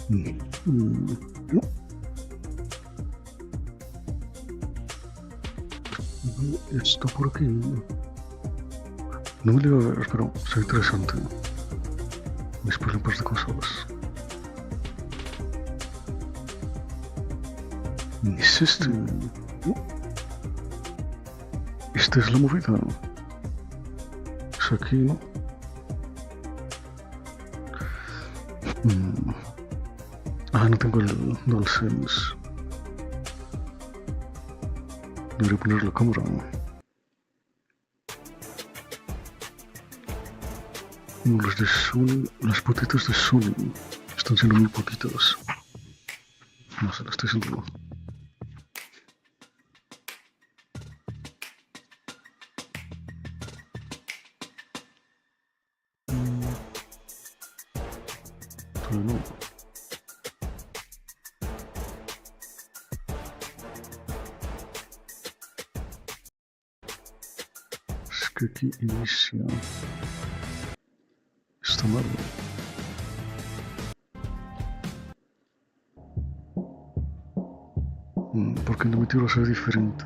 No. Esto por aquí. No me lo iba a ver, pero es interesante. Me spoilan un par de cosas. ¿Es este? Esta es la movida. Es aquí, ¿no? Ah, no tengo el DualSense. Debería poner la cámara. Los de Sony, las potitas de Sony están siendo muy poquitas. No sé, la estoy sintiendo. Todavía no. Es que aquí inicia. Está mal. Porque no me tiro a ser diferente.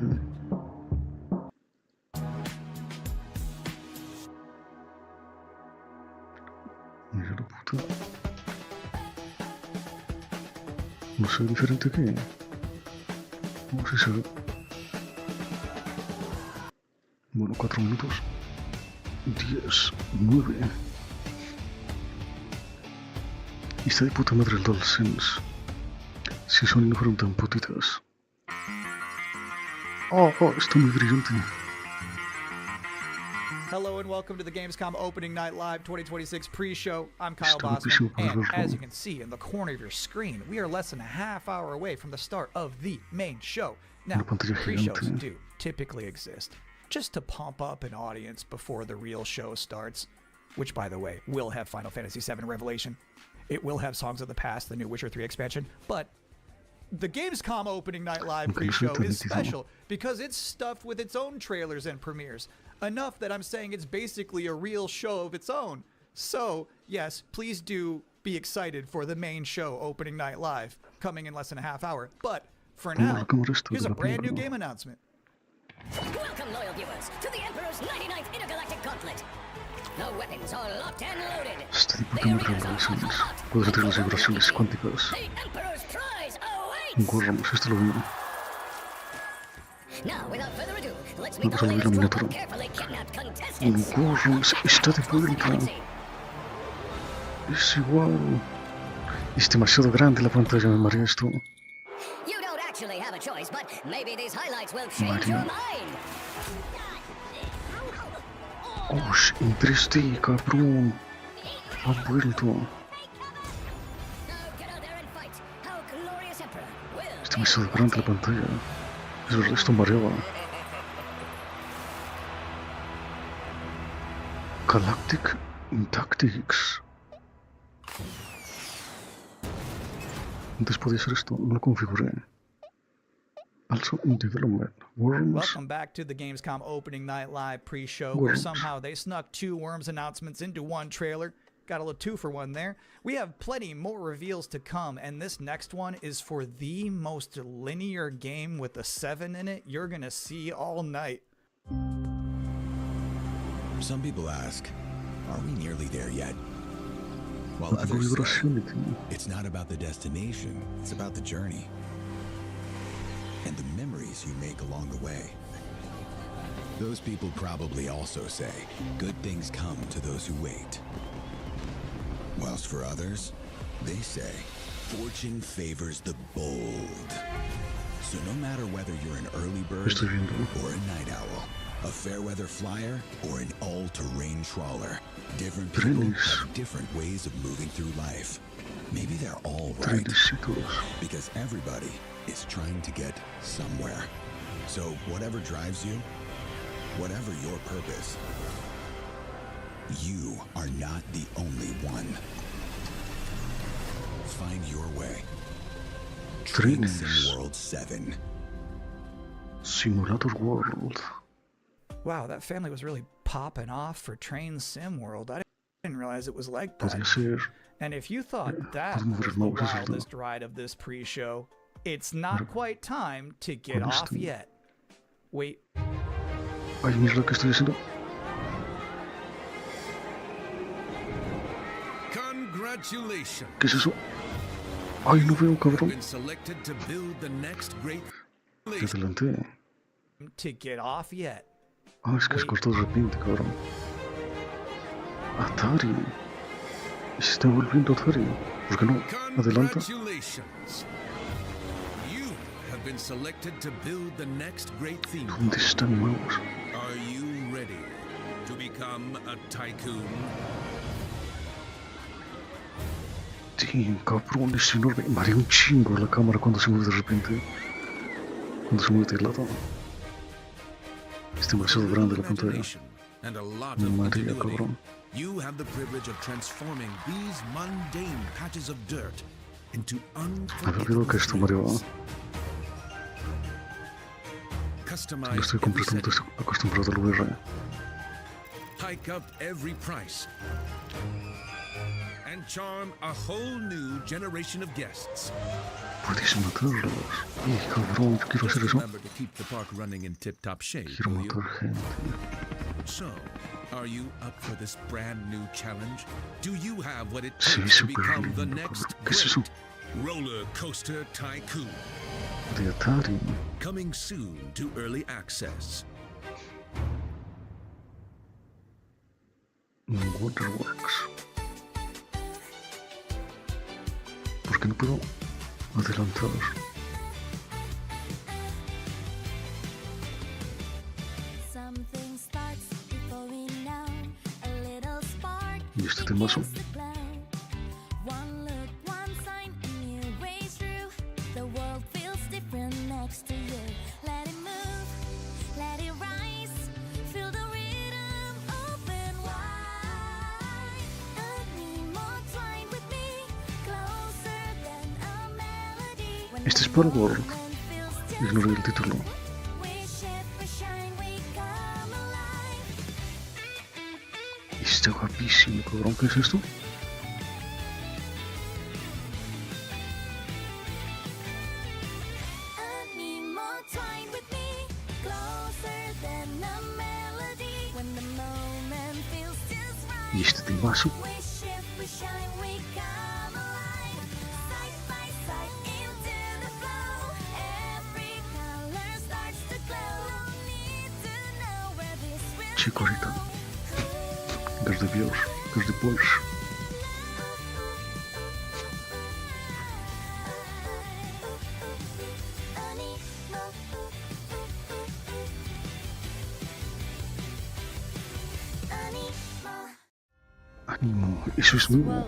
Mira la puta. No sé diferente que. No sé si se ve. Bueno, 4 minutos. 10, 9. Y está de puta madre el DualSense. Si Sony no fueron tan putitas. Oh, está muy brillante. Hello and welcome to the GamesCum Opening Night Live 2026 pre-show. I'm Kyle Bosman, and as you can see in the corner of your screen, we are less than a half hour away from the start of the main show. Now, pre-shows do typically exist just to pump up an audience before the real show starts, which, by the way, will have Final Fantasy VII Revelation. It will have Songs of the Past, the new Witcher 3 expansion, but the Gamescom Opening Night Live pre-show is special because it's stuffed with its own trailers and premieres. Enough that I'm saying it's basically a real show of its own. So, yes, please do be excited for the main show, Opening Night Live, coming in less than a half hour. But for now, here's a brand new game announcement. Welcome, loyal viewers, to the Emperor's 99th Intergalactic Gauntlet. The weapons are locked and loaded. The arenas are hot. The Emperor's prize awaits. Now, without further ado, let's meet the latest group of carefully kidnapped contestants. Está de vuelta. Es igual. Es demasiado grande la pantalla, me marea esto. You don't actually have a choice, but maybe these highlights will change your mind. Oh, en 3D, cabrón. Ha vuelto. Es demasiado grande la pantalla. Es verdad, esto mareaba. Galactic Tactics. Antes podía ser esto, no lo configuré. Also in development. Worms. Welcome back to the Gamescom Opening Night Live pre-show, where somehow they snuck 2 Worms announcements into one trailer. Got a little 2-for-1 there. We have plenty more reveals to come, and this next one is for the most linear game with a 7 in it you're gonna see all night. Some people ask, are we nearly there yet? While others say, it's not about the destination, it's about the journey. And the memories you make along the way. Those people probably also say, good things come to those who wait. Whilst for others, they say, fortune favors the bold. So no matter whether you're an early bird or a night owl, a fair weather flyer or an all-terrain trawler, different people have different ways of moving through life. Maybe they're all right, because everybody is trying to get somewhere. So whatever drives you, whatever your purpose, you are not the only one. Find your way. Train Sim World 7. Simulator World. Wow, that family was really popping off for Train Sim World. didn't realize it was like podía that. ser. And if you thought that Podemos ver was os the maus, eso es verdad. wildest ride of this pre-show, it's not quite time to get ¿Cuál es off tu? yet. Wait. Ay, mira que estoy haciendo. Congratulations. ¿Qué es eso? Ay, no veo, cabrón. Been selected to build the next great Te adelanté. To get off yet. Ah, es que es cortado de repente, cabrón. Atari. ¿Y se está volviendo Atari? ¿Por qué no? Adelanta. Congratulations. You have been selected to build the next great theme. ¿Dónde están nuevos? Are you ready to become a tycoon? Sí, cabrón, es enorme. Marea un chingo la cámara cuando se mueve de repente. Cuando se mueve de lado. Es demasiado grande la pantalla. And a lot Me of marea, ingenuity. cabrón. You have the privilege of transforming these mundane patches of dirt into Me había olvidado que esto mareaba. unforgettable No Customize estoy every completamente setting. acostumbrado al VR. Hike up every price. And charm a whole new generation of guests. Puedes matarlos. Ay, cabrón, yo quiero Just hacer eso. remember to keep the park running in tip-top shape, Quiero will you? matar gente. So, are you up for this brand new challenge? Do you have what it Sí, takes to súper become the lindo, next cabrón. ¿Qué es eso? great roller coaster tycoon? De Atari. Coming soon to early access. Waterworks. ¿Por qué no puedo adelantar? Something starts before we know. A little spark ¿Y este temazo? begins to glow. One look, one sign, a new way through. The world feels different next to you. Let it move, let it rise. Feel the rhythm, open wide. And more twine with me, closer than a melody. When Este es the para World. moment feels just Ignoré el título. we shift, we shine, we come alive. Está guapísimo, cabrón. ¿Qué es esto? I need more twine with me, closer than a melody. When the moment feels just right, ¿Y este temazo? we shift, we shine, we come alive. Side by side into the flow, every color starts to glow. No need to know where this will Chico, ahorita. go. Desde Dios, desde Porsche. Ánimo, eso es nuevo.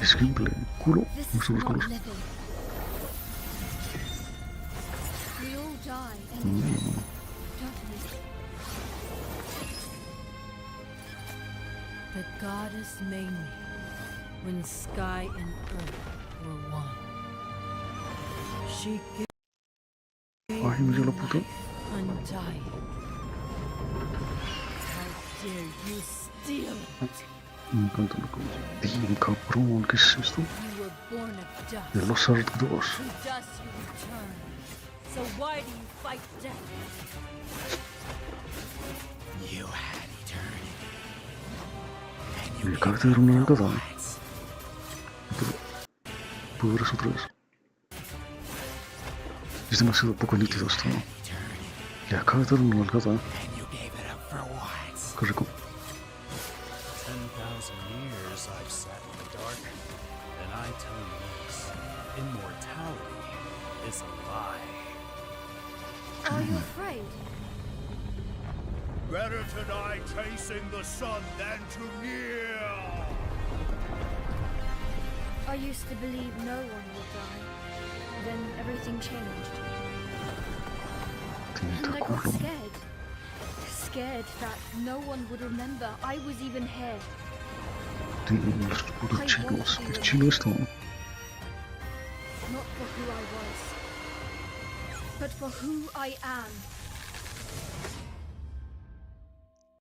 Es gameplay. Culo. No son los culos. We all die, and Mm. don't we? The goddess made me when sky and earth were one. She gave Ay, me dio la puta. undying. How dare you steal it? Me encanta lo que... Tío, cabrón, ¿qué es esto? You were born of dust. De los Art 2. To dust you return. So why do you fight death? You had eternity. Me acaba de dar una nalgada. ¿Puedo ver eso otra vez? Es demasiado poco nítido esto. Le acaba de dar una nalgada. And you gave it up for what? Qué rico. 10,000 years I've sat in the dark, and I tell you this, immortality is a lie. Are you afraid? Better to die chasing the sun than to kneel! I used to believe no one would die. Then everything changed. Tiene And I got culo. scared. Scared that no one would remember I was even here. Tiene los putos chinos. Es chino esto. Not for who I was, but for who I am.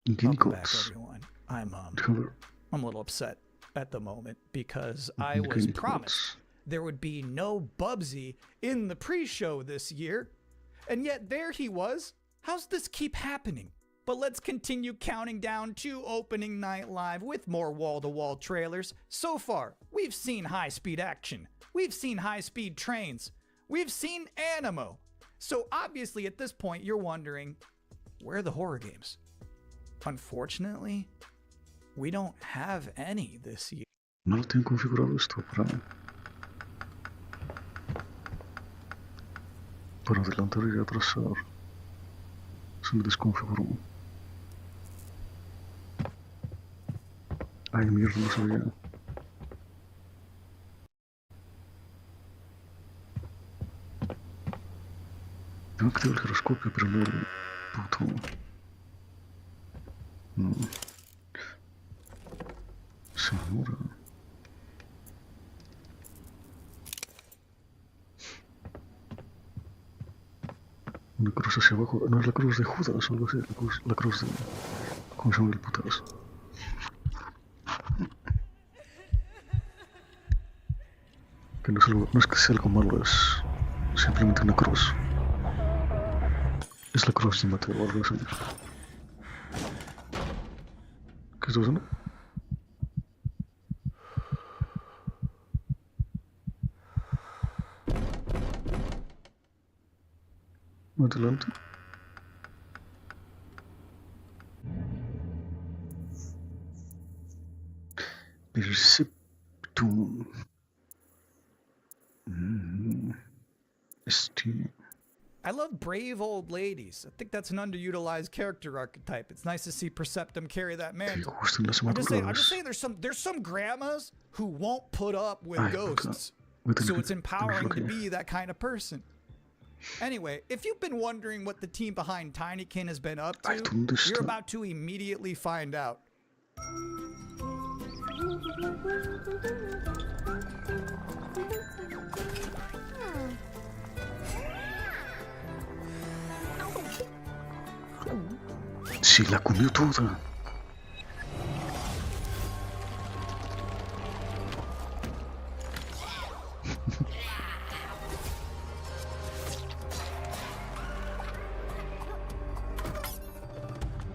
Welcome back, Ginicos. everyone. I'm Déjame ver. I'm a little upset at the moment because I was promised there would be no Bubsy in the pre-show this year, and yet there he was. How's this keep happening? But let's continue counting down to opening night live with more wall-to-wall trailers. So far, we've seen high-speed action. We've seen high-speed trains. We've seen animo. So obviously at this point you're wondering, where are the horror games? Unfortunately, we don't have any this year. No lo tengo configurado esto para adelantar y atrasar. Se me desconfiguró. Ay, mierda, no sabía. Tengo que activar el giroscopio, pero no el puto. No. Se demora. Una cruz hacia abajo. No es la cruz de Judas o algo así. La cruz de. ¿Cómo se llama el putazo? Que no es que sea algo malo, es simplemente una cruz. Es la cruz de Mateo o algo así. ¿Qué está pasando? Adelante. Perceptum. Steam. I love brave old ladies. I think that's an underutilized character archetype. It's nice to see Perceptum carry that mantle. I'm just saying there's some grandmas who won't put up with ghosts. So it's empowering to be that kind of person. Anyway, if you've been wondering what the team behind Tinykin has been up to, you're about to immediately find out. Sí, la comió toda.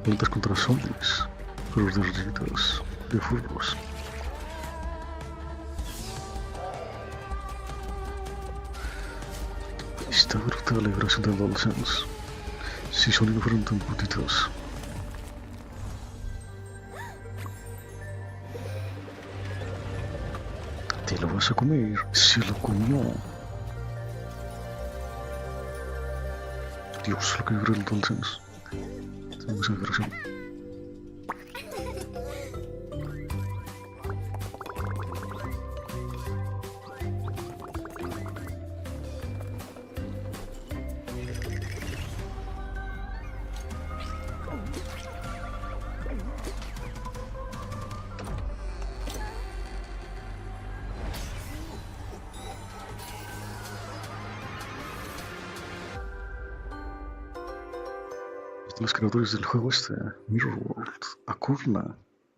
Peleas contra zombies, pero de rayitas, de fuegos. Está brutal la vibración de DualSense. Si sonido fueron tan putitos. Te lo vas a comer. Se lo comió. Dios, lo que vibra el DualSense. Tenemos esa vibración. Los creadores del juego Mirror World,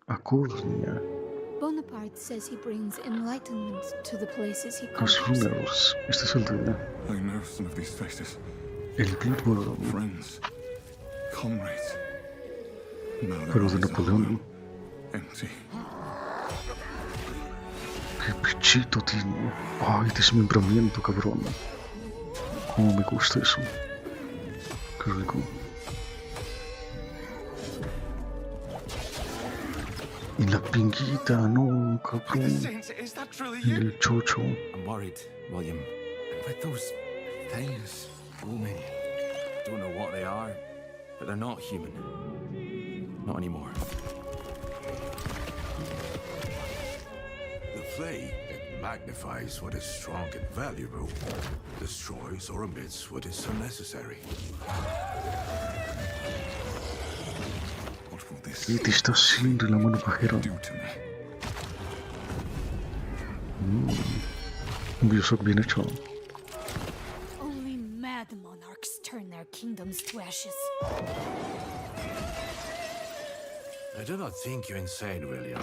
Acornia. Bonaparte says he brings enlightenment to the places he Los conquers. Runners, es el de... I know some of these faces. El Blood World. Friends. Comrades. Pero de Napoleón. Empty. Qué pichito tiene. Ay, desmembramiento, cabrón. Cómo me gusta eso. Qué rico. Y la pinguita, no, cabrón. El chocho. I'm worried, William. With those things looming. Don't know what they are, but they're not human. Not anymore. The flame, it magnifies what is strong and valuable, destroys or omits what is unnecessary. ¿Qué te está haciendo la mano pajera? Un Bioshock bien hecho. Only mad monarchs turn their kingdoms to ashes. I do not think you insane, William.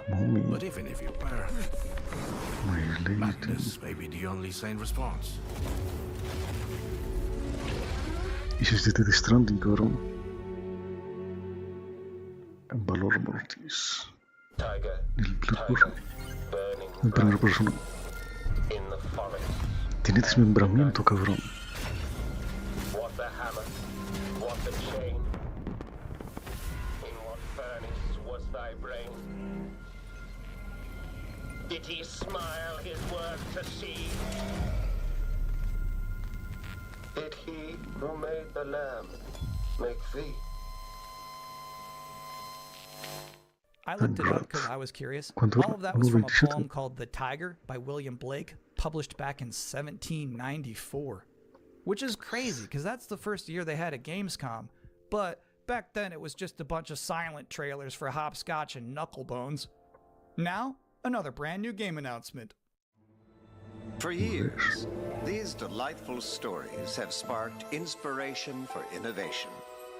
Mommy. But even if you were, My lady. madness may be the only sane response. Ίσως δείτε τη Stranding τώρα. Valor Mortis. El Bloodborne. En primera persona. Tiene desmembramiento, cabrón. What the hammer? What the chain? In what furnace was thy brain? Did he smile his work to see? Did he who made the lamb make thee? I looked it up because I was curious. All of that was from a poem called The Tiger by William Blake, published back in 1794. Which is crazy, because that's the first year they had a GamesCom. But back then it was just a bunch of silent trailers for Hopscotch and Knucklebones. Now, another brand new game announcement. For years, these delightful stories have sparked inspiration for innovation.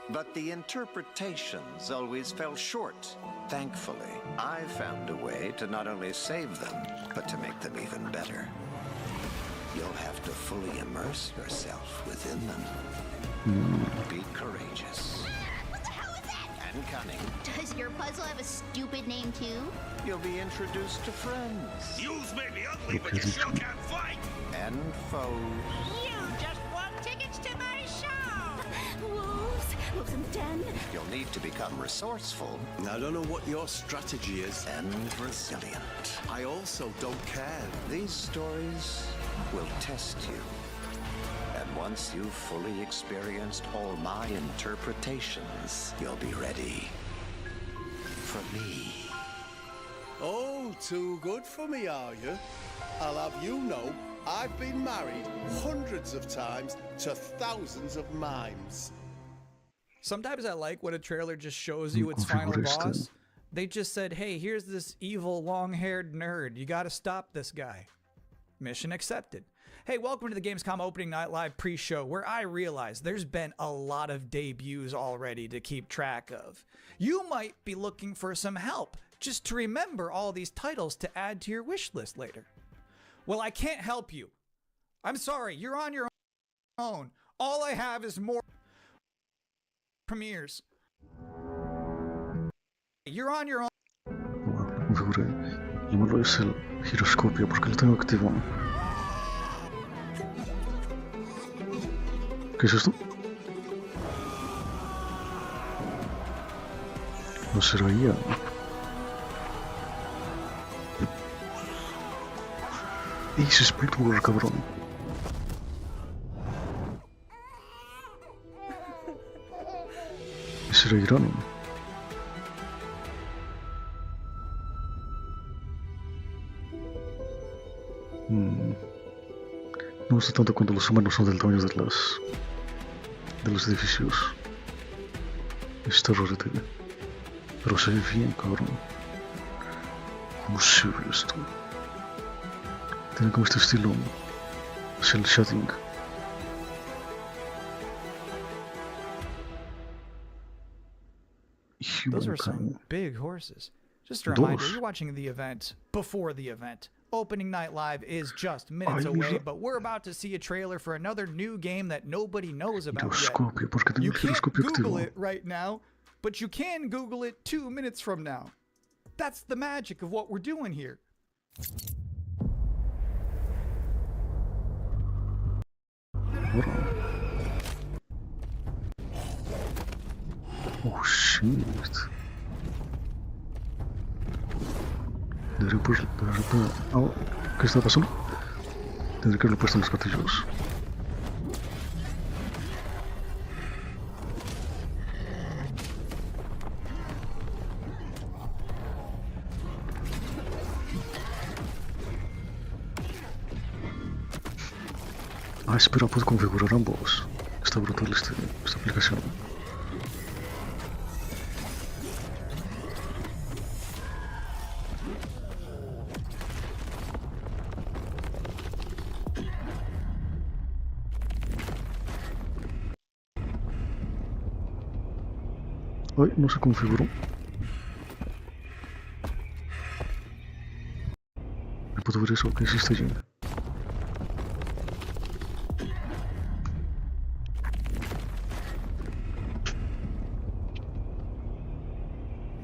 But the interpretations always fell short. Thankfully, I found a way to not only save them, but to make them even better. You'll have to fully immerse yourself within them. Be courageous. What the hell is that? And cunning. Does your puzzle have a stupid name too? You'll be introduced to friends. Yous may be ugly, but you sure can't fight! And foes. You just want tickets to my show! Wolves in the den. You'll need to become resourceful. I don't know what your strategy is. And resilient. I also don't care. These stories will test you. And once you've fully experienced all my interpretations, you'll be ready for me. Oh, too good for me, are you? I'll have you know, I've been married hundreds of times to thousands of mimes. Sometimes I like when a trailer just shows you its final boss. They just said, hey, here's this evil long-haired nerd. You gotta stop this guy. Mission accepted. Hey, welcome to the GamesCom Opening Night Live pre-show, where I realize there's been a lot of debuts already to keep track of. You might be looking for some help just to remember all these titles to add to your wish list later. Well, I can't help you. I'm sorry, you're on your own. All I have is more premieres. You're on your own. Configuré. Lo malo es el giroscopio porque lo tengo activado. ¿Qué es esto? No será ya. Ese es Bloodborne, cabrón. Ese era Irán. No me gusta tanto cuando los humanos son del tamaño de los edificios. Está rarete. Pero se ve bien, cabrón. ¿Cómo se ve esto? Tiene como este estilo cel shading. Those are some big horses. Just a reminder, you're watching the event before the event. Opening Night Live is just minutes away, but we're about to see a trailer for another new game that nobody knows about yet. You can't Google it right now, but you can Google it 2 minutes from now. That's the magic of what we're doing here. Oh shit. ¿Qué está pasando? Tendré que haberlo puesto en los gatillos. Ah, espera, puedo configurar ambos. Está brutal esta aplicación. Ay, no se configuró. puedo ver eso. ¿Qué hiciste allí?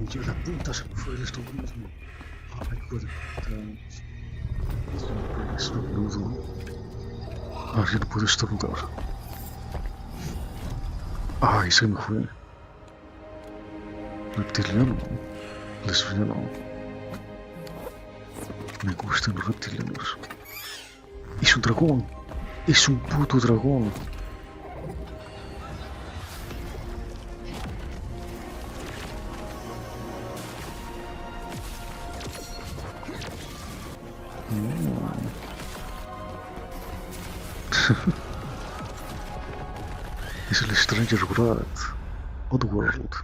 Ya la puta se me fue el esto mismo. Ay, hijo de puta. Estornudo. Ah, ya no puedo estornudar. Ay, se me fue. Reptiliano. Lesbiano. Me gustan los reptilianos. Es un dragón. Es un puto dragón. Es el Stranger World. Oddworld,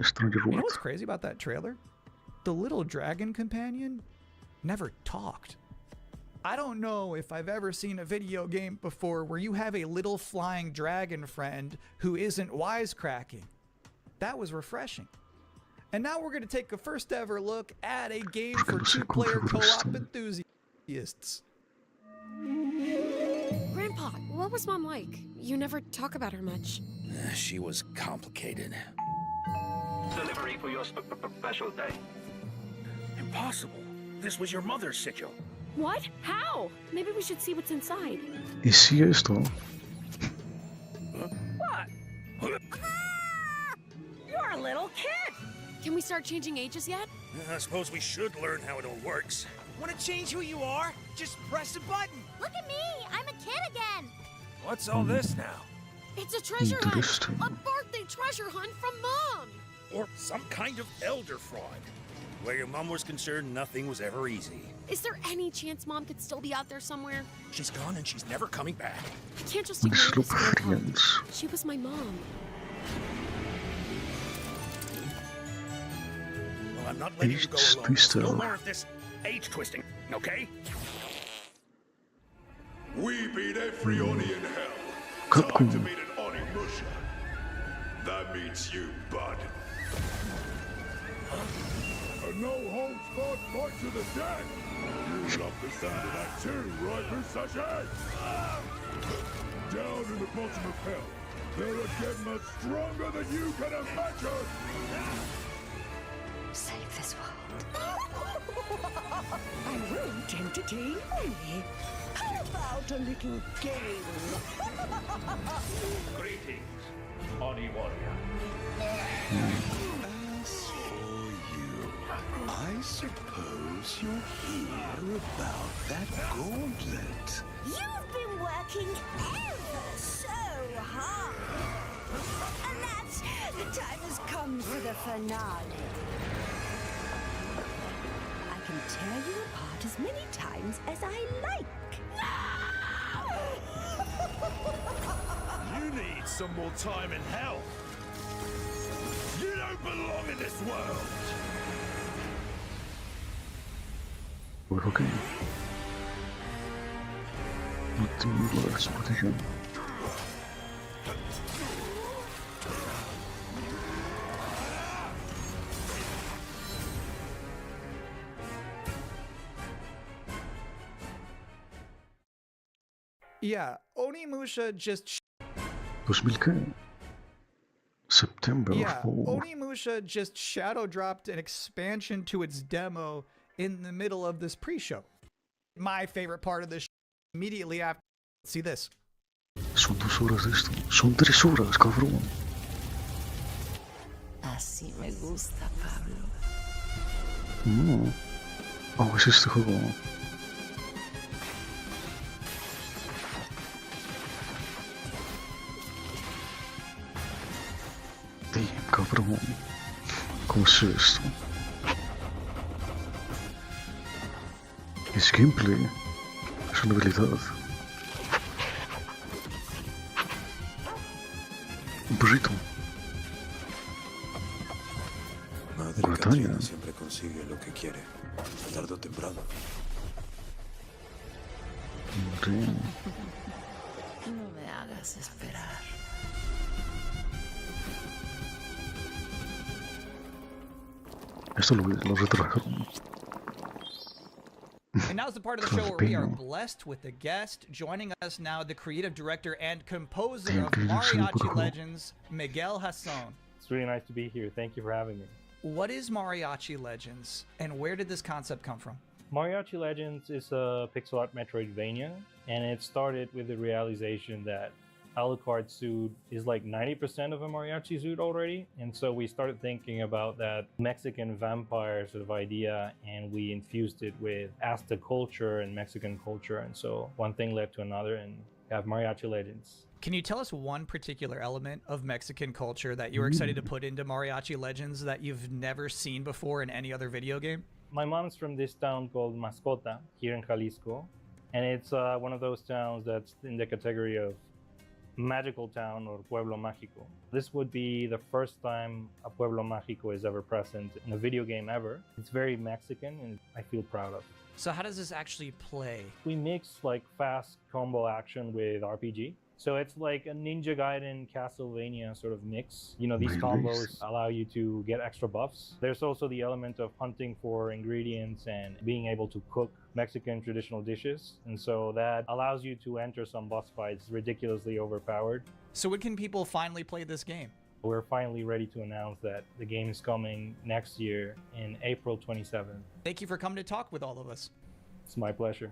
Stranger World. You know what's crazy about that trailer? The little dragon companion never talked. I don't know if I've ever seen a video game before where you have a little flying dragon friend who isn't wisecracking. That was refreshing. And now we're going to take a first ever look at a game for two-player co-op enthusiasts. Grandpa, what was Mom like? You never talk about her much. She was complicated. Delivery for your special day. Impossible. This was your mother's sigil. What? How? Maybe we should see what's inside. ¿Y si esto? What? You're a little kid. Can we start changing ages yet? I suppose we should learn how it all works. Want to change who you are? Just press a button. Look at me! I'm a kid again! What's all this now? It's a treasure hunt! A birthday treasure hunt from Mom! Or some kind of elder fraud. Where your mom was concerned, nothing was ever easy. Is there any chance Mom could still be out there somewhere? She's gone and she's never coming back. I can't just ignore this girl. She was my mom. Well, I'm not letting you go alone. No more of this age twisting, okay? We beat every Oni in hell. Time to meet an Oni Musha. That means you, bud. A no-holds-barred fight to the death. You love the sound of that too, right, Musashi? Down in the bottom of hell, there are again much stronger than you can imagine. Save this world. I won't entertain me. How about a little game? Greetings, Oni Warrior. As for you, I suppose you'll hear about that gauntlet. You've been working ever so hard. And that's the time has come for the finale. I can tear you apart as many times as I like. You need some more time in hell. You don't belong in this world. Pues ok. No tengo la exposición. Yeah, Onimusha just... 2000 qué? September. Yeah, Onimusha just shadow dropped an expansion to its demo in the middle of this pre-show. My favorite part of this immediately after... See this. Son 2 horas de esto. Son 3 horas, cabrón. Así me gusta, Pablo. No. Oh, es este juego. Damn, cabrón. ¿Cómo es esto? Es gameplay. Es una habilidad. Un burrito. Madre Batalla. Catrina siempre consigue lo que quiere, tarde o temprano. Damn. No me hagas esperar. Esto lo retrajeron. And now's the part of the show where we are blessed with a guest. Joining us now, the creative director and composer of Mariachi Legends, Miguel Hasson. It's really nice to be here. Thank you for having me. What is Mariachi Legends, and where did this concept come from? Mariachi Legends is a pixel art Metroidvania, and it started with the realization that Alucard's suit is like 90% of a mariachi suit already, and so we started thinking about that Mexican vampire sort of idea, and we infused it with Aztec culture and Mexican culture, and so one thing led to another, and we have Mariachi Legends. Can you tell us one particular element of Mexican culture that you were excited to put into Mariachi Legends that you've never seen before in any other video game? My mom's from this town called Mascota here in Jalisco, and it's one of those towns that's in the category of magical town or pueblo mágico. This would be the first time a pueblo mágico is ever present in a video game ever. It's very Mexican and I feel proud of. So how does this actually play? We mix like fast combo action with RPG. So it's like a Ninja Gaiden Castlevania sort of mix. You know, these combos allow you to get extra buffs. There's also the element of hunting for ingredients and being able to cook Mexican traditional dishes. And so that allows you to enter some boss fights ridiculously overpowered. So when can people finally play this game? We're finally ready to announce that the game is coming next year in April 27th. Thank you for coming to talk with all of us. It's my pleasure.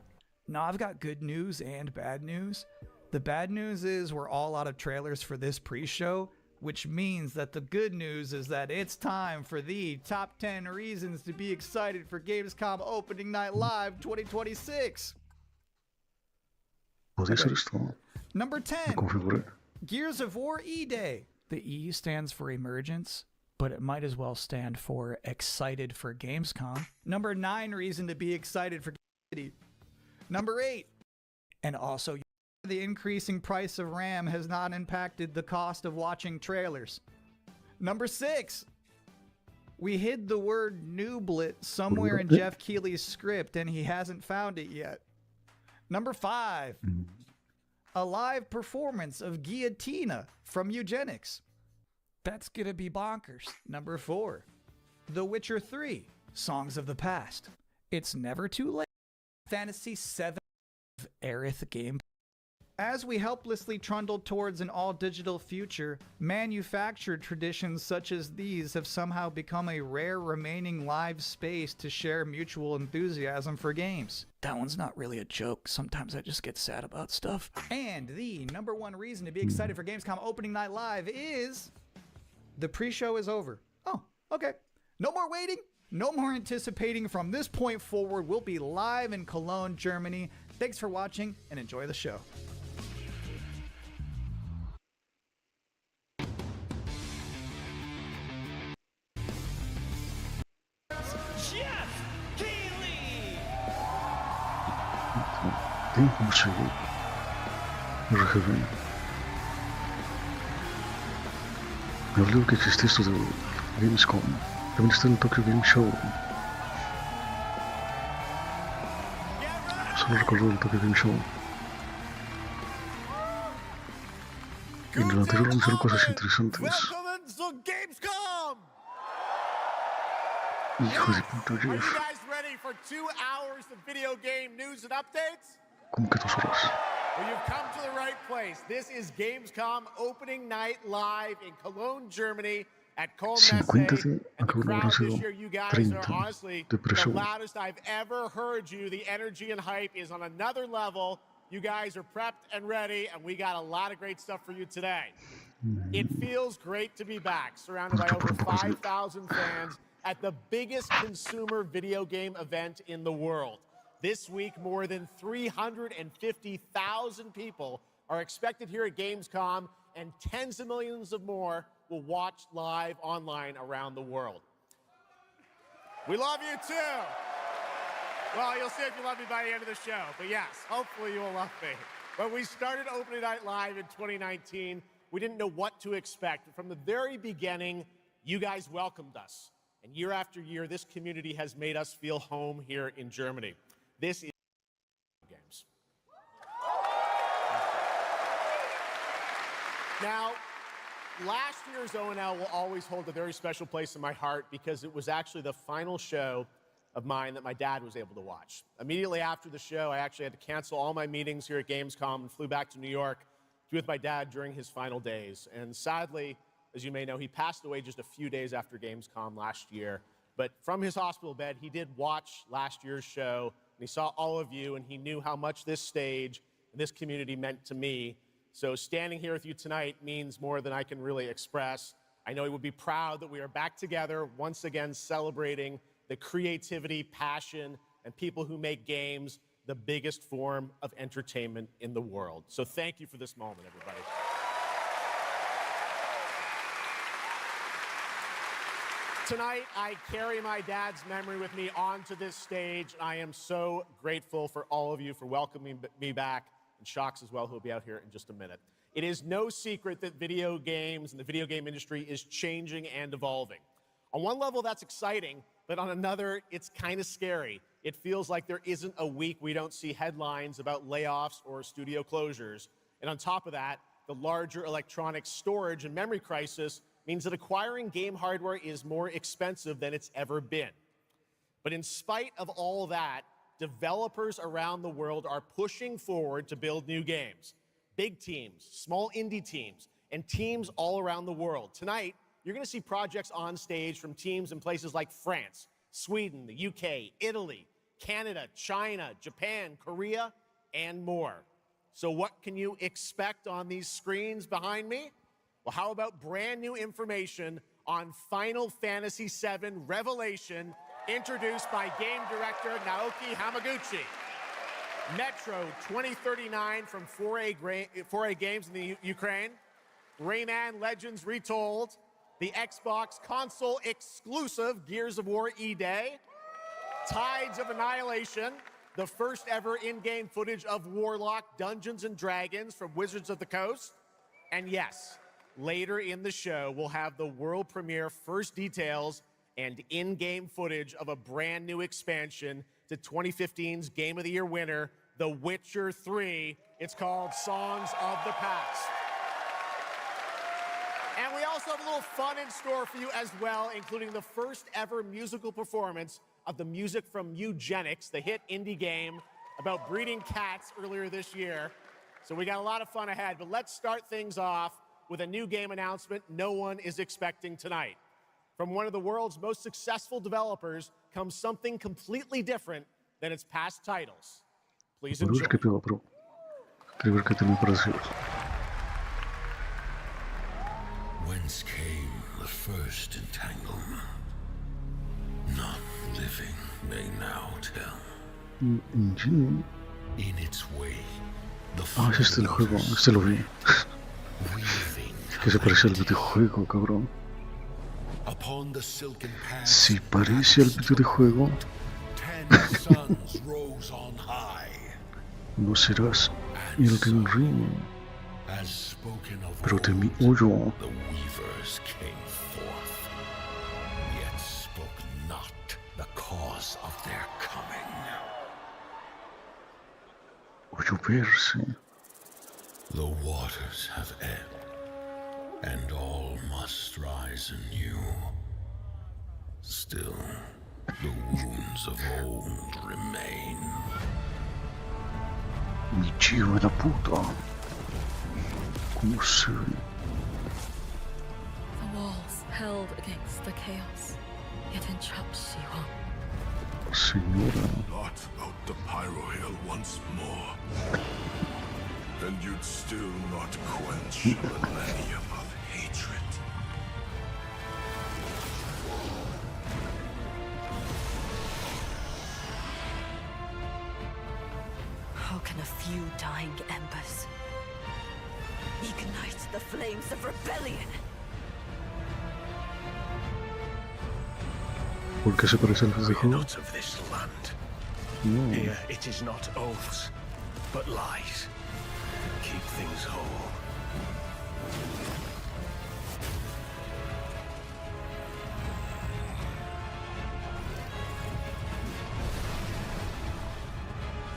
Now I've got good news and bad news. The bad news is we're all out of trailers for this pre-show, which means that the good news is that it's time for the top 10 reasons to be excited for GamesCom Opening Night Live 2026. Number 10, Gears of War E-Day. The E stands for emergence, but it might as well stand for excited for Gamescom. Number 9 reason to be excited for City. Number 8, and also the increasing price of RAM has not impacted the cost of watching trailers. Number 6, we hid the word nooblet somewhere in Jeff Keighley's script and he hasn't found it yet. Number 5, a live performance of Guillotina from Eugenics. That's gonna be bonkers. Number 4, The Witcher 3, Songs of the Past. It's never too late. Fantasy 7 Aerith game. As we helplessly trundle towards an all-digital future, manufactured traditions such as these have somehow become a rare remaining live space to share mutual enthusiasm for games. That one's not really a joke. Sometimes I just get sad about stuff. And the number 1 reason to be excited for Gamescom Opening Night Live is the pre-show is over. Oh, okay. No more waiting. No more anticipating. From this point forward, we'll be live in Cologne, Germany. Thanks for watching and enjoy the show. Como chegou? Eu recaguei. Eu lembro que existe isto do GamesCom. Também está no Tokyo Game Show. Só não recordo do Tokyo Game Show. E no anterior lançaram coisas interessantes. Hijo de puta, Jeff. For 2 hours of video game news and updates? Como que 2 horas? Well, you've come to the right place. This is Gamescom Opening Night Live in Cologne, Germany at Colmesse. And the crowd this year, you guys are honestly the loudest I've ever heard you. The energy and hype is on another level. You guys are prepped and ready, and we got a lot of great stuff for you today. It feels great to be back, surrounded by over 5,000 fans at the biggest consumer video game event in the world. This week, more than 350,000 people are expected here at Gamescom, and tens of millions of more will watch live online around the world. We love you too. Well, you'll see if you love me by the end of the show, but yes, hopefully you will love me. When we started Opening Night Live in 2019, we didn't know what to expect. From the very beginning, you guys welcomed us. And year after year, this community has made us feel home here in Germany. This is games. Now, last year's O&L will always hold a very special place in my heart because it was actually the final show of mine that my dad was able to watch. Immediately after the show, I actually had to cancel all my meetings here at Gamescom and flew back to New York to be with my dad during his final days. And sadly, as you may know, he passed away just a few days after Gamescom last year. But from his hospital bed, he did watch last year's show, and he saw all of you, and he knew how much this stage and this community meant to me. So standing here with you tonight means more than I can really express. I know he would be proud that we are back together, once again celebrating the creativity, passion, and people who make games the biggest form of entertainment in the world. So thank you for this moment, everybody. Tonight, I carry my dad's memory with me onto this stage. I am so grateful for all of you for welcoming me back, and Shocks as well, who will be out here in just a minute. It is no secret that video games and the video game industry is changing and evolving. On one level, that's exciting, but on another, it's kind of scary. It feels like there isn't a week we don't see headlines about layoffs or studio closures. And on top of that, the larger electronic storage and memory crisis means that acquiring game hardware is more expensive than it's ever been. But in spite of all that, developers around the world are pushing forward to build new games. Big teams, small indie teams, and teams all around the world. Tonight, you're going to see projects on stage from teams in places like France, Sweden, the UK, Italy, Canada, China, Japan, Korea, and more. So what can you expect on these screens behind me? Well, how about brand new information on Final Fantasy VII Revelation, introduced by game director Naoki Hamaguchi. Metro 2039 from 4A Games in the Ukraine. Rayman Legends Retold. The Xbox console exclusive Gears of War E-Day. Tides of Annihilation, the first ever in-game footage of Warlock Dungeons & Dragons from Wizards of the Coast. And yes, later in the show, we'll have the world premiere first details and in-game footage of a brand new expansion to 2015's Game of the Year winner, The Witcher 3. It's called Songs of the Past. And we also have a little fun in store for you as well, including the first ever musical performance of the music from Eugenics, the hit indie game about breeding cats earlier this year. So we got a lot of fun ahead, but let's start things off with a new game announcement no one is expecting tonight. From one of the world's most successful developers comes something completely different than its past titles. Please enjoy. Whence came the first entanglement? None living may now tell. In its way, the este es el juego, este lo vi. Que se parece al videojuego, cabrón. Si parece al videojuego, no serás Elden Ring, pero de mi hoyo. Hoyo verse. The waters have ebbed, and all must rise anew. Still, the wounds of old remain. Mi chivo da puta. Como se... The walls held against the chaos, yet entrapped Shiwan. Señora. Not out the Pyro Hill once more. And you'd still not quench a millennium of hatred. How can a few dying embers ignite the flames of rebellion? ¿Por qué se parece al videojuego? Not of this land. No. Here it is not oaths, but lies. Keep things whole.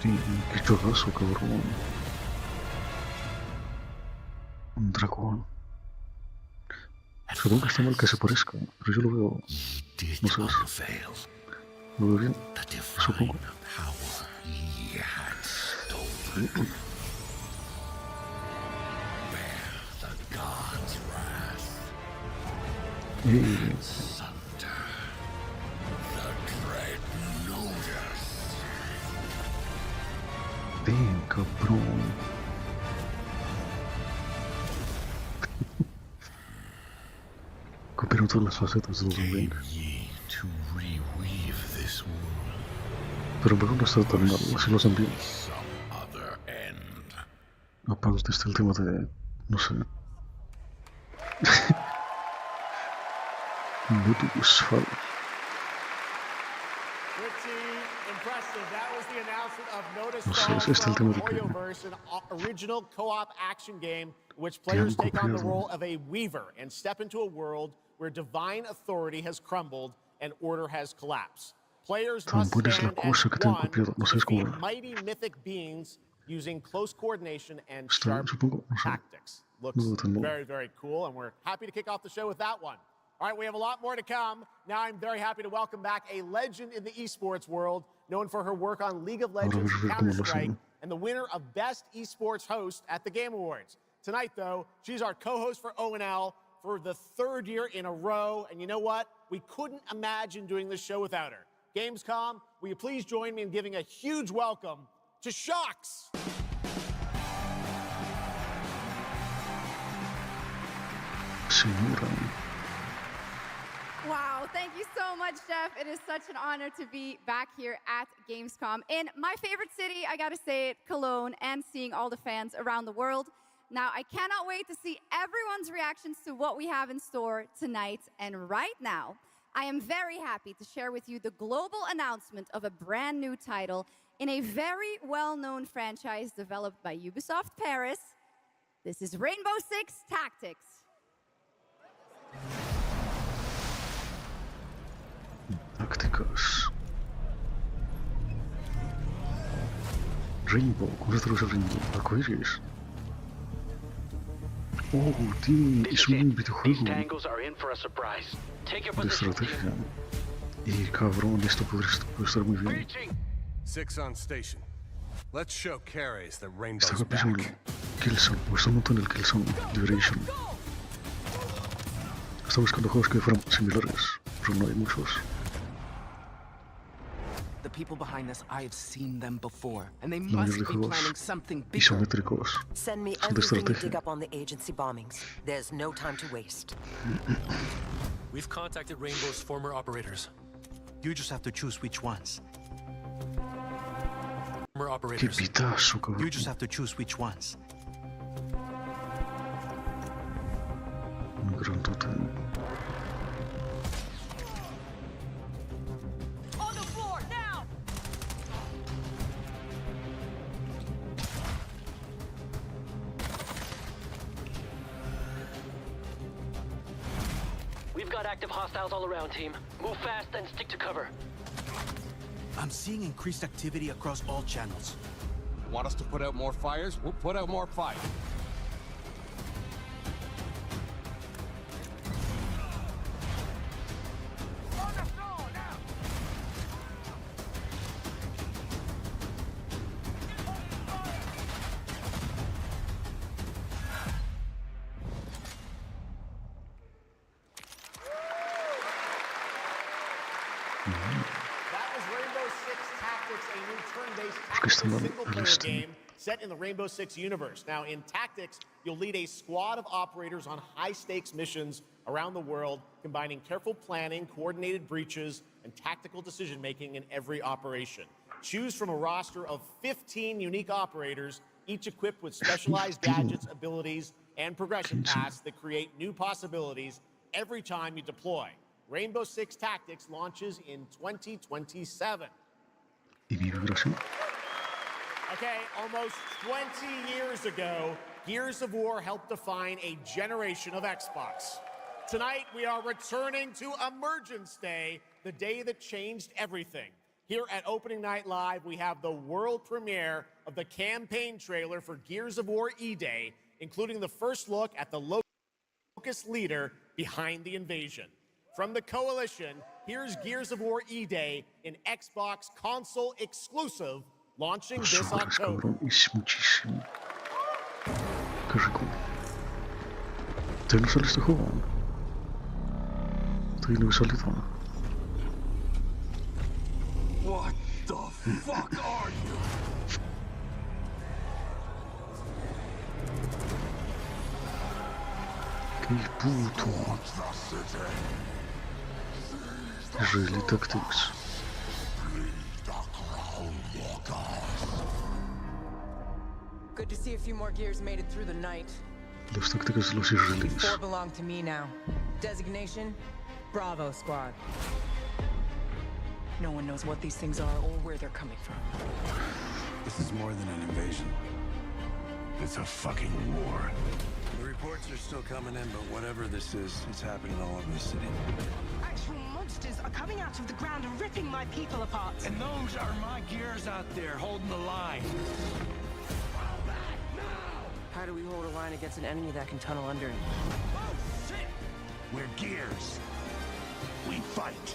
Sí, qué chorrazo, cabrón. Un dragón. Supongo que está mal que se parezca, pero yo lo veo. No sé. Muy bien, supongo. Bien, cabrón. Coopero todas las facetas del orden. Pero luego no está tan mal, así lo hacen bien. Aparte está el tema de... no sé... Notice file. No sé, es este el tema de que... an original co-op action game in which players take on the role of a weaver and step into a world where divine authority has crumbled and order has collapsed. Players must stand as one to defeat mighty mythic beings using close coordination and sharp tactics. Looks very, very cool, and we're happy to kick off the show with that one. All right, we have a lot more to come. Now I'm very happy to welcome back a legend in the esports world, known for her work on League of Legends, Counter-Strike, and the winner of Best Esports Host at the Game Awards. Tonight, though, she's our co-host for ONL for the third year in a row, and you know what? We couldn't imagine doing this show without her. GamesCom, will you please join me in giving a huge welcome to Shocks? Wow, thank you so much, Jeff. It is such an honor to be back here at GamesCom in my favorite city, I gotta say it, Cologne, and seeing all the fans around the world. Now, I cannot wait to see everyone's reactions to what we have in store tonight. And right now, I am very happy to share with you the global announcement of a brand new title in a very well-known franchise developed by Ubisoft Paris. This is Rainbow Six Tactics. Tácticas. Rainbow, ¿cómo se traduce Rainbow? Arcoiris. Oh, tío, es un videojuego de estrategia. Y cabrón, esto puede estar muy bien. Six on station. Let's show Carries that Rainbow's Estaba back. pensando en Killzone, me gusta un montón el Killzone Liberation. Estaba buscando juegos que fueran similares, pero no hay muchos. The people behind this, I have seen them before, and they must be planning something bigger. Isométricos. Send me Son de everything you estrategia. dig up on the agency bombings. There's no time to waste. We've contacted Rainbow's former operators. You just have to choose which ones. Former Qué operators. pitazo, cabrón. You just have to choose which ones. Un gran total. On the floor, now! We've got active hostiles all around, team. Move fast and stick to cover. I'm seeing increased activity across all channels. Want us to put out more fires? We'll put out more fire. That was Rainbow Six Tactics, a new turn-based que está tactical mal single-player PALESTINE. game set in the Rainbow Six universe. Now, in Tactics, you'll lead a squad of operators on high-stakes missions around the world, combining careful planning, coordinated breaches, and tactical decision-making in every operation. Choose from a roster of 15 unique operators, each equipped with specialized gadgets, abilities, and progression paths that create new possibilities every time you deploy. Rainbow Six Tactics launches in 2027. Y mi vibración. Okay, almost 20 years ago, Gears of War helped define a generation of Xbox. Tonight, we are returning to Emergence Day, the day that changed everything. Here at Opening Night Live, we have the world premiere of the campaign trailer for Gears of War E-Day, including the first look at the Locust leader behind the invasion. From the Coalition, here's Gears of War E-Day, an Xbox console exclusive, launching this October. Cabrón, es muchísimo. Qué rico. ¿Todavía no sale este juego? Todavía no sale todo. What the fuck are you? Qué puto. Really tactics. Good to see a few more gears made it through the night. Las tácticas de los israelíes. 4 belong to me now. Designation, Bravo Squad. No one knows what these things are or where they're coming from. This is more than an invasion. It's a fucking war. The reports are still coming in, but whatever this is, it's happening all over the city. Actual monsters are coming out of the ground and ripping my people apart. And those are my gears out there holding the line. How do we hold a line against an enemy that can tunnel under it? Oh, shit! We're gears. We fight.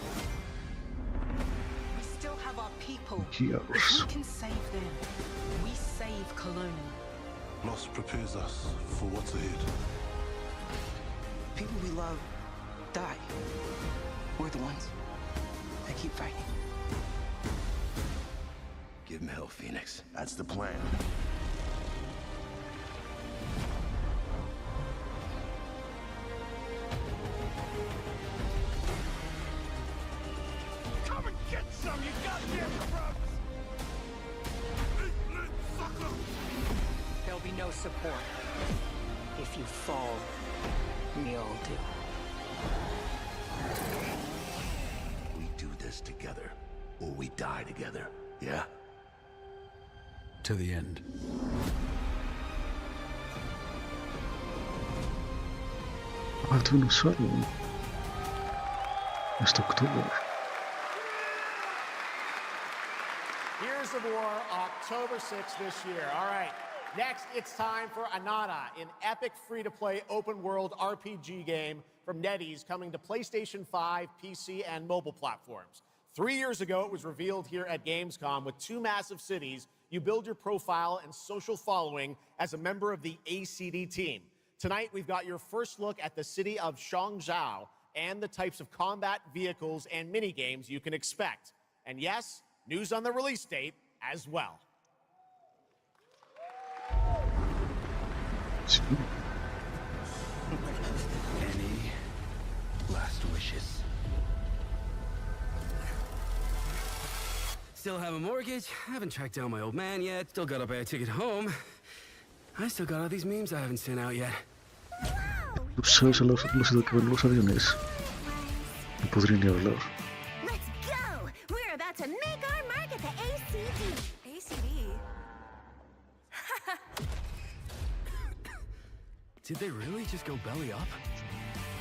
We still have our people. Gears. If we can save them, we save Cologne. Loss prepares us for what's ahead. People we love die. We're the ones that keep fighting. Give him hell, Phoenix. That's the plan. Come and get some, you goddamn crooks! There'll be no support. If you fall, we all do. We do this together, or we die together, yeah? To the end. Ah, todavía no sale. Hasta octubre. Gears of War, October 6th this year. All right, next it's time for Anata, an epic free-to-play open-world RPG game from NetEase coming to PlayStation 5, PC, and mobile platforms. 3 years ago, it was revealed here at GamesCom with 2 massive cities. You build your profile and social following as a member of the ACD team. Tonight, we've got your first look at the city of Shangzhou and the types of combat vehicles and mini-games you can expect. And yes, news on the release date as well. Any last wishes? Still have a mortgage, haven't tracked down my old man yet, still gotta buy a ticket home. I still got all these memes I haven't sent out yet. ¿Sabes la velocidad que van los aviones? No podría ni hablar. Let's go! We're about to make our mark at the ACD. ACD? Did they really just go belly up?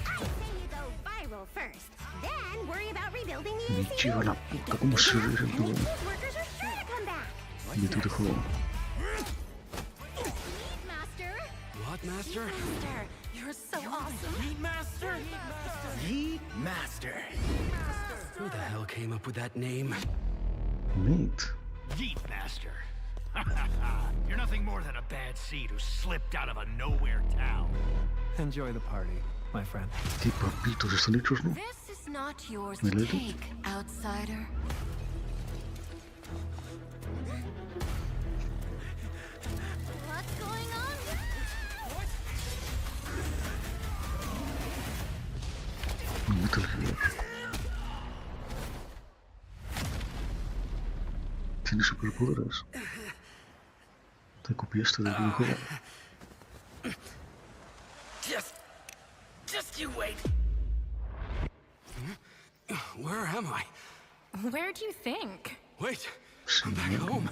I say you go viral first, then worry about rebuilding the ACD. Chiva la puta, ¿cómo se ve el juego? These workers are sure to come back. Mete de juego. Master? What, Master? Master, you're so awesome. Yeet Master? Yeet Master. Who the hell came up with that name? Neat. Yeet Master. You're nothing more than a bad seed who slipped out of a nowhere town. Enjoy the party, my friend. Qué papitos están hechos, ¿no? This is not yours ¿Me to lees? take, outsider. What's going on? Metal Gear. Tiene superpoderes. Te copiaste del videojuego. Just you wait. Where am I? Where do you think? Wait, I'm back home.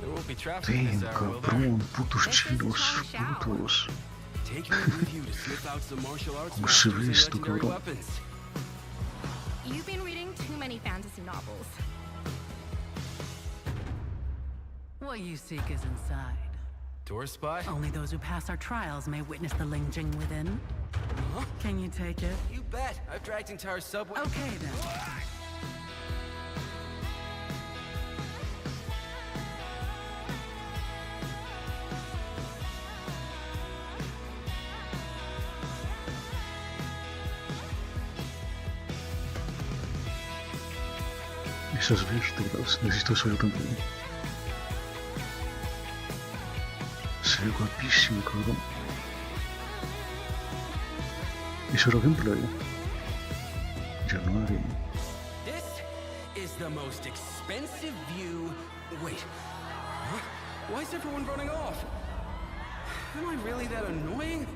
There won't be traffic Ven, this hour, will there? cabrón, putos chinos, putos. Take me with you to sniff out some martial arts ¿Cómo se ve masters and esto, legendary cabrón? weapons. You've been reading too many fantasy novels. What you seek is inside. Tourist spy? Only those who pass our trials may witness the Lingjing within. Huh? Can you take it? You bet. I've dragged entire subway. Okay then. Esas vértebras, necesito eso yo también. Se ve guapísimo, cabrón. Eso era gameplay. January. This is the most expensive view. Wait. Huh? Why is everyone running off? Am I really that annoying?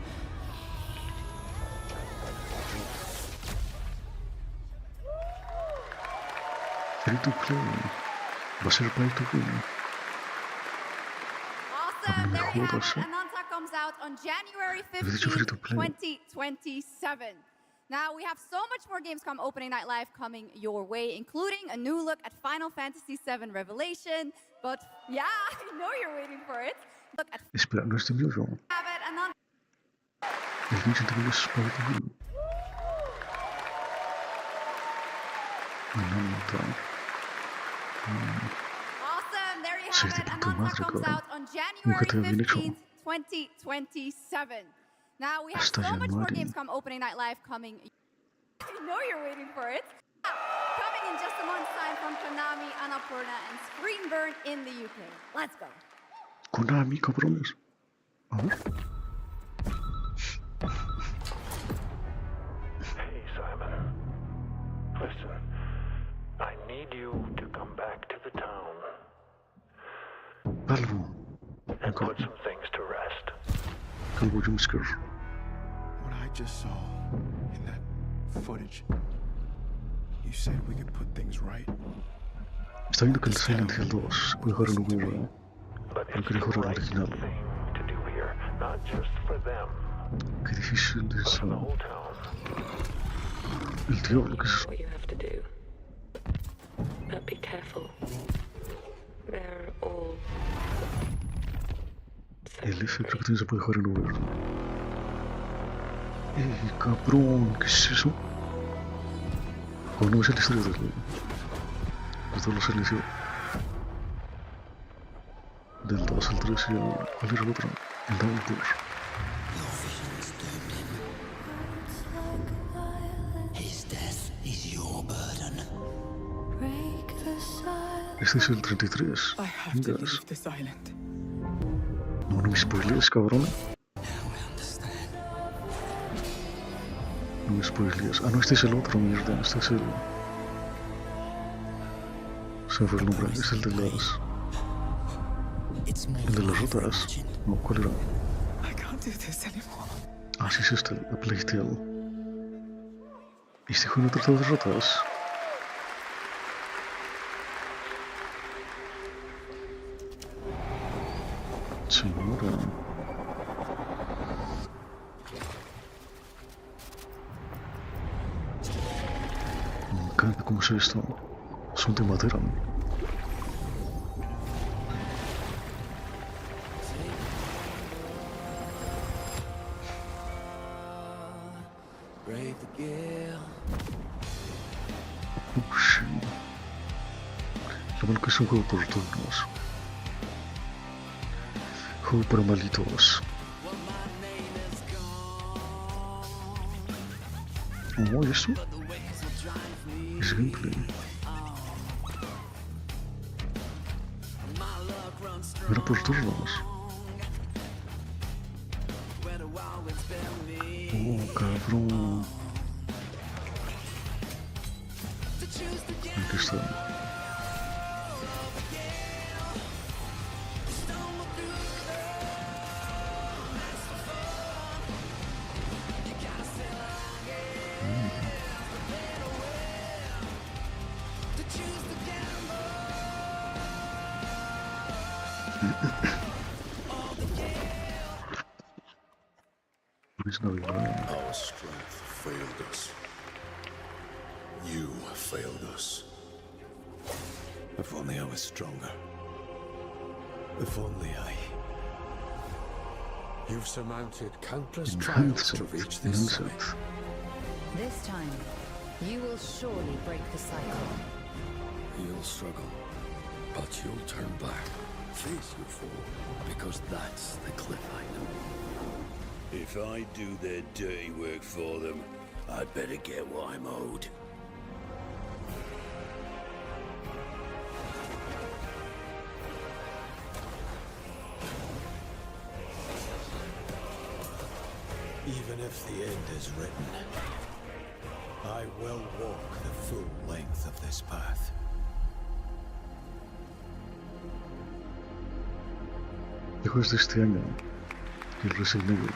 Free to play. Va a ser pay to win. Awesome, there you have it. Ananta comes out on January 15th, 2027. Now, we have so much more Gamescom Opening Night Live coming your way, including a new look at Final Fantasy VII Revelation. But yeah, I know you're waiting for it. Look at Espera, no estoy yo. have it, Ananta. El bicho te es pay to win. Awesome, there you Sí, have it. de puta Ananta madre, comes cabrón. out on Nunca te January había hecho. 15th, 2027. Now, we have Hasta so much more January. Gamescom Opening Night Live coming. I know you're waiting for it. Coming in just a month's time from Konami, Annapurna, and Screenburn in the UK. Let's go. Konami, cabrones. A ver. Hey, Simon. Listen, I need you to come back to the town Calvo. and put some things to rest. Calvo jumpscare. What I just saw in that footage, you said we could put things right. Está viendo que el Silent Hill 2 se puede jugar en un juego, pero quería jugar el original. To do here, not just for them, Qué difícil de but for the eso. whole town. El diablo, ¿qué es eso? What you have to do. But be careful. They're all El F creo que también se puede jugar en un juego. Cabrón, ¿qué es eso? ¿Cómo no me sé la historia del juego? De todos los servicios. Del 2 al 3 y el... ¿Cuál era el otro? El Downpour. His death is your burden. Este es el 33. I have to leave this island. No, no me spoilees, cabrón. No me spoilees. Ah, no, este es el otro, mierda. Este es el... Se me fue el nombre. Es el de las... El de las rutas. No, ¿cuál era? I can't do this anymore. Ah, sí, es este. A Plague Tale. ¿Este juego no trata de rutas? Señora. Me encanta cómo se ve esto. Son de madera. Brave the gale. Sí. Lo bueno que es un juego por turnos. Juego para malitos. Oh, ¿y esto? Es gameplay. Era por turnos. Oh, cabrón. Aquí está. Our strength failed us. You failed us. If only I was stronger. If only I You've surmounted countless trials to reach this summit. This time, you will surely break the cycle. You'll struggle, but you'll turn back. Face your foe, because that's the cliff I know. If I do their dirty work for them, I'd better get what I'm owed. Even if the end is written, I will walk the full length of this path. El juego es de este año y el Resident Evil.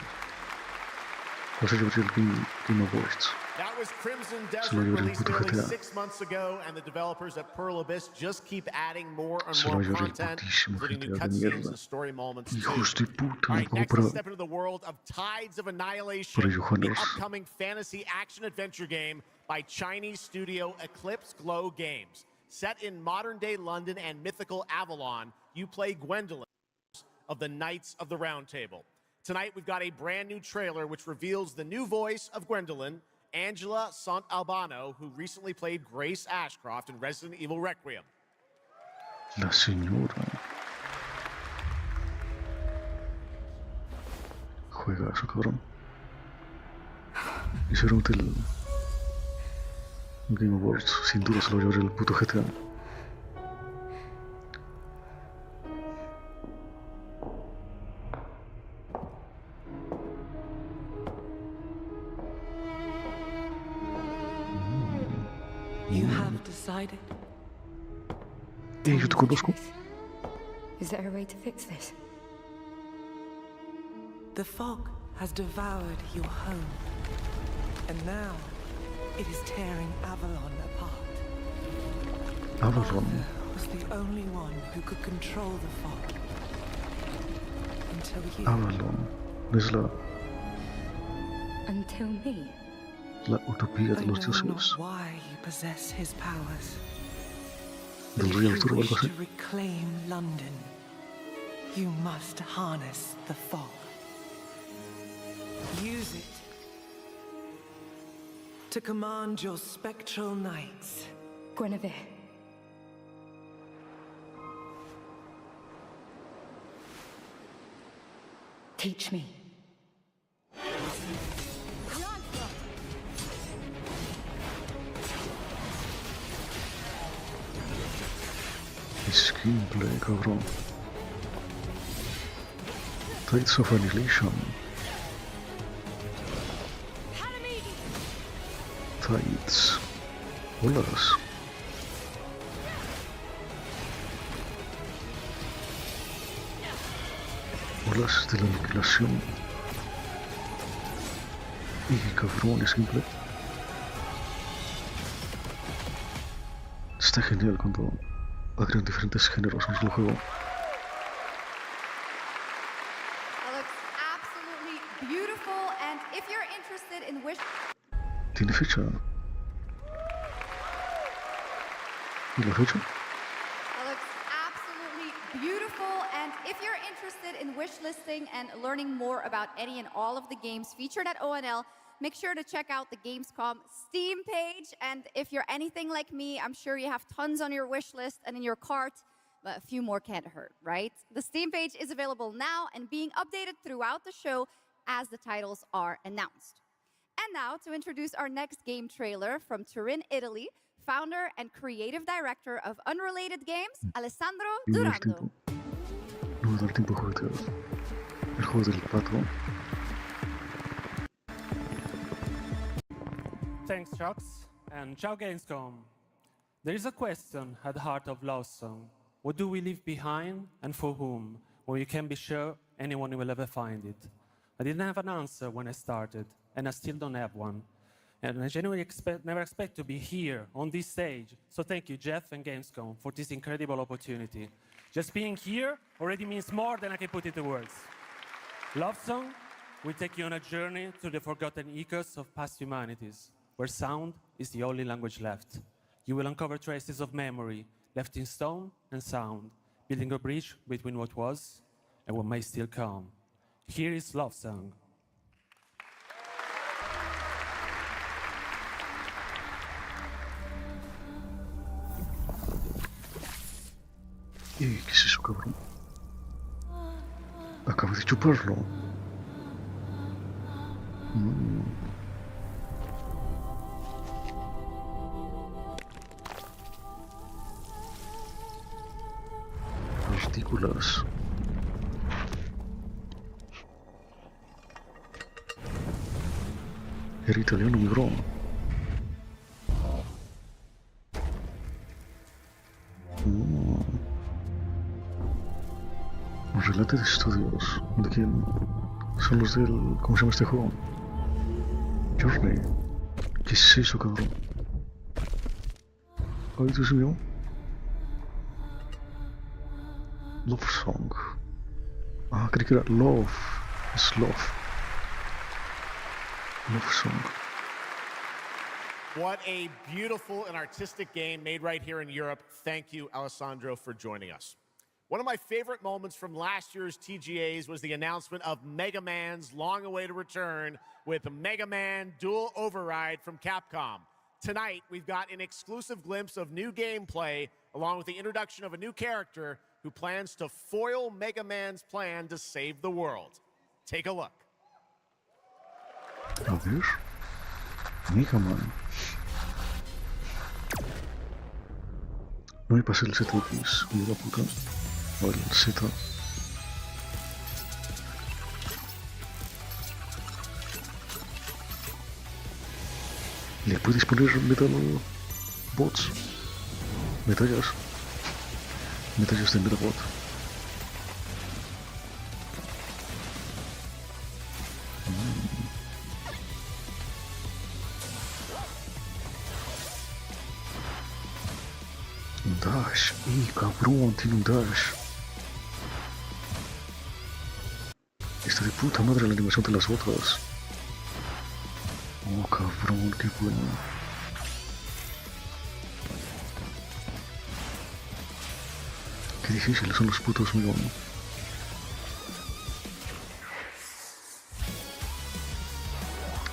Va a llevar el Game Awards. That was Crimson Desert, released nearly 6 months ago, and the developers at Pearl Abyss just keep adding more and more content, including new cutscenes and story moments too. All right, next let's step into the world of Tides of Annihilation, the upcoming fantasy action-adventure game by Chinese studio Eclipse Glow Games. Set in modern-day London and mythical Avalon, you play Gwendolyn of the Knights of the Round Table. Tonight, we've got a brand new trailer which reveals the new voice of Gwendolyn, Angela Sant Albano, who recently played Grace Ashcroft in Resident Evil Requiem. La señora. Juegazo, cabrón. Y seguramente el Game Awards sin duda se lo llevará el puto GTA. You have decided. Yo te conozco. Is there a way to fix this? The fog has devoured your home, and now it is tearing Avalon apart. Avalon was the only one who could control the fog. Until you. Avalon es la Until me. La utopía de los dioses. Why you possess his powers. Del Rey Arturo o algo así. To reclaim London, you must harness the fog. Use it to command your spectral knights. Guinevere. Teach me. Es gameplay, cabrón. Tides of Annihilation. Tides. Olas. Olas de la aniquilación. Y cabrón, es gameplay. Está genial cuando agregan diferentes géneros en el juego. ¿Tiene fecha? ¿Y la fecha? If you're interested in wishlisting and learning more about any and all of the games featured at ONL, make sure to check out the GamesCum Steam page. And if you're anything like me, I'm sure you have tons on your wish list and in your cart, but a few more can't hurt, right? The Steam page is available now and being updated throughout the show as the titles are announced. And now to introduce our next game trailer from Turin, Italy, founder and creative director of Unrelated Games, Alessandro Durando. No me da tiempo de jugar el juego del pato. Thanks, Chucks, and ciao Gamescom. There is a question at the heart of Love Song. What do we leave behind and for whom? When you can be sure anyone will ever find it. I didn't have an answer when I started, and I still don't have one. And I genuinely never expect to be here on this stage. So thank you, Jeff and Gamescom, for this incredible opportunity. Just being here already means more than I can put into words. Love Song will take you on a journey through the forgotten echoes of past humanities, where sound is the only language left. You will uncover traces of memory, left in stone and sound, building a bridge between what was and what may still come. Here is Love Song. ¿Qué es eso, cabrón? Acabo de chuparlo. Partículas. Era italiano, mi bro. Related Studios. ¿De quién? Son los del... ¿Cómo se llama este juego? Journey. ¿Qué es eso, cabrón? Ay, Dios mío. Love Song. Ah, creí que era Love. Es Love. Love Song. What a beautiful and artistic game made right here in Europe. Thank you, Alessandro, for joining us. One of my favorite moments from last year's TGAs was the announcement of Mega Man's long-awaited return with Mega Man Dual Override from Capcom. Tonight, we've got an exclusive glimpse of new gameplay, along with the introduction of a new character who plans to foil Mega Man's plan to save the world. Take a look. A ver. Mega Man. No me pasé el ZX, me la puta. O el Z. ¿Le puedes poner metal bots? Medallas. Medallas de Metabot. Un dash. Cabrón, tiene un dash. Está de puta madre la animación de las botas. Oh, cabrón, qué bueno. Qué difíciles son los putos Megon.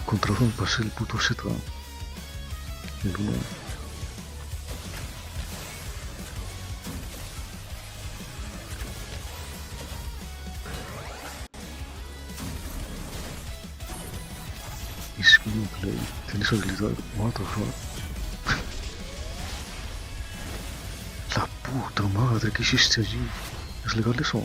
Con razón pasé el puto Z. El 1. Screenplay. Tienes habilidad. What the fuck. La puta madre, ¿qué hiciste allí? ¿Es legal eso?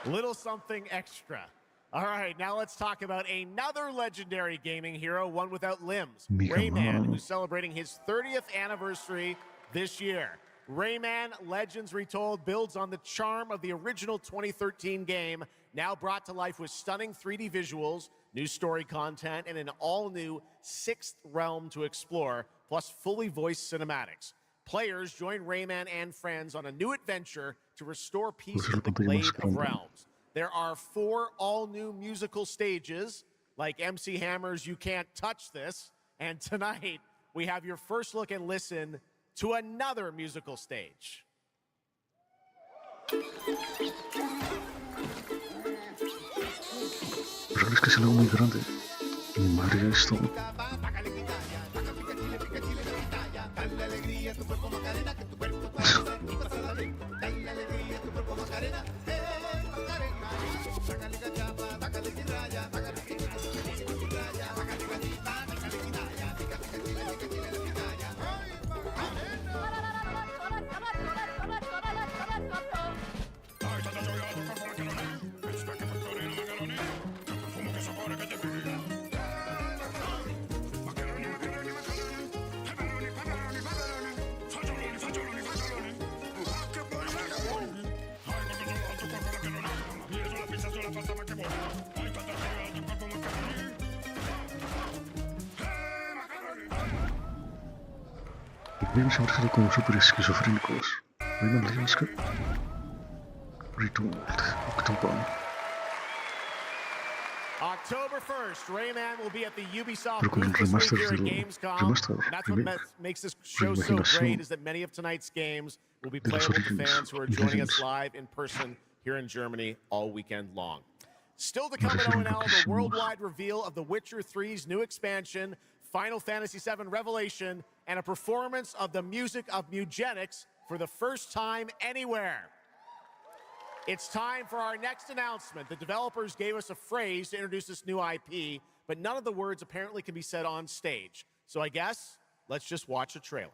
Little something extra. All right, now let's talk about another legendary gaming hero, one without limbs. Rayman, who's celebrating his 30th anniversary this year. Rayman Legends Retold builds on the charm of the original 2013 game, now brought to life with stunning 3D visuals, new story content, and an all-new 6th realm to explore, plus fully voiced cinematics. Players join Rayman and friends on a new adventure to restore peace to the Glade of Realms. There are 4 all-new musical stages, like MC Hammer's You Can't Touch This, and tonight we have your first look and listen to another musical stage. Pero es que se lo muy grande. Mi madre esto. Dale alegría a tu cuerpo Macarena, que tu cuerpo y pasarla bien. Dale alegría a tu cuerpo Macarena, Macarena. Sácale cachapa, sácale raya, sácale raya, sácale gatita, sácale quitaya, fíjate que chile de pitaya. ¡Ay, Macarena! Deben siempre ser como súper esquizofrénicos. Rayman Legends que Retooled, October. October 1st, Rayman will be at the Ubisoft Pero con el booth this week remaster here at del Gamescom. remaster, And that's what remake, makes this show so reimaginación great is that many of tonight's games will be de los playable to Origins fans who are y joining us Legends. live in person here in Germany all weekend long. Still to come at Merecieron O&L, the muchísimo más. worldwide reveal of The Witcher 3's new expansion, Final Fantasy VII Revelation, and a performance of the music of Mugenics for the first time anywhere. It's time for our next announcement. The developers gave us a phrase to introduce this new IP, but none of the words apparently can be said on stage. So I guess let's just watch a trailer.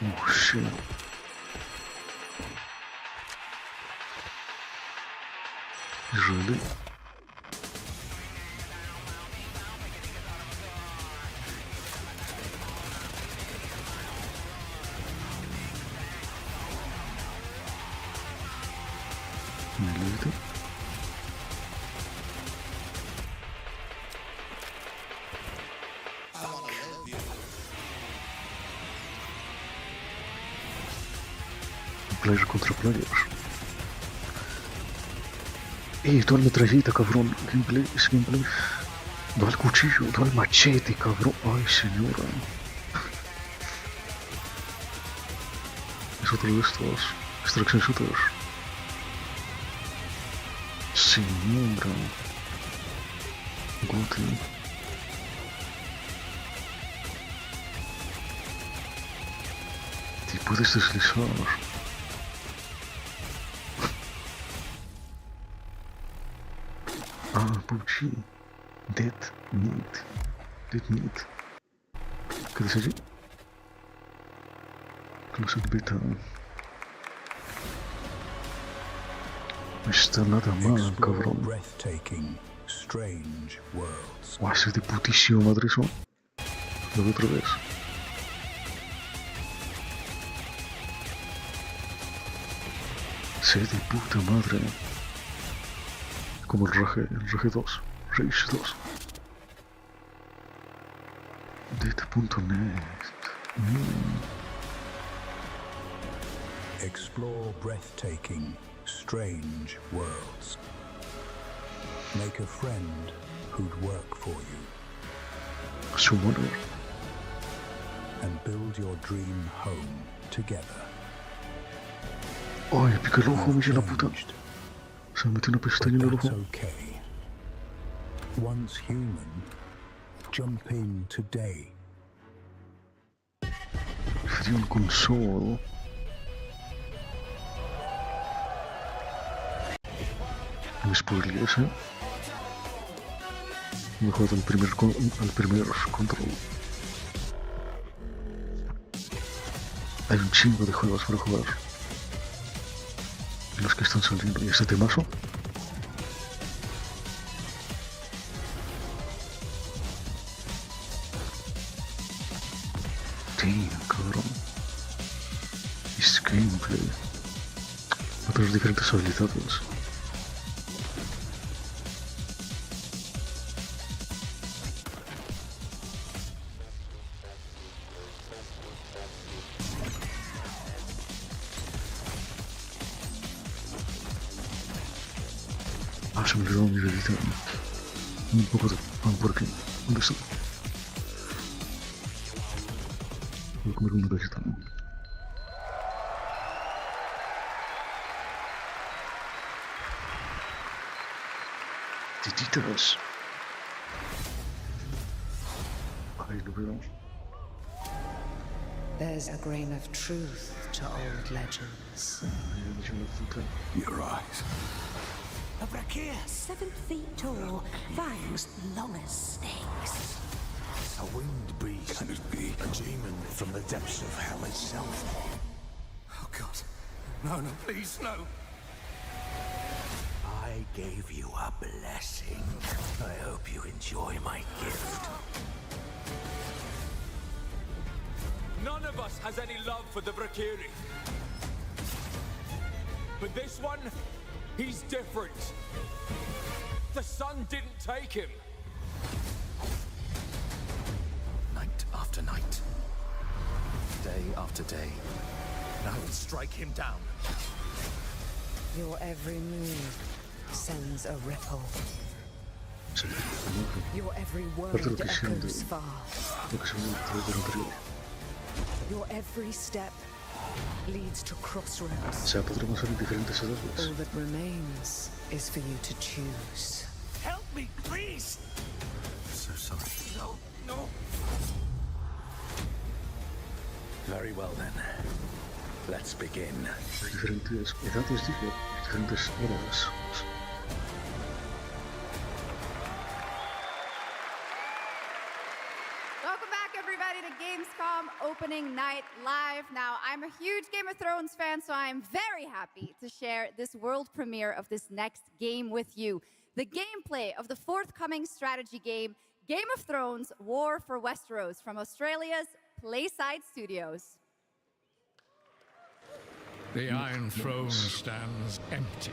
Oh shit. Really? Really? Player contra player. Tú al metralleta, cabrón. Gameplay, es gameplay. Do al cuchillo, do al machete, cabrón. Ay, señora. Es otro de estos. Extraction shooter. Señora. Guti. Te puedes deslizar. Puchi. Dead Meat. Dead Meat. ¿Qué dice allí? Closet Beta. No está nada mal, cabrón. Guau, ese de putísimo madre eso. Lo veo otra vez. Ese de puta madre. Como el Rage 2, Rage 2. Dead.net. Explore breathtaking, strange worlds. Make a friend who'd work for you. Summoner. And build your dream home together. Ay, pica el ojo, me la puta. Se me metió una pestaña en el ojo. Okay. Once human, jump in today. Sería un console. No me spoilees, ¿eh? Me he jugado al primer control. Hay un chingo de juegos para jugar. Los que están saliendo. ¿Y este temazo? Damn, cabrón. Es gameplay. Va a tener diferentes habilidades. Se me olvidó mi velita. Un poco de pan por aquí. ¿Dónde está? Voy a comer una galleta. Tititas. Ahí lo veo. There's a grain of truth to old legends. Your eyes. A brachia, 7 feet tall, fangs long as snakes. A winged beast. Can it be? A demon from the depths of hell itself. Oh, God. No, no, please, no. I gave you a blessing. I hope you enjoy my gift. None of us has any love for the Valkyrie. But this one, he's different. The sun didn't take him. Night after night. Day after day. And I will strike him down. Your every move sends a ripple. Your every word echoes far. Your every step leads to crossroads. All that remains is for you to choose. Help me, please! So sorry. No, no. Very well then. Let's begin. Diferentes edades, dije, diferentes horas. Welcome back, everybody, to Gamescom Opening Night Live. Now, I'm a huge Game of Thrones fan, so I'm very happy to share this world premiere of this next game with you. The gameplay of the forthcoming strategy game, Game of Thrones War for Westeros, from Australia's Playside Studios. The Iron Throne stands empty.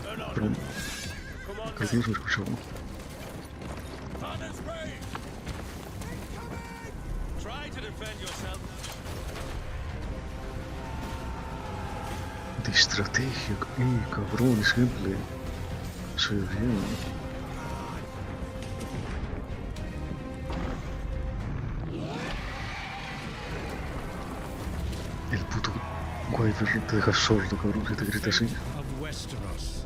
Perdón. Creo que no se me escuchó. De estrategia, cabrón, es gameplay. Se ve bien. El puto Wyvern te deja sordo, cabrón, si te grita así. Of Westeros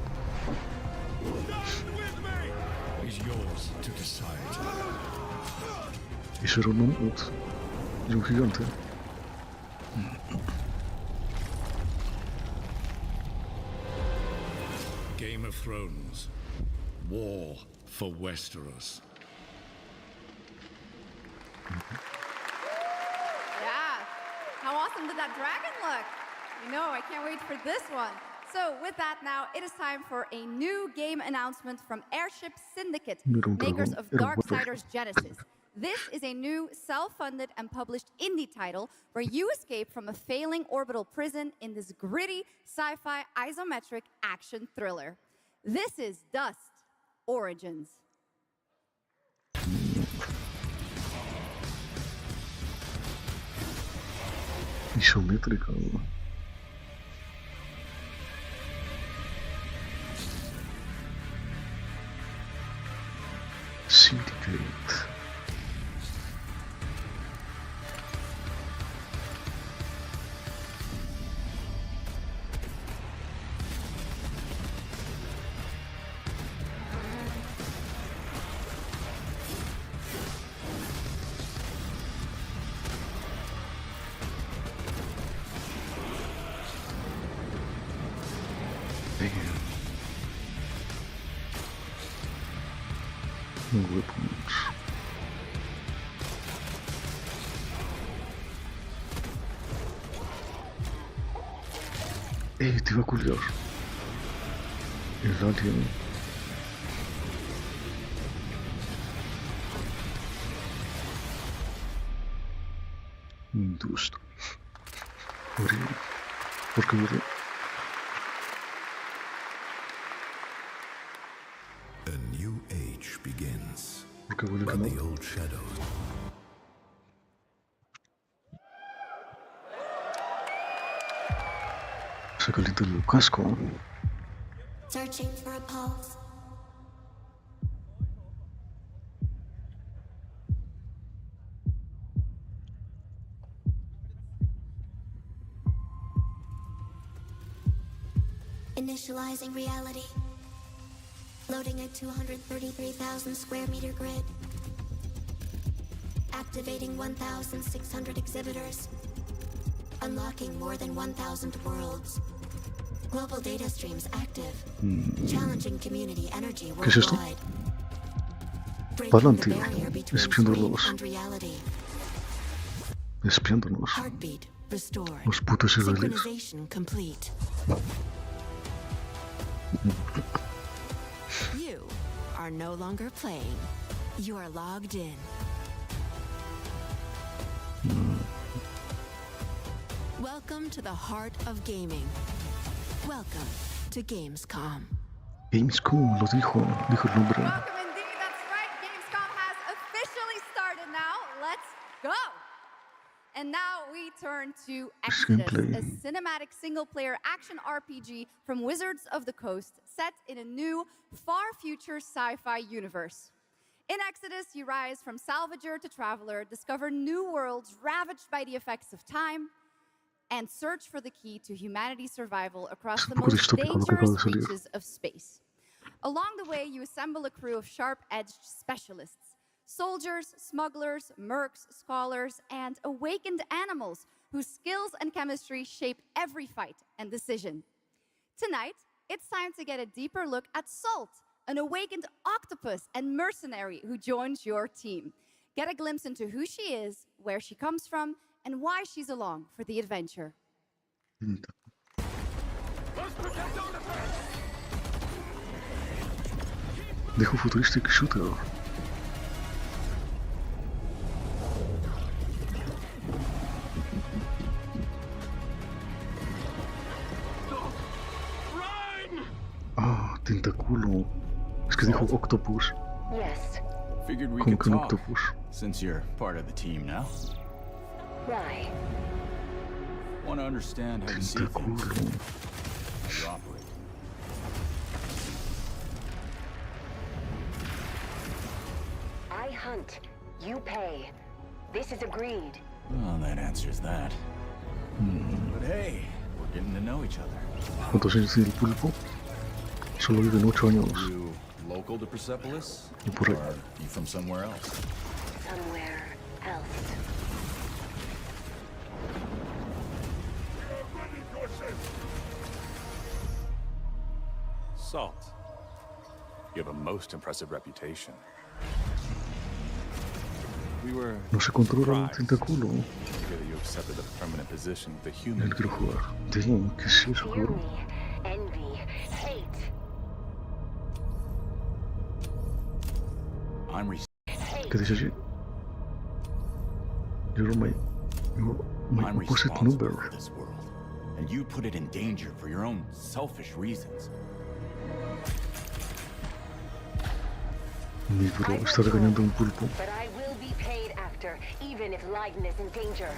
is yours to decide. Eso era un mamut y un gigante. Game of Thrones. War for Westeros. Yeah, how awesome did that dragon look? You know, I can't wait for this one. So with that now, it is time for a new game announcement from Airship Syndicate, makers of Darksiders Genesis. This is a new self-funded and published indie title where you escape from a failing orbital prison in this gritty sci-fi isometric action thriller. This is Dust Origins. Isométrica. Syndicate. Weapons. Te iba a culiar. El alien. Dust. ¿Por qué murió? A new age begins. Porque huele But como... the old shadows. Se calienta el casco. Searching for a pulse. Initializing reality. Loading a 233,000 square meter grid. Activating 1,600 exhibitors. Unlocking more than 1,000 worlds. Global data streams active. Challenging community energy ¿Qué es esto? worldwide. Pa'lante, Breaking the barrier between espiándolos. dream and reality. Espiándonos. Heartbeat restored. Los putos israelíes. Synchronization complete. You are no longer playing. You are logged in. Welcome to the heart of gaming. Welcome to GamesCum. GamesCum, lo dijo el nombre. Welcome indeed, that's right. GamesCom has officially started now. Let's go! And now we turn to Exodus, a cinematic single-player action RPG from Wizards of the Coast, set in a new, far-future sci-fi universe. In Exodus, you rise from salvager to traveler, discover new worlds ravaged by the effects of time, and search for the key to humanity's survival across the most dangerous reaches of space. Along the way, you assemble a crew of sharp-edged specialists, soldiers, smugglers, mercs, scholars, and awakened animals whose skills and chemistry shape every fight and decision. Tonight, it's time to get a deeper look at Salt, an awakened octopus and mercenary who joins your team. Get a glimpse into who she is, where she comes from, and why she's along for the adventure. Dijo futuristic shooter. Ah, tentáculo. Es que dijo octopus. Yes. Figured we Como could que un talk, octopus. since you're part of the team now. Why? Want to understand how you see things, how you operate. I hunt. You pay. This is agreed. Well, that answers that. But hey, we're getting to know each other. ¿Cuántos años tiene el pulpo? Solo viven 8 años. You local to Persepolis? Y por ahí. Or you from somewhere else? Somewhere else. Salt. You have a most impressive reputation. We were No se controla el tentáculo. together you accepted a permanent position with the human. Él quiere jugar. Damn, ¿qué es eso, cabrón? Envy, hate. I'm ¿Qué dice allí? You're my opposite number. for this world, and you put it in danger for your own selfish reasons. Mi bro está regañando a un pulpo. But I will be paid after, even if Leiden is in danger.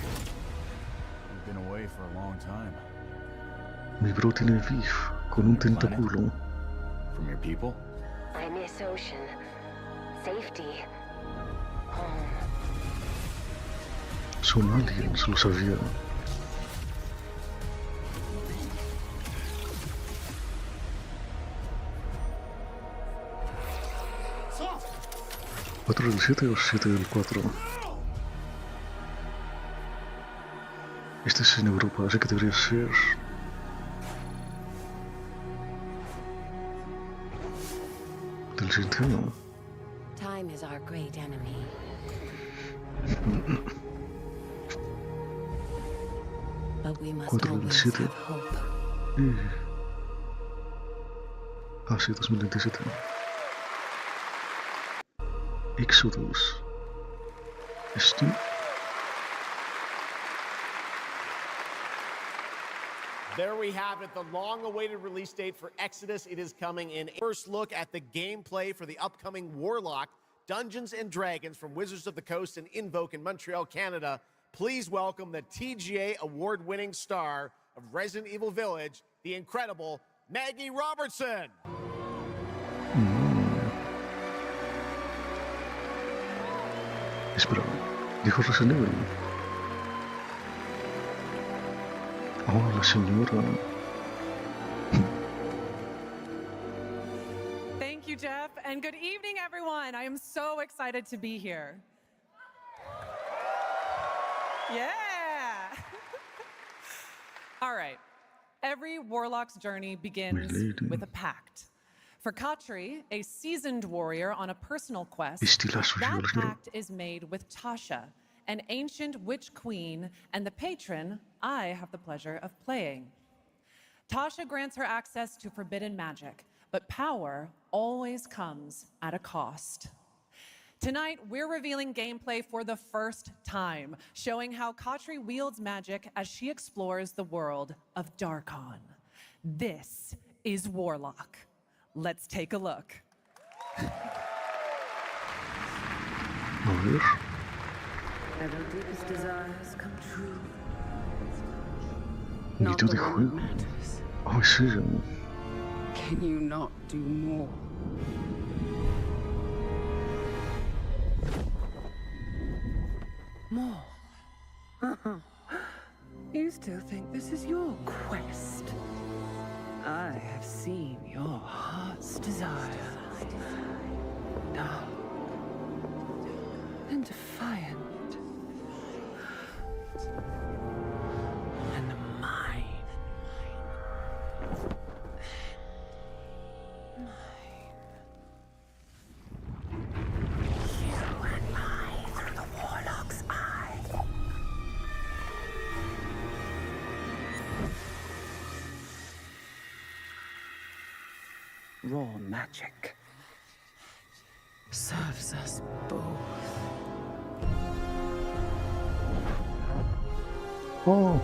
You've been away for a long time. Mi bro tiene beef con un tentáculo. From your people? I miss ocean. Safety. Home. Son aliens, lo sabía. ¿4 del 7 o 7 del 4? Este es en Europa, así que debería ser... del siguiente año. Time is our great enemy. But we must 4 del always 7. have hope. Ah, sí, 2027. Exodus. ¿Esto? There we have it, the long-awaited release date for Exodus. It is coming in. First look at the gameplay for the upcoming Warlock, Dungeons & Dragons from Wizards of the Coast and Invoke in Montreal, Canada. Please welcome the TGA award-winning star of Resident Evil Village, the incredible Maggie Robertson. Espera, dijo Resident Evil. Oh, la señora. Thank you, Jeff, and good evening, everyone. I am so excited to be here. Yeah. All right. Every warlock's journey begins with a pact. For Katri, a seasoned warrior on a personal quest, that pact is made with Tasha, an ancient witch queen and the patron I have the pleasure of playing. Tasha grants her access to forbidden magic, but power always comes at a cost. Tonight, we're revealing gameplay for the first time, showing how Katri wields magic as she explores the world of Darkon. This is Warlock. Let's take a look. Ever deepest desires come true. Not the one that matters. Oh, sí. Can you not do more? More? You still think this is your quest? I have seen your heart's desire. Dark and defiant. And mine. You and I through the Warlock's eye. Raw magic serves us both. Oh.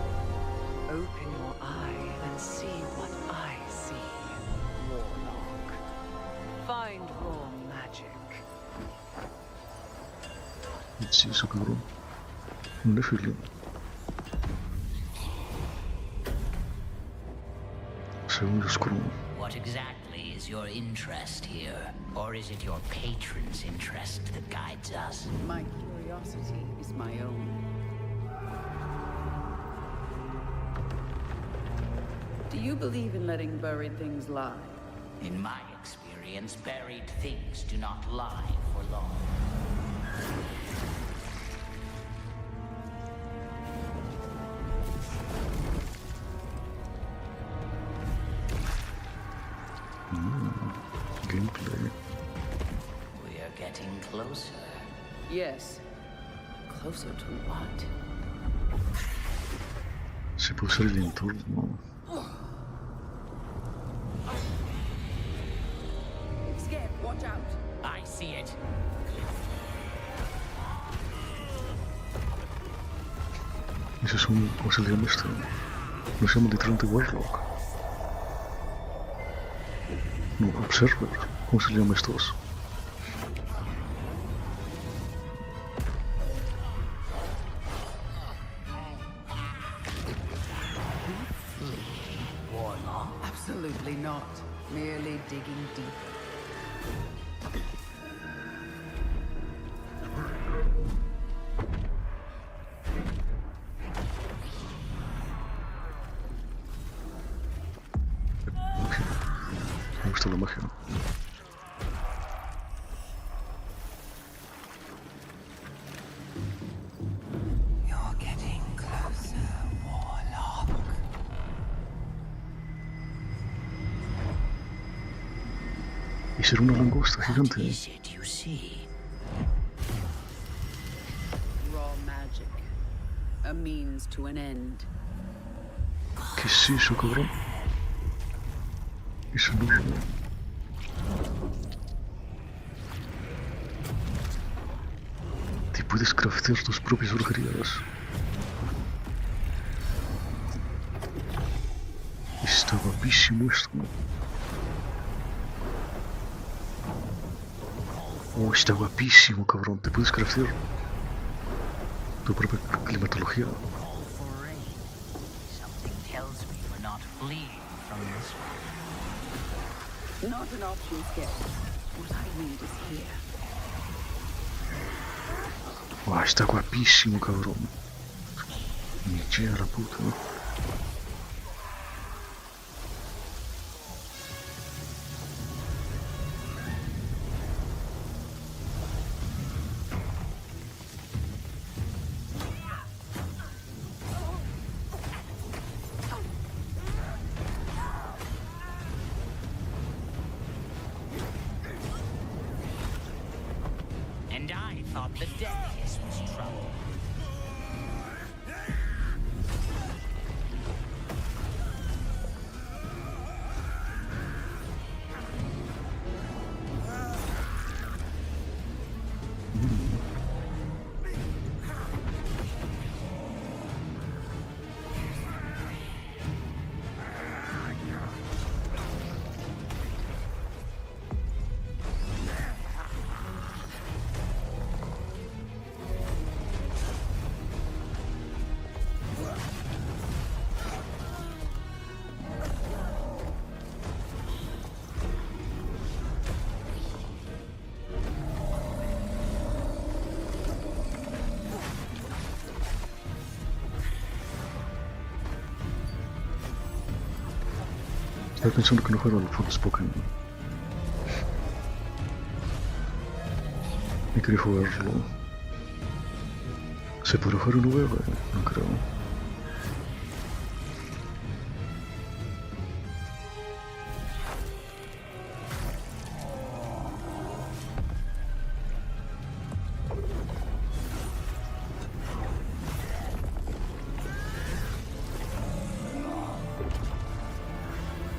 Open your eye and see what I see, Warlock. Find raw magic. Sí, eso cabrón. Un desfile. Según oscuro. What exactly is your interest here? Or is it your patron's interest that guides us? My curiosity is my own. Do you believe in letting buried things lie? In my experience, buried things do not lie for long. Gameplay. We are getting closer. Yes. Closer to what? Se puede usar el entorno. Scared, watch out. I see it. Ese es un... ¿Cómo se le llama esto? No se llama literalmente Warlock. No, Observer. ¿Cómo se le llama estos? Warlock. Absolutely not. Merely digging deeper. Me gusta la magia. You're getting closer, Warlock. ¿Y será una langosta gigante? What is it you see? Raw magic. A means to an end. ¿Qué es eso, cabrón? Eso no. Te puedes craftear tus propias brujerías. Está guapísimo esto. Oh, está guapísimo, cabrón. Te puedes craftear tu propia climatología. Something tells me we're not fleeing from this one. Not an option, Skip. What I need is here. Oh, está guapísimo, cabrón. Me llega la puta. And I thought the deadliest was trouble. Estaba pensando que no fuera el Forspoken. Y quería jugarlo. ¿Se podrá jugar en VR? No creo.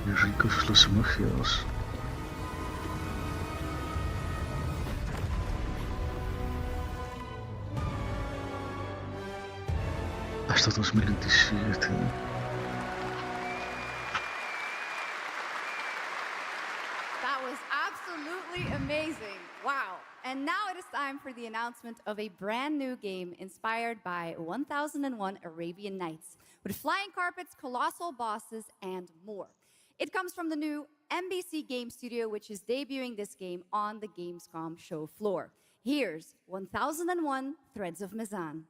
Y ricas las magias. Hasta 2027. That was absolutely amazing. Wow. And now it is time for the announcement of a brand new game inspired by 1001 Arabian Nights, with flying carpets, colossal bosses, and more. It comes from the new NBC Game Studio, which is debuting this game on the GamesCum show floor. Here's 1001 Threads of Mizan.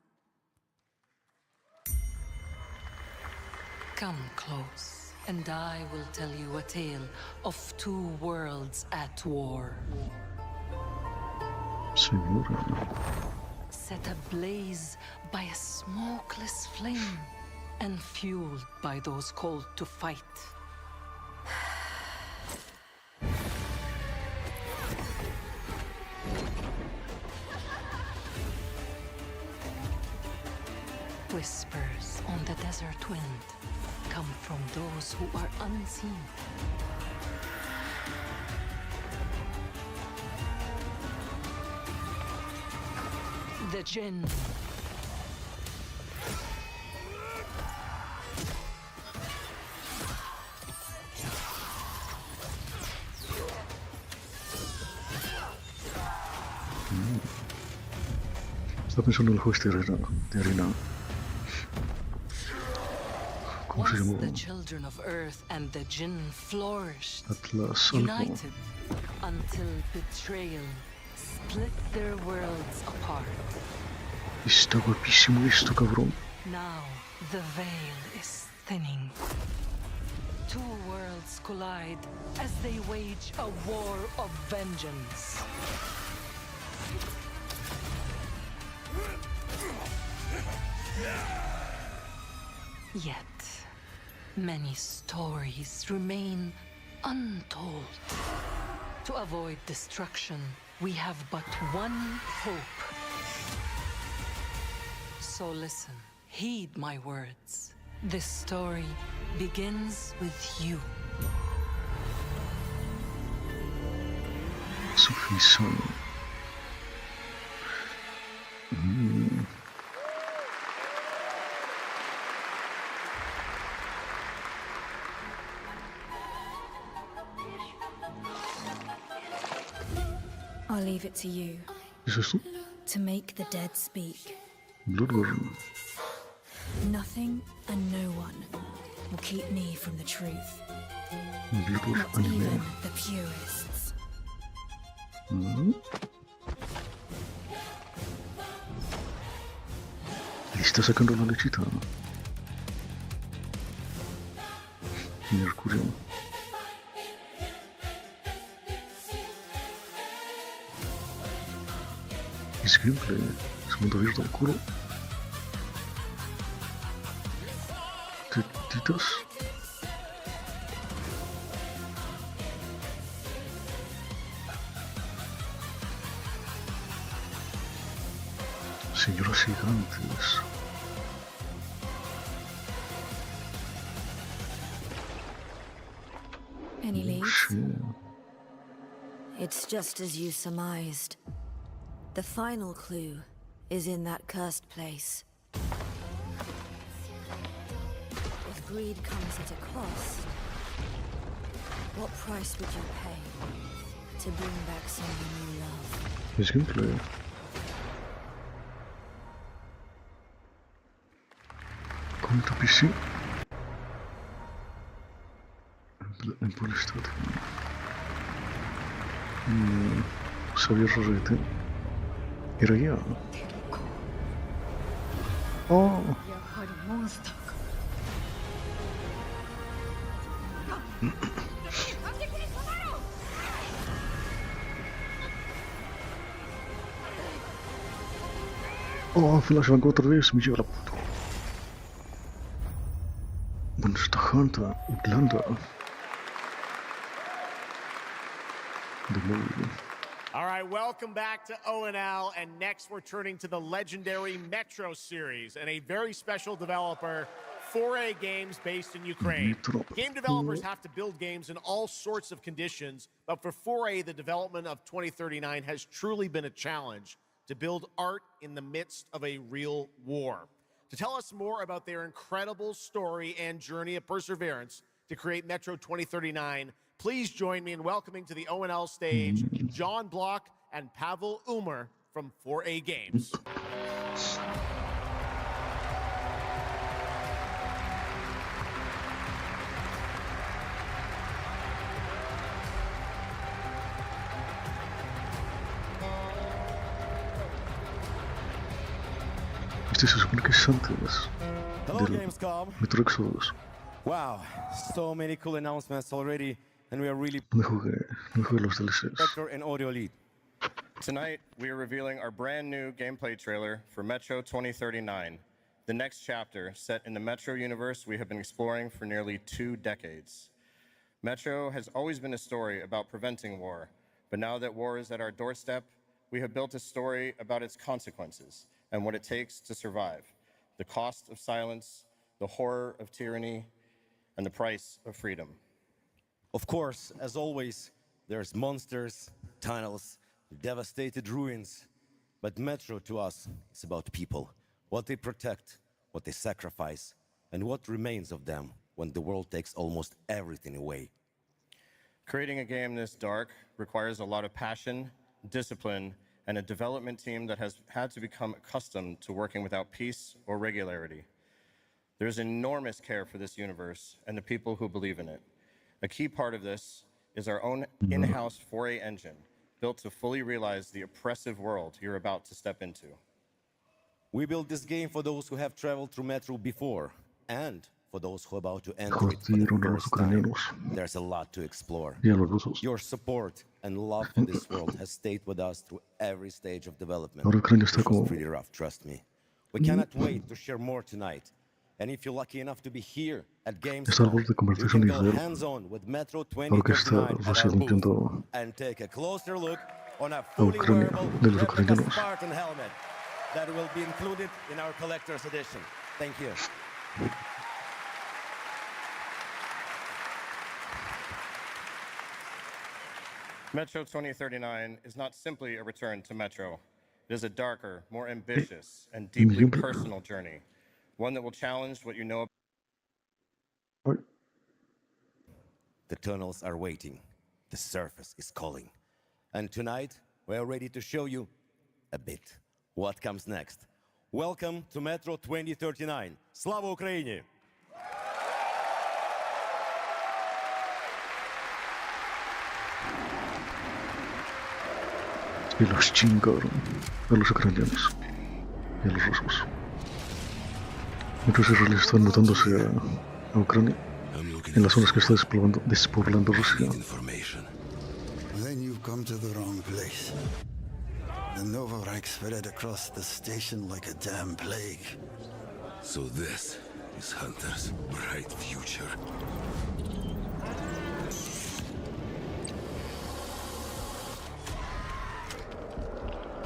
Come close, and I will tell you a tale of two worlds at war. Señora. Set ablaze by a smokeless flame, and fueled by those called to fight. Whispers on the desert wind come from those who are unseen. The Jinn. Estaba pensando en el juego de arena. ¿Cómo se llamó? The children of Earth and the Jinn flourished, Atlas algo. united until betrayal split their worlds apart. Está guapísimo esto, cabrón. Now the veil is thinning. Two worlds collide as they wage a war of vengeance. Yet, many stories remain untold. To avoid destruction, we have but one hope. So listen, heed my words. This story begins with you. Suficiente. I'll leave it to you. ¿Es esto? To make the dead speak. Bloodborne. Nothing and no one will keep me from the truth. Bloodborne Not anime. even the purists. Le está sacando la lechita. Mercurio. Es gameplay. Es mundo abierto al culo. Tetitas. Señoras gigantes. Any leads? Shit. It's just as you surmised. The final clue is in that cursed place. If greed comes at a cost, what price would you pay to bring back someone you love? Es gameplay. Come to PC. En PALESTINE. Sabía rarete. Era ya. Oh.やはりモンスターか。Oh, flashbang otra vez, me lleva la puta. ¿Dónde está Hunter? Irlanda. Demonio. All right, welcome back to ONL, and next we're turning to the legendary Metro series and a very special developer, 4A Games, based in Ukraine. Game developers have to build games in all sorts of conditions, but for 4A, the development of 2039 has truly been a challenge to build art in the midst of a real war. To tell us more about their incredible story and journey of perseverance to create Metro 2039, please join me in welcoming to the ONL stage John Block and Pavel Umer from 4A Games. Este se supone que es antes Hello, del GamesCum. Metro Exodus. Wow, so many cool announcements already, and we are really No me jugué los DLCs. Vector and Audio Lead. Tonight, we are revealing our brand new gameplay trailer for Metro 2039, the next chapter set in the Metro universe we have been exploring for nearly 2 decades. Metro has always been a story about preventing war, but now that war is at our doorstep, we have built a story about its consequences and what it takes to survive, the cost of silence, the horror of tyranny, and the price of freedom. Of course, as always, there's monsters, tunnels, devastated ruins. But Metro to us is about people, what they protect, what they sacrifice, and what remains of them when the world takes almost everything away. Creating a game this dark requires a lot of passion, discipline, and a development team that has had to become accustomed to working without peace or regularity. There's enormous care for this universe and the people who believe in it. A key part of this is our own in-house 4A engine, built to fully realize the oppressive world you're about to step into. We built this game for those who have traveled through Metro before, and for those who are about to enter it for the first time. There's a lot to explore. Your support and love for this world has stayed with us through every stage of development. It was pretty rough, trust me. We cannot wait to share more tonight. And if you're lucky enough to be here at GamesCum, you can go hands-on with Metro 2039 at our booth and take a closer look on a fully wearable replica Spartan helmet that will be included in our collector's edition. Thank you. Metro 2039 is not simply a return to Metro. It is a darker, more ambitious, and deeply personal journey. One that will challenge what you know. The tunnels are waiting. The surface is calling. And tonight, we are ready to show you a bit what comes next. Welcome to Metro 2039. Slava Ukraini! Y los chingaron a los ucranianos y a los rusos. Muchos israelíes están mutándose a Ucrania, en las zonas que está despoblando Rusia. Then you've come to the wrong place. The Novorike spread across the station like a damn plague. So this is Hunter's bright future.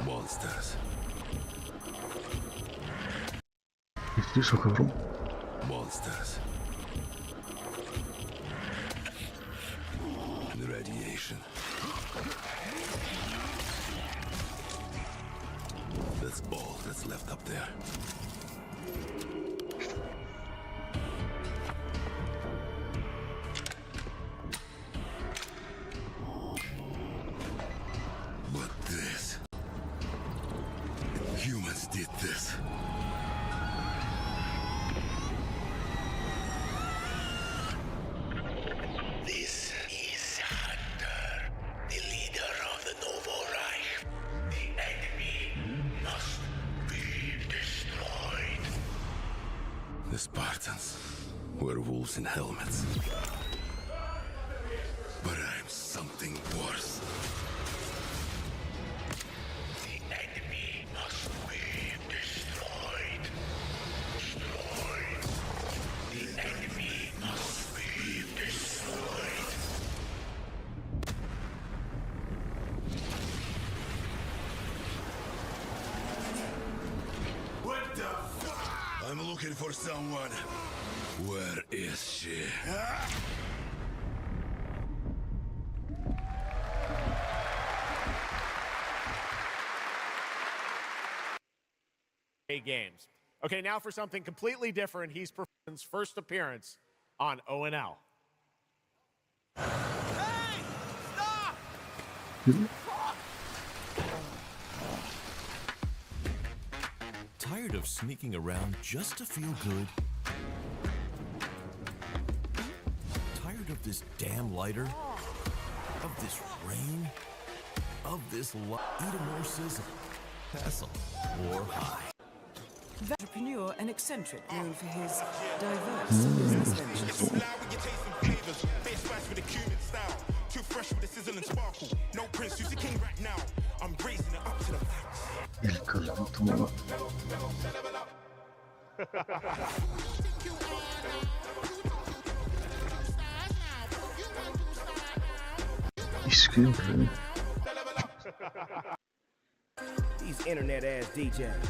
Monsters. ¿Qué es eso, cabrón? Monsters. The radiation. That's all that's left up there. But this... Humans did this. This is Hunter, the leader of the Novorike. The enemy must be destroyed. The Spartans were wolves in helmets. But I'm something worse. The enemy must be destroyed. I'm looking for someone. Where is she? Games. Okay, now for something completely different. He's performing his first appearance on ONL. Hey! Stop! Tired of sneaking around just to feel good? Tired of this damn lighter? Of this rain? Of this light? Eat more sizzle. Hustle or high. Entrepreneur and eccentric, known for his diverse business ventures. Too fresh with the sizzle and sparkle. No prince, who's the king right now. I'm raising it up to the max. Il calduto. Iskebre. These internet ass DJs.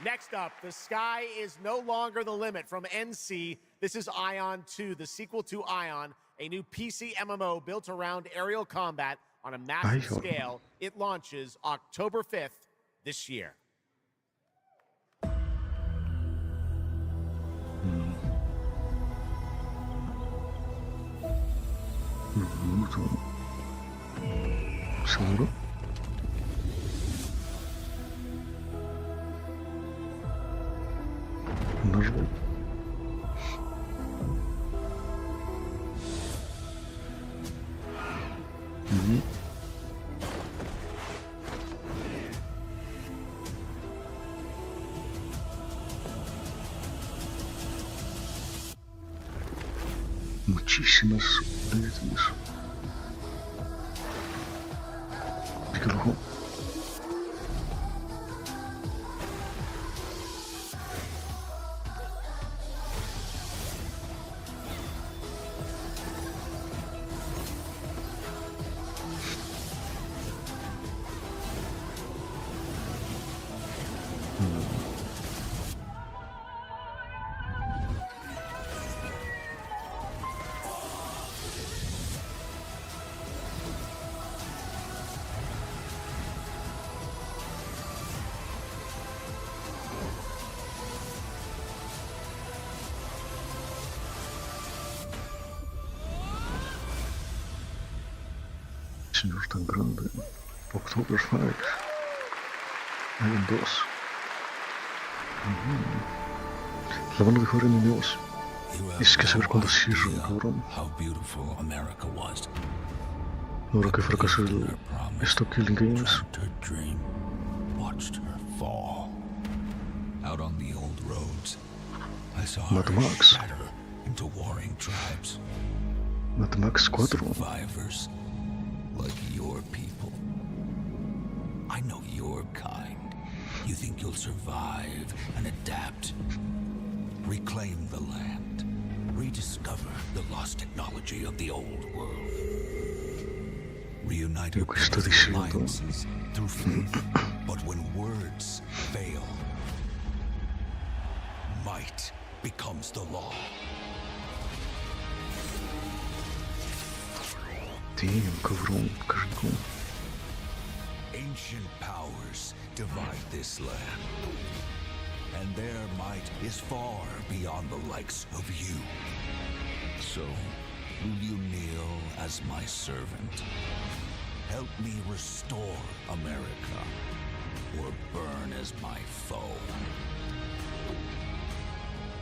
Next up, the sky is no longer the limit from NC. This is Ion 2, the sequel to Ion, a new PC MMO built around aerial combat on a massive scale. It launches October 5th this year. Seguro. Нажал. Muchísimas veces. Pícalo. Señor tan grande. October 5. Hay un 2. La van a dejar en un 2. Es que saber cuándo cierran, cabrón. Ahora que fracasó el Stop Killing Games. Out on the old roads, I saw Mad her Max. shatter into warring tribes. Mad Max 4. Survivors like your people. I know your kind. You think you'll survive and adapt, reclaim the land, rediscover the lost technology of the old world. Reunite your alliances through faith. But when words fail, might becomes the law. Damn, cabrón, qué rico. Ancient powers divide this land, and their might is far beyond the likes of you. So, will you kneel as my servant? Help me restore America, or burn as my foe.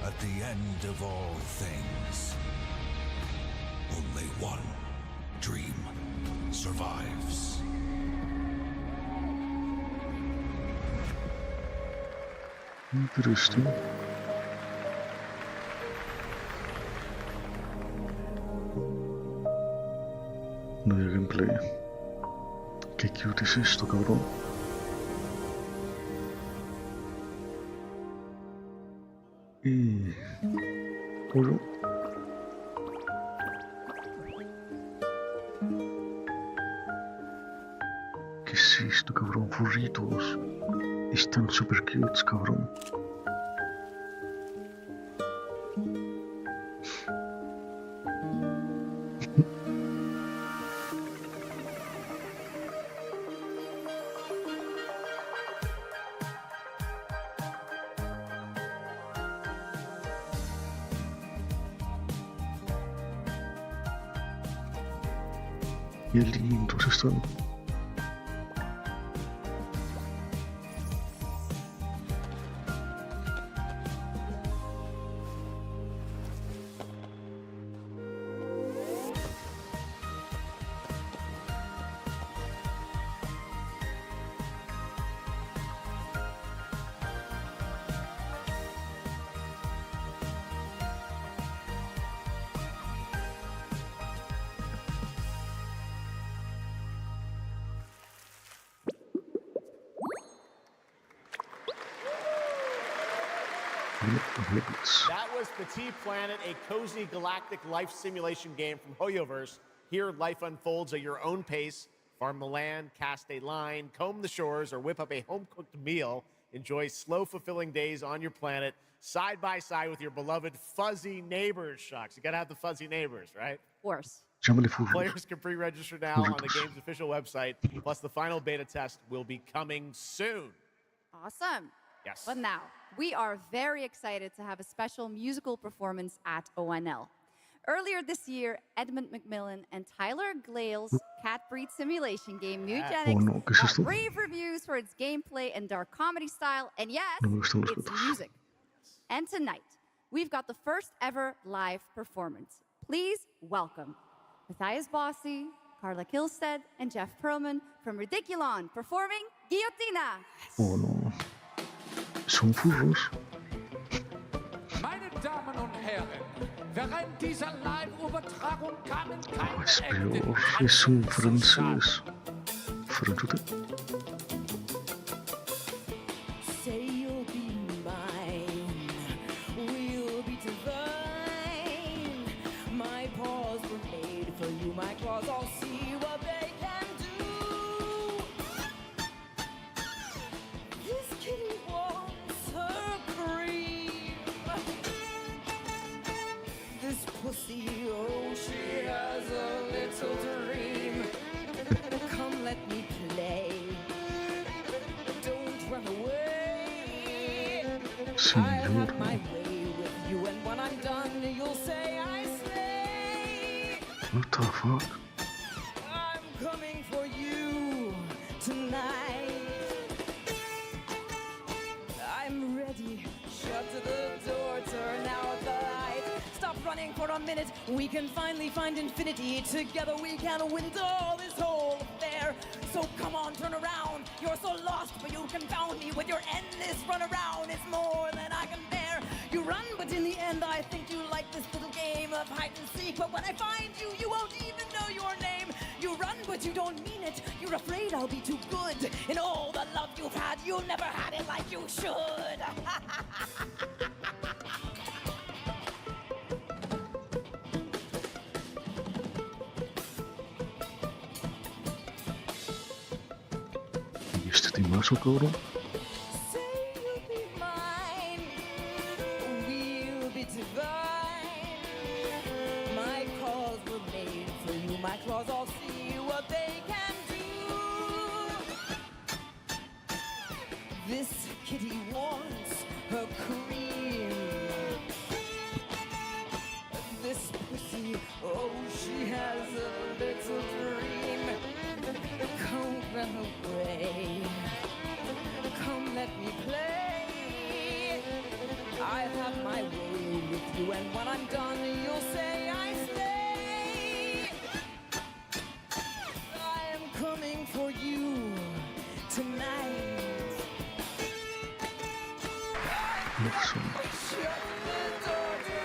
At the end of all things, only one dream survives. Interesting. No hay gameplay. Qué cute es esto, cabrón. Y... Pollo. ¿Qué es esto, cabrón? furritos. Están super cute, cabrón. Qué lindos están. That was Petit Planet, a cozy galactic life simulation game from Hoyoverse. Here, life unfolds at your own pace. Farm the land, cast a line, comb the shores, or whip up a home-cooked meal. Enjoy slow, fulfilling days on your planet, side by side with your beloved fuzzy neighbors, Shucks. You gotta have the fuzzy neighbors, right? Of course. Players can pre-register now on the game's official website, plus the final beta test will be coming soon. Awesome. Yes. But now, we are very excited to have a special musical performance at ONL. Earlier this year, Edmund McMillan and Tyler Glale's cat breed simulation game, Mutagenics, got rave reviews for its gameplay and dark comedy style, and yes, its music. And tonight, we've got the first ever live performance. Please welcome Matthias Bossi, Carla Kilstead, and Jeff Perlman from Ridiculon performing Guillotina. Oh no. Son furros. Meine Damen und Herren, während dieser Live-Übertragung kamen keine Peor, es un francés. Franchute. Say you'll be mine, we'll be divine. My paws were made for you, my claws all see what they can do. This kitty wants her cream. This pussy, oh, she has a little dream. Come, let me play. Don't run away. I have my way with you, and when I'm done, you'll say I slay. What the fuck? I'm coming for you tonight. I'm ready. Shut the door, turn out the light. Stop running for a minute. We can finally find infinity. Together we can win it all, this whole affair. So come on, turn around. You're so lost, but you confound me with your endless run around. It's more than I can bear. You run, but in the end, I think you like this little game of hide and seek. But when I find you, you won't even know your name. You run, but you don't mean it. You're afraid I'll be too good. In all the love you've had, you never had it like you should. ¿Y este timazo, cabrón? My claws all see what they can do. This kitty wants her cream. This pussy, oh, she has a little dream. Come run away. Come let me play. I have my way with you, and when I'm done, you'll say I slay. Coming for you tonight.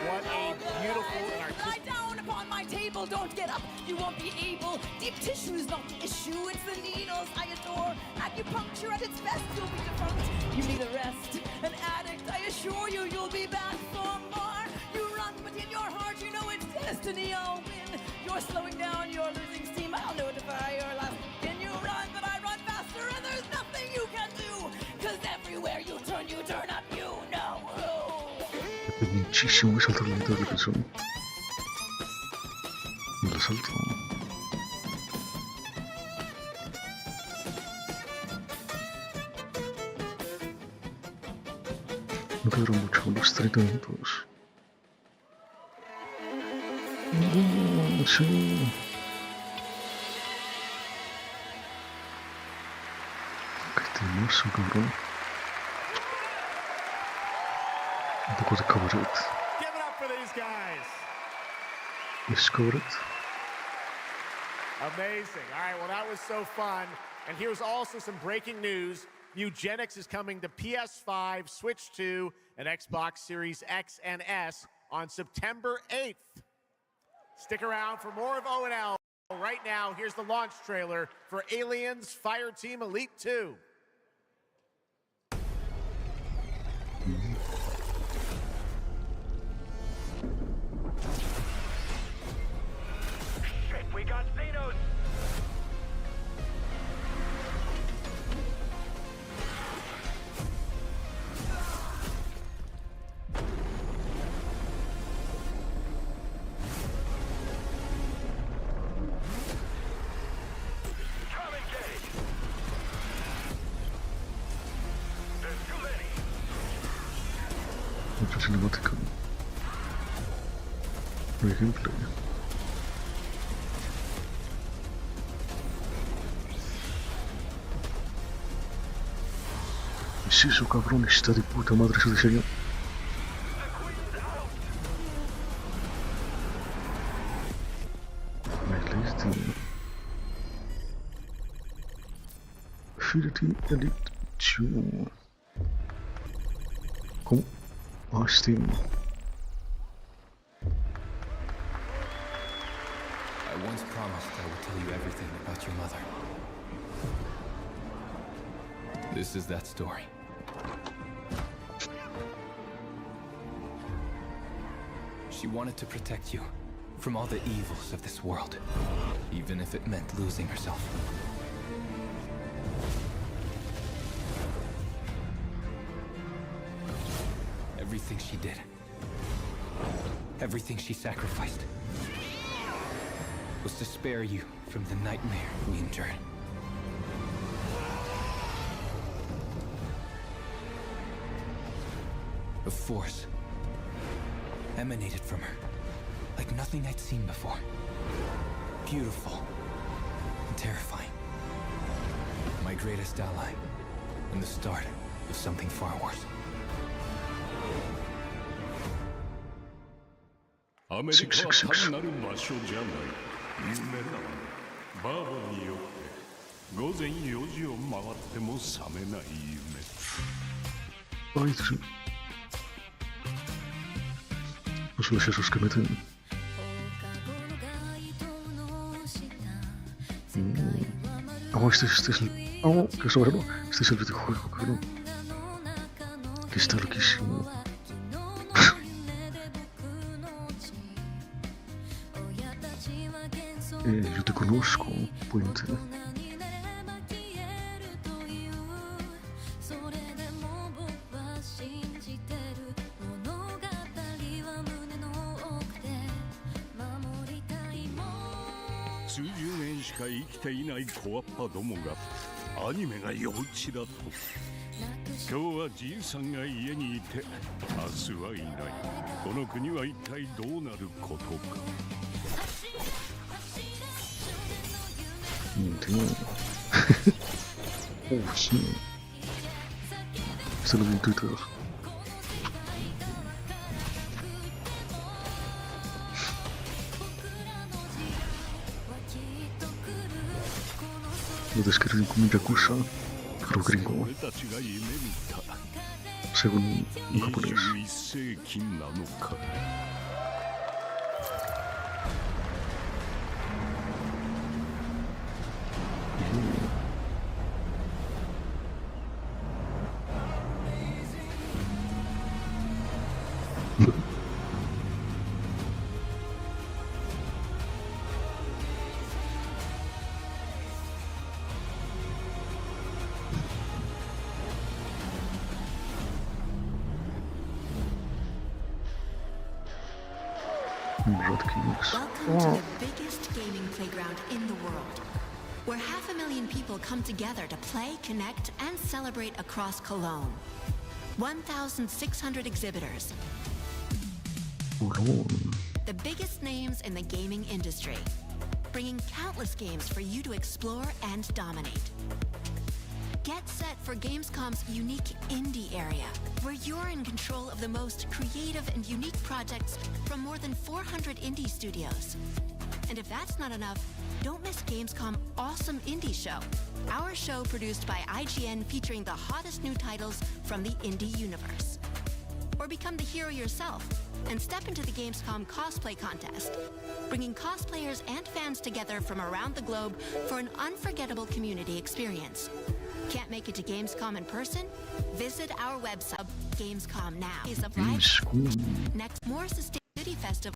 What a beautiful and artistic. Lie down upon my table, don't get up, you won't be able. Deep tissue is not the issue, it's the needles I adore. Acupuncture at its best, you'll be defunct. You need a rest, an addict, I assure you, you'll be back for more. You run, but in your heart, you know it's destiny, I'll win. You're slowing down, you're losing steam, I'll notify your last. Can you run, but I run faster, and there's nothing Es muchísimo más alto de la mitad de lo que son. Y el salto. No quedaron mucho, unos 30 minutos. Sí. Qué timoso, cabrón. Un poco de cabaret. Give it up for these guys. ¿Es cabaret? Amazing. All right, well, that was so fun. And here's also some breaking news. Eugenics is coming to PS5, Switch 2, and Xbox Series X and S on September 8th. Stick around for more of O&L. Right now, here's the launch trailer for Aliens Fireteam Elite 2. Shit, we got Xenos! Mucha cinemática. No hay gameplay. ¿Es eso, cabrón? Está de puta madre ese diseño. Fidelity Elite 2. ¿Cómo? PALESTINE. I once promised I would tell you everything about your mother. This is that story. She wanted to protect you from all the evils of this world, even if it meant losing herself. Everything she did, everything she sacrificed, was to spare you from the nightmare we endured. A force emanated from her, like nothing I'd seen before. Beautiful and terrifying. My greatest ally, and the start of something far worse. アメリカは単なる場所じゃない。夢だ。バーボンによって午前4時を回っても覚めない夢。Ay, sí. Los esos que meten. Oh, este es el... Oh, que es bueno. Este es el videojuego, cabrón. Que está loquísimo. Yo te conozco, puente.数十年しか生きていない小アッパどもがアニメが幼稚だと。今日はじいさんが家にいて明日はいない。この国は一体どうなることか。Oh, sí. Se lo vi en Twitter. Lo describen como un yakuza, pero gringo. Según un japonés. Welcome to the biggest gaming playground in the world, where 500,000 people come together to play, connect, and celebrate across Cologne. 1,600 exhibitors. The biggest names in the gaming industry, bringing countless games for you to explore and dominate. Get set for GamesCom's unique indie area, where you're in control of the most creative and unique projects from more than 400 indie studios. And if that's not enough, don't miss GamesCom Awesome Indie Show, our show produced by IGN featuring the hottest new titles from the indie universe. Or become the hero yourself and step into the GamesCom cosplay contest, bringing cosplayers and fans together from around the globe for an unforgettable community experience. Can't make it to GamesCom in person? Visit our website, GamesCom Now. Next, more Sustainability Festival.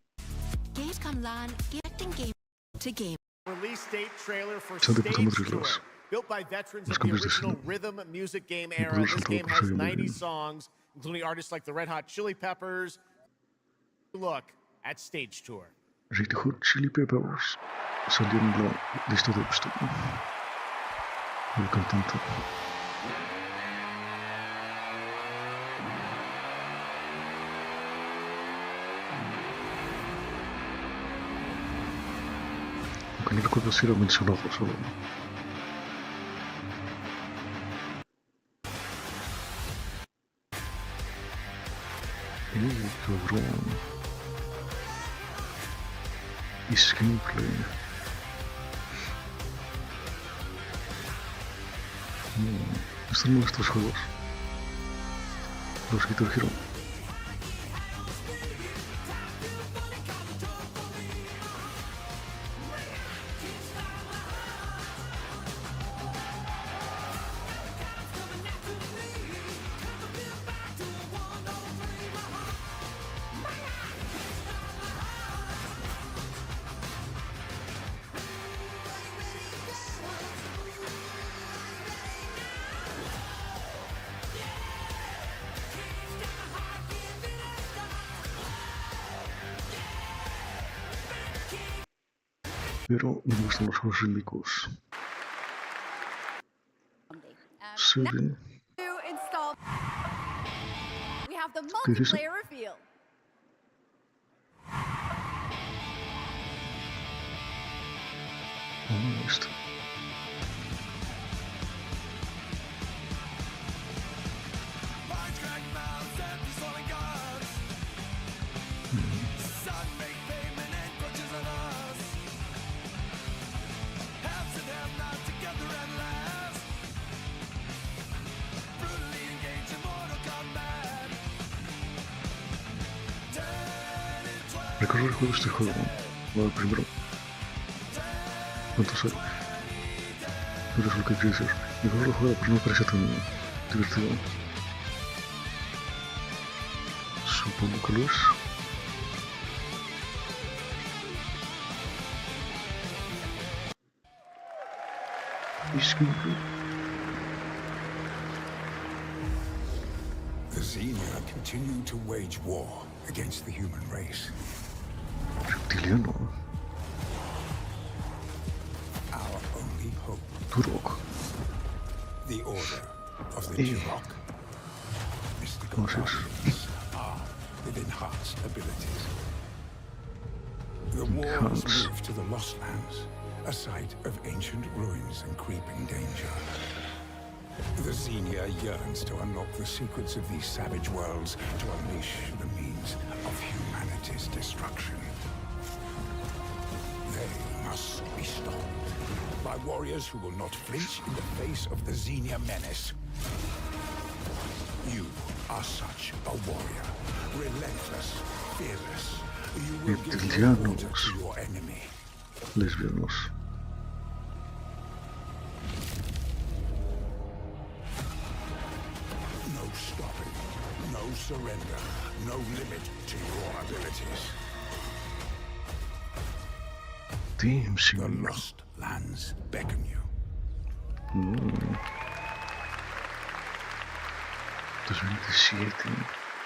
GamesCom LAN, connecting game to game. Release date trailer for Stage Tour. Built by veterans of the original rhythm music game era, this game has 90 songs, including artists like the Red Hot Chili Peppers. Look at Stage Tour. Red Hot Chili Peppers salió en la lista de esto. El cantante. Aunque no recuerdo si era mencionado solo. Cabrón. Y gameplay. Están mal estos juegos. Los Guitar Hero. Pero me gustan los juegos rítmicos. Sí, bien. We have the multiplayer reveal. Esto. Recuerdo el juego de este juego. Bueno, primero. ¿Cuántos hay? Pero es lo que quiero decir. Recuerdo el juego, pero no me parece tan divertido. Supongo que lo es. Es que The Xenia continue to wage war against the human race. Reptiliano. Our only hope. Turok. The Order of the Turok. Mystical guardians are within Heart's abilities. The war has moved to the Lost Lands, a site of ancient ruins and creeping danger. The Xenia yearns to unlock the secrets of these savage worlds to unleash the means of humanity's destruction. They must be stopped by warriors who will not flinch in the face of the Xenia menace. You are such a warrior, relentless, fearless. You will give water to your enemy. Lesbianos. No stopping, no surrender, no limit to your abilities. The Lost Lands beckon you. 2027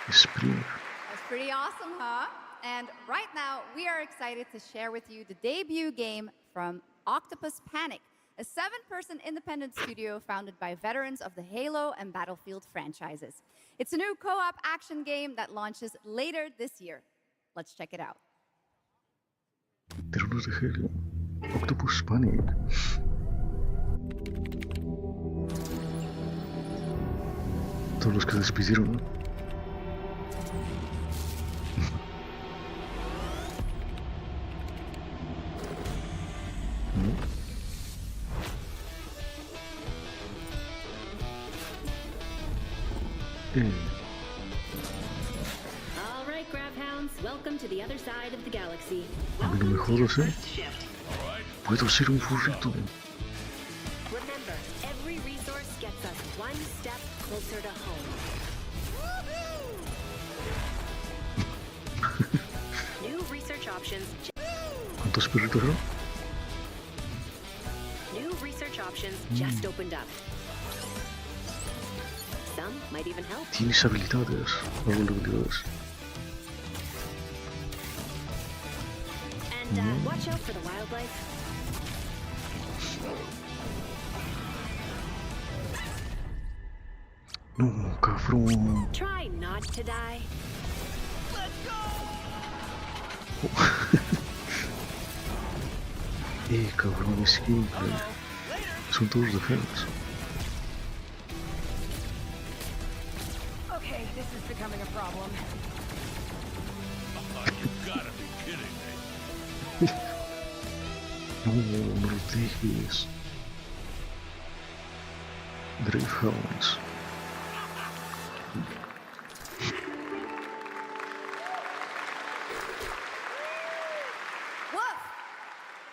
is spring. That's pretty awesome, huh? And right now, we are excited to share with you the debut game from Octopus Panic, a 7-person independent studio founded by veterans of the Halo and Battlefield franchises. It's a new co-op action game that launches later this year. Let's check it out. Veterans de Halo. Octopus Panic. Todos los que despidieron, ¿no? All right, Grab Hounds, welcome to the other side of the galaxy. A mí no me jodas, ¿eh? Puedo ser un burrito. Remember, every resource gets us one step closer to home. New research options. ¿Cuántos perritos son? New research options just opened up. Some might even help. Tienes habilidades. Árbol de habilidades. And watch out for the wildlife. No, cabrón. Try not to die. Cabrón, es gameplay. Son todos defense. Okay, this is becoming a problem. You gotta be kidding me. No, no lo dejes. Gravehounds.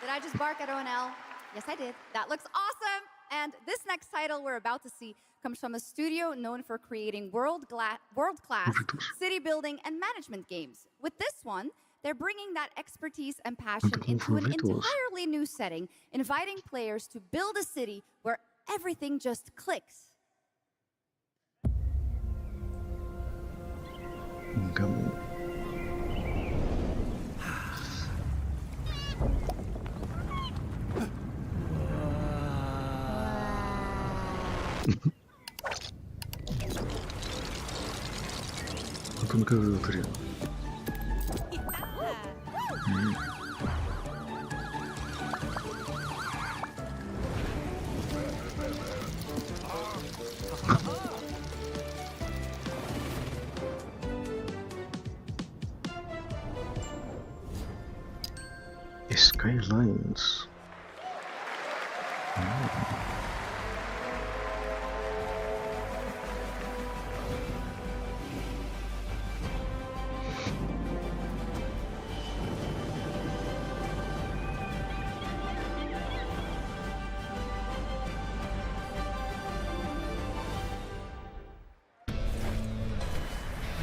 Did I just bark at ONL? Yes, I did. That looks awesome. And this next title we're about to see comes from a studio known for creating world-class city building and management games. With this one, they're bringing that expertise and passion into an entirely new setting, inviting players to build a city where everything just clicks. ¿Cuánto me queda de batería? Skylines.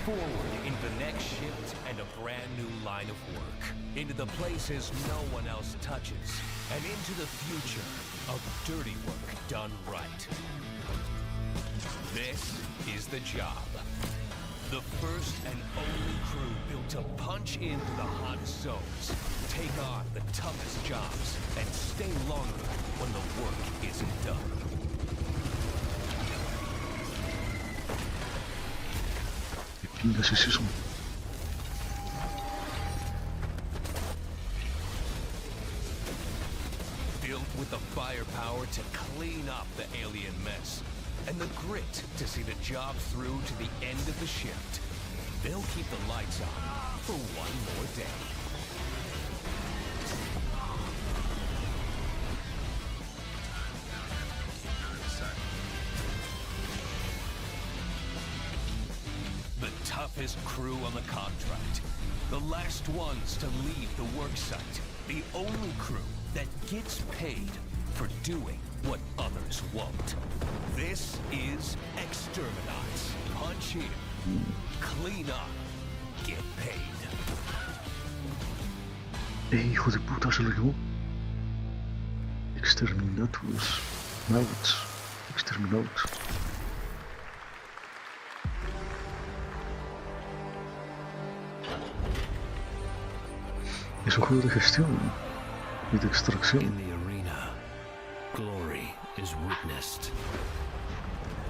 Forward into the next shift and a brand new line of work. Into the places no one else touches. And into the future of dirty work done right. This is the job. The first and only crew built to punch into the hot zones, take on the toughest jobs, and stay longer when the work isn't done. Pingas es eso. Built with the firepower to clean up the alien mess, and the grit to see the job through to the end of the shift. They'll keep the lights on for one more day. The toughest crew on the contract. The last ones to leave the worksite. The only crew that gets paid for doing what others won't. This is Exterminate. Punch in, clean up, get paid. Hijo de puta, se lo llevó. Exterminatus. Nauts. Exterminauts. Es un juego de gestión y de extracción. In the arena, glory is witnessed.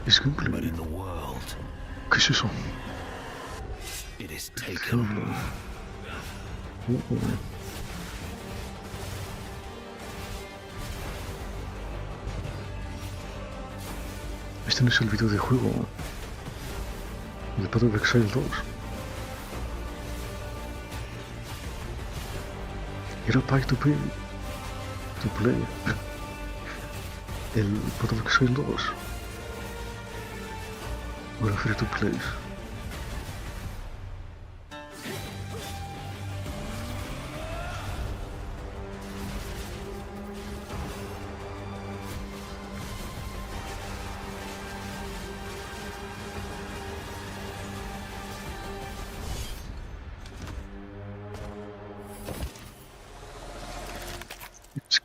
Es gameplay. But in the world, ¿Qué es eso? it is taken. Este no es el video de juego. El Path of Exile 2. Era pay to play. El Path of Exile 2. Ahora free to play.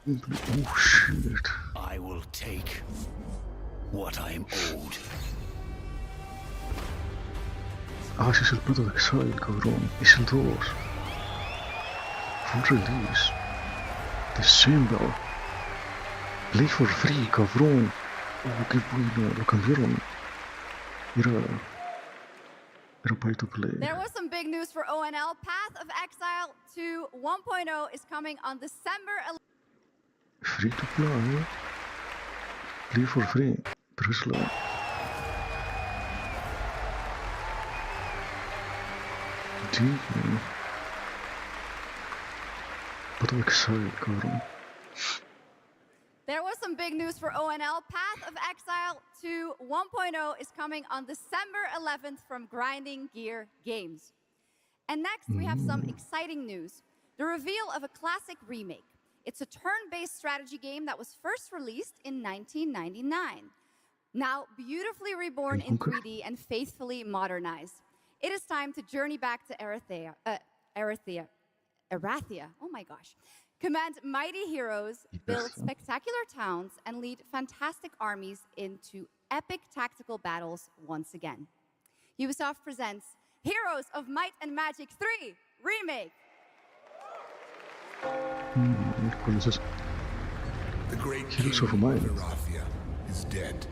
Oh shit. I will take what I am owed. Ah, ese es el Path of Exile, cabrón. Es el 2. Full release. December. Play for free, cabrón. Oh, qué bueno. Lo cambiaron. Era pay to play. There was some big news for ONL. Path of Exile 2 1.0 is coming on December 11th. Free to play. Play for free. Pero es la... Damn. Path of Exile, cabrón. There was some big news for ONL. Path of Exile 2 1.0 is coming on December 11th from Grinding Gear Games. And next, we have some exciting news. The reveal of a classic remake. It's a turn-based strategy game that was first released in 1999. Now, beautifully reborn in 3D and faithfully modernized. It is time to journey back to Erathia. Oh my gosh. Command mighty heroes, build spectacular towns, and lead fantastic armies into epic tactical battles once again. Ubisoft presents Heroes of Might and Magic 3 Remake. The great king of Erathia is dead,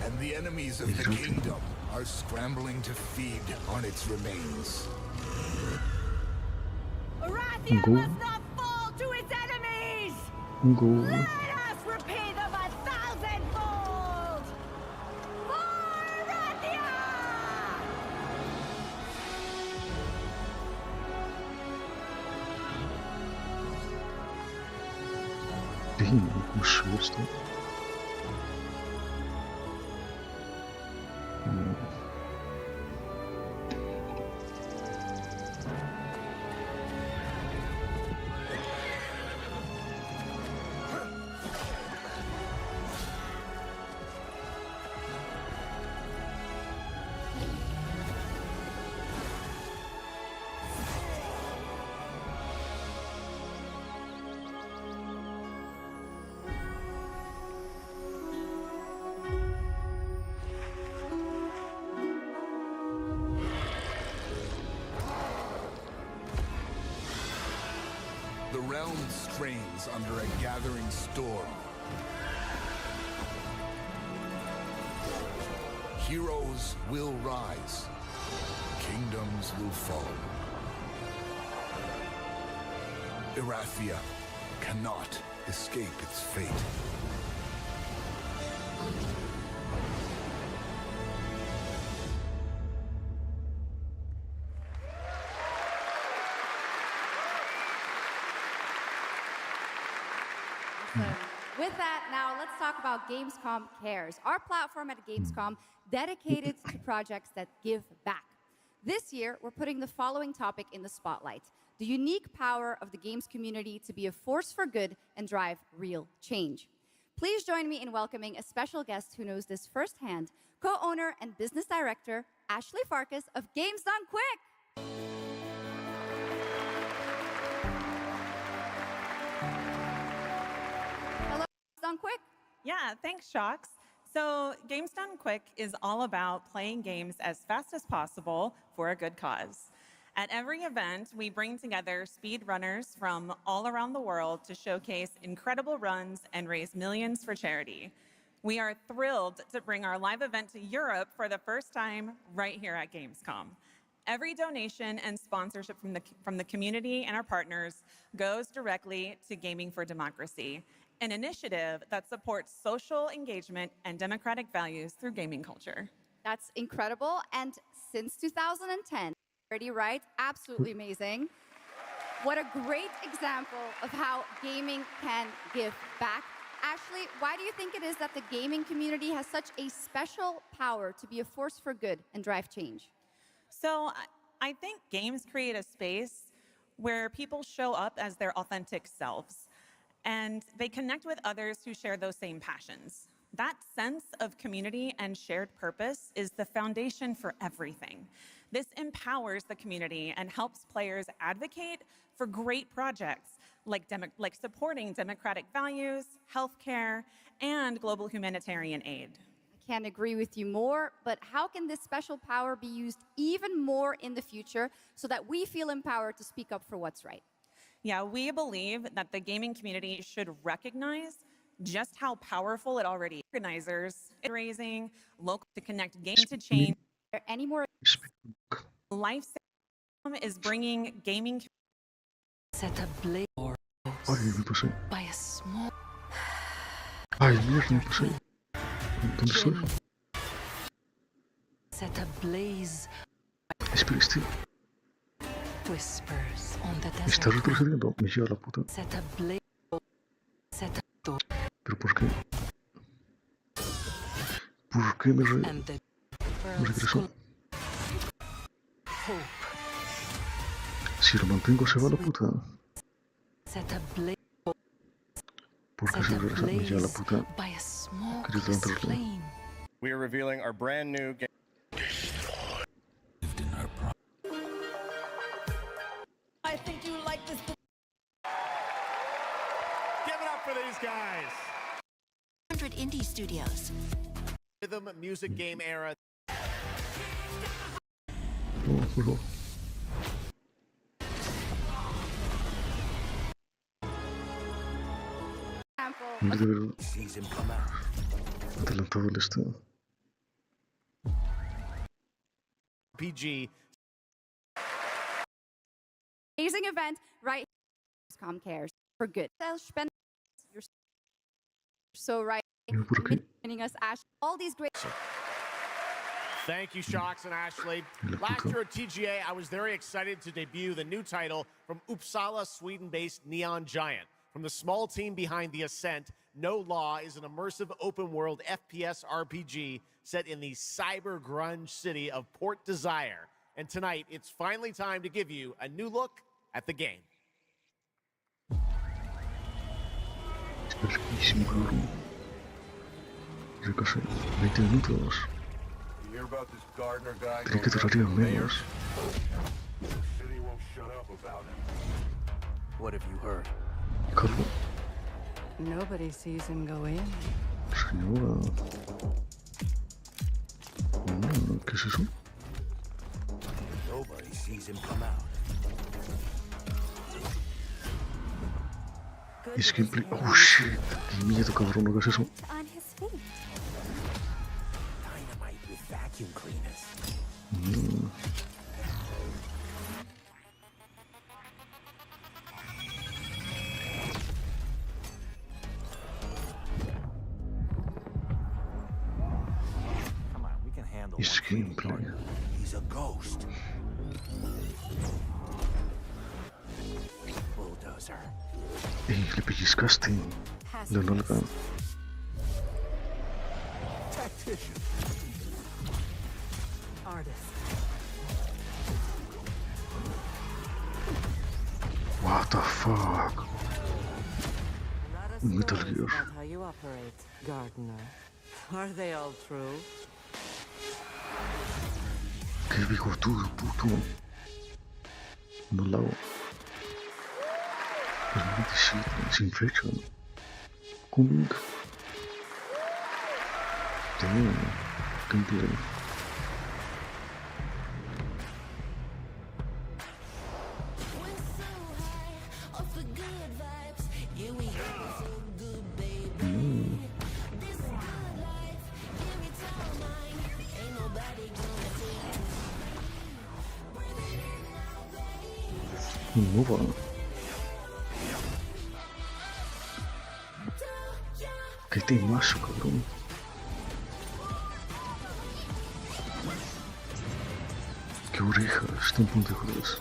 and the enemies of the kingdom are scrambling to feed on its remains. Erathia must not fall to its enemies! Let us repay them 1,000-fold! For Erathia! Damn, hoe zwaar is dat? The realm strains under a gathering storm. Heroes will rise. Kingdoms will fall. Erathia cannot escape its fate. With that, now let's talk about GamesCom Cares, our platform at GamesCom dedicated to projects that give back. This year, we're putting the following topic in the spotlight: the unique power of the games community to be a force for good and drive real change. Please join me in welcoming a special guest who knows this firsthand, co-owner and business director, Ashley Farkas of Games Done Quick. Hello, Games Done Quick. Yeah, thanks, Shocks. So Games Done Quick is all about playing games as fast as possible for a good cause. At every event, we bring together speedrunners from all around the world to showcase incredible runs and raise millions for charity. We are thrilled to bring our live event to Europe for the first time right here at Gamescom. Every donation and sponsorship from the community and our partners goes directly to Gaming for Democracy, an initiative that supports social engagement and democratic values through gaming culture. That's incredible. And since 2010, already right, absolutely amazing. What a great example of how gaming can give back. Ashley, why do you think it is that the gaming community has such a special power to be a force for good and drive change? So I think games create a space where people show up as their authentic selves, and they connect with others who share those same passions. That sense of community and shared purpose is the foundation for everything. This empowers the community and helps players advocate for great projects like supporting democratic values, healthcare, and global humanitarian aid. I can't agree with you more, but how can this special power be used even more in the future so that we feel empowered to speak up for what's right? Yeah, we believe that the gaming community should recognize just how powerful it already is. Organizers raising local to connect game to change. Any more? LifeSaving is bringing gaming. Set a blaze Ay, me pasé. by a small Ay, mierda, me pasé. ¿Dónde estoy? set a blaze Espera, whispers on the está desert. retrocediendo. Me lleva la puta. Set a blaze. Set a door. ¿Pero por qué? ¿Por qué me And the regresó? hope. Si lo mantengo se va la puta. Set a blaze ¿Por qué se regresa? Me lleva la puta. by a smokeless Quería levantarlo. flame. We are revealing our brand new game. I think you like this. Give it up for these guys. 100 indie studios. Rhythm music game era. Juego. Mira de verdad. Adelantado el estado. PG. Amazing event right here. Gamescom cares for good. You're so right. Joining us, Ash. All these great. Thank you, Shocks and Ashley. Last year at TGA, I was very excited to debut the new title from Uppsala, Sweden-based Neon Giant. From the small team behind The Ascent, No Law is an immersive open-world FPS RPG set in the cyber grunge city of Port Desire. And tonight, it's finally time to give you a new look at the game. Ricochet, 20 minutos. You hear about this gardener guy? Creí que duraría menos. City won't shut up about him. What have you heard? Calvo. Nobody sees him go in. Señora. ¿Qué es eso? Nobody sees him come out. Es gameplay. Oh shit. Qué miedo, cabrón, no hagas eso. On his feet. Dynamite with vacuum cleaners. Come on, we can handle Es one. gameplay. He's a ghost. Bulldozer. Le pellizcaste la nalga. Tactician. Artist. What the fuck? Metal Gear. About how you operate, gardener. Are they all true? Qué bigotudo, puto. No la hago. 2017, sin fecha. Coming. Damn. Gameplay. Un MOBA. Qué temazo, cabrón. Qué orejas tan puntiagudas.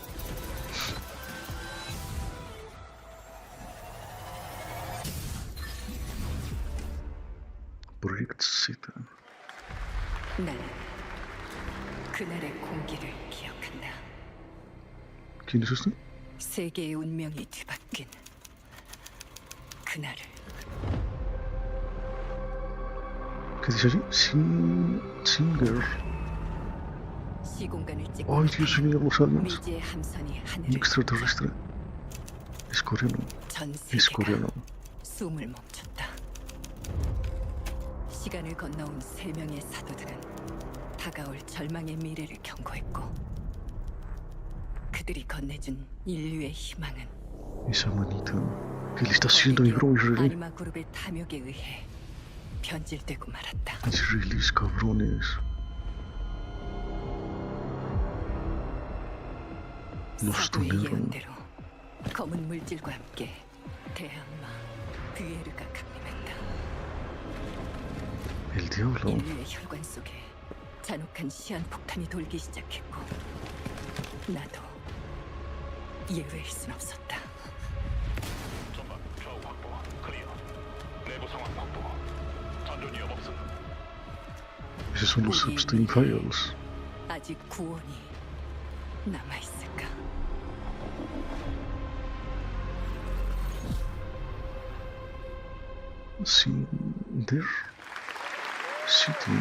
Project Z. 나는 그날의 공기를 기억한다. ¿Quién es este? 세계의 운명이 뒤바뀐 그날을. ¿Qué dice allí? Singer. 시공간을 Ay, Dios mío, los aliens. 미지의 함선이 Un 하늘을 extraterrestre. Es coreano. 전 Es coreano. 숨을 멈췄다. 시간을 건너온 세 명의 사도들은 다가올 절망의 미래를 경고했고, 그들이 건네준 인류의 희망은 Esa manita. ¿Qué le está haciendo a mi bro israelí? 아니마 그룹의 탐욕에 의해 변질되고 말았다. Israelíes, cabrones. Nos 사도의 tomaron. 예언대로 검은 물질과 함께 대항마 뷰에르가 강림했다. El diablo. 인류의 혈관 속에 잔혹한 시한폭탄이 돌기 시작했고, 나도 예외일 순 없었다. 전방 좌우 확보 클리어. 내부 상황 확보. 전전 위험 없음. Esos son los Epstein Files. 아직 구원이 남아있을까? Cinder City.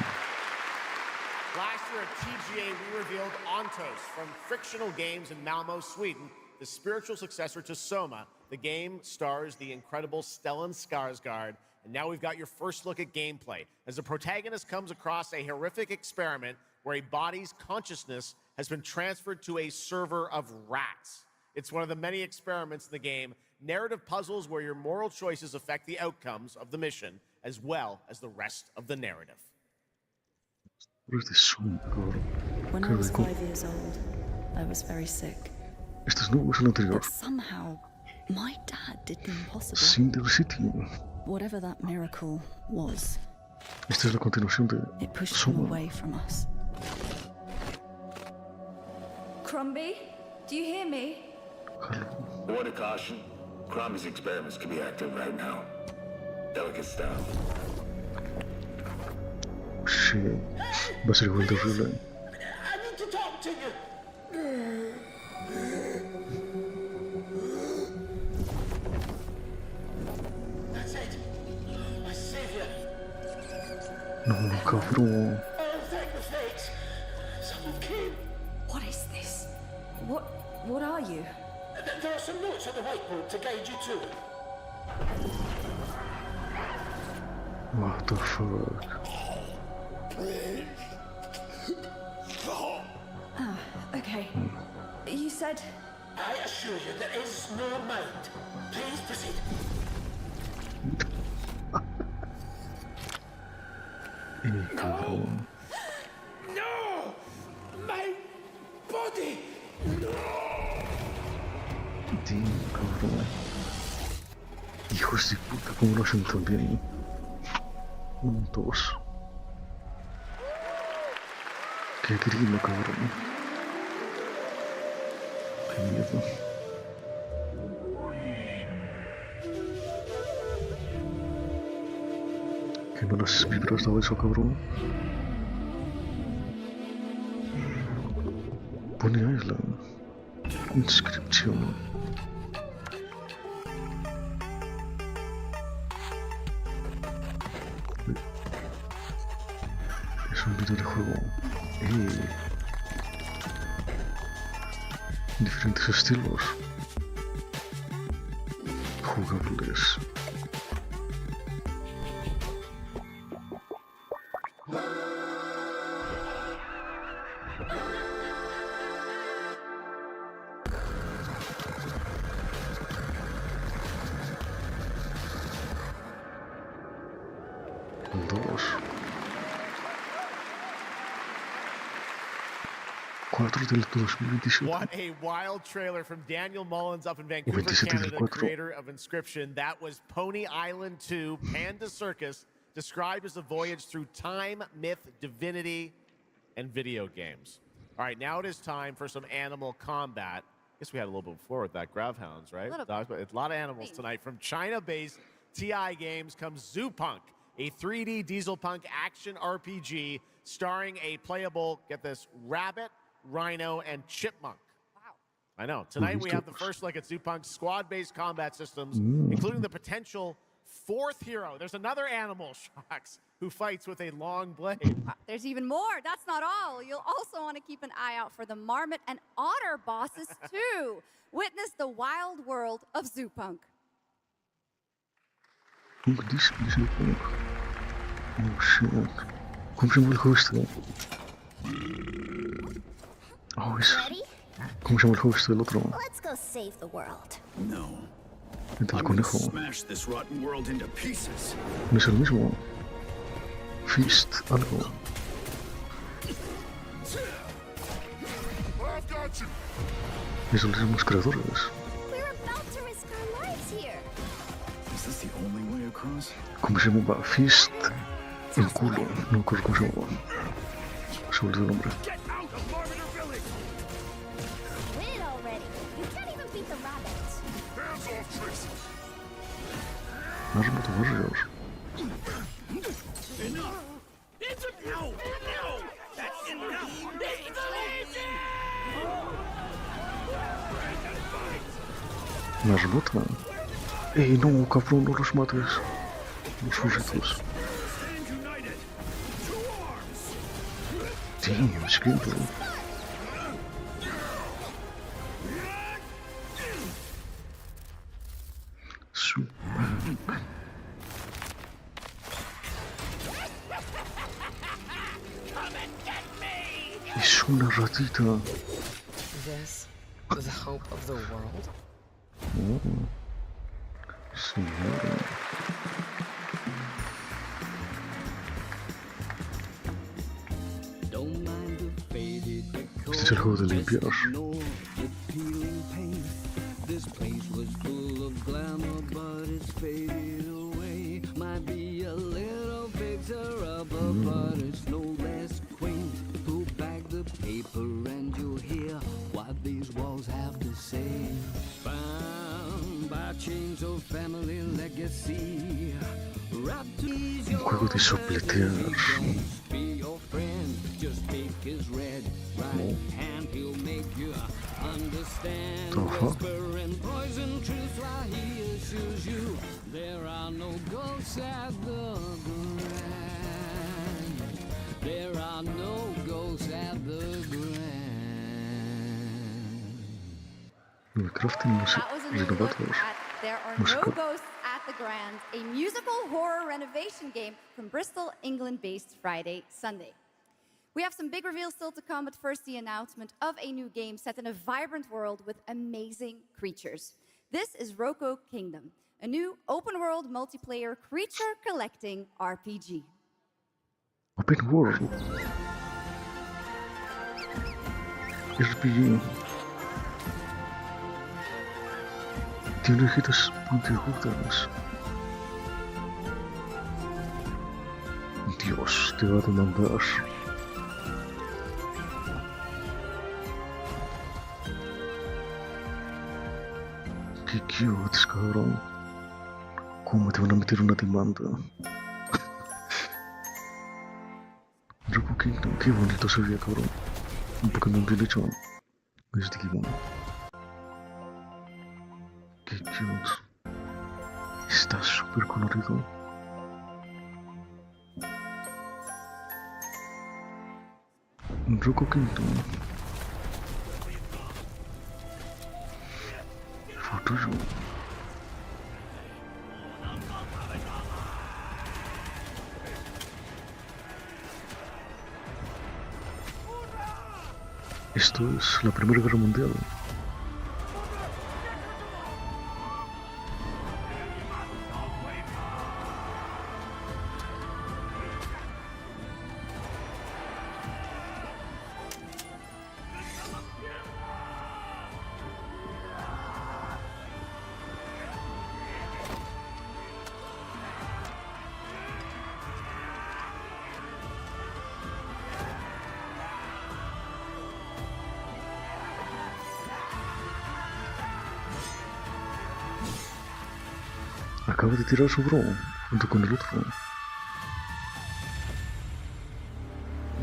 Last year at TGA, we revealed Ontos from Frictional Games in Malmo, Sweden, the spiritual successor to Soma. The game stars the incredible Stellan Skarsgård, and now we've got your first look at gameplay as the protagonist comes across a horrific experiment where a body's consciousness has been transferred to a server of rats. It's one of the many experiments in the game, narrative puzzles where your moral choices affect the outcomes of the mission, as well as the rest of the narrative. Where's the zoom, cabrón? When Qué I was rico. 5 years old, I was very sick. Este es nuevo, es el anterior. But somehow, my dad did the impossible. Cinder City. Whatever that miracle was, Esta es la continuación de it pushed him Soma. away from us. Crumby, do you hear me? Word of caution. Crombie's experiments could be active right now. Delicate stuff. Sí. Va a ser igual de horrible. I need to talk to you. That's it. My savior. No, cabrón. Oh, thank the fates. Someone came. What is this? What are you? There are some notes on the whiteboard to guide you to it. What the fuck? Ah, okay. You said... I assure you there is no mind. Please proceed. Cabrón. No! My body! No! Tío, cabrón. Hijos de puta, ¿cómo lo hacen tan bien? Un, dos. Qué grima, cabrón. Qué miedo. ¿Qué me las vibras daba eso, cabrón? Pone ahí la inscripción. Es un vídeo de juego. Diferentes estilos jugables. 4 del 2027. What a wild trailer from Daniel Mullins up in Vancouver, 27 del Canada, 4. creator of Inscription. That was Pony Island 2, Panda Circus, described as a voyage through time, myth, divinity, and video games. All right, now it is time for some animal combat. I guess we had a little bit before with that Gravhounds, right? It's a lot of animals tonight. From China-based TI Games comes Zoopunk, a 3D diesel punk action RPG starring a playable, get this, rabbit, rhino, and chipmunk. Wow. I know. Tonight we have the first look at Zoopunk's squad-based combat systems, including the potential 4th hero. There's another animal, Shocks, who fights with a long blade. There's even more. That's not all. You'll also want to keep an eye out for the marmot and otter bosses, too. Witness the wild world of Zoopunk. Oh shit. Como se llama el juego este? Oh, es... ¿Cómo se llama el juego este del otro? Let's go save the world. No. El del conejo. Smash this rotten world into pieces. No es el mismo. Fist, algo. Es los mismos creadores. We're about to risk our lives here. Is this the only way across? ¿Cómo se llama? Fist. El culo. No me acuerdo cómo se llama. Se olvidó el nombre. Win already. You can't even beat the rabbits. Hands off, Tracy. Marmot Warrior. Enough! No! No! That's enough! Marmota. Ey, no, cabrón, no los mates. Los furritos. Damn, it's good, bro. Super. Es una ratita. This, the hope of the world? Oh. Señora. Este es el juego de limpiar. This place was full of glamour, but it's faded away. Might be a little fixer-upper, but it's no less quaint. Pull back the paper and you'll hear what these walls have to say. Bound by chains of family legacy. Wrapped to ease your juego de sopletear. be your friend. Just take his red right hand, he'll make you understand. Whisper and poison truth while he assures you there are no ghosts at the grand. There are no ghosts at the grand. Crafting That was a new look at There Are No Ghosts at the Grand, a musical horror renovation game from Bristol, England-based Friday, Sunday. We have some big reveals still to come, but first the announcement of a new game set in a vibrant world with amazing creatures. This is Roko Kingdom, a new open-world multiplayer creature-collecting RPG. Open world. RPG. Tiene orejitas puntiagudas. Dios, te va a demandar. Qué cute, cabrón. ¿Cómo te van a meter una demanda? Roko Kingdom, qué bonito se veía, cabrón. Un Pokémon bien hecho. Es Digimon. Qué cute. Está súper colorido. Roko Kingdom. Fotuyo. Esto es la Primera Guerra Mundial. acaba de tirar su bro, junto con el otro.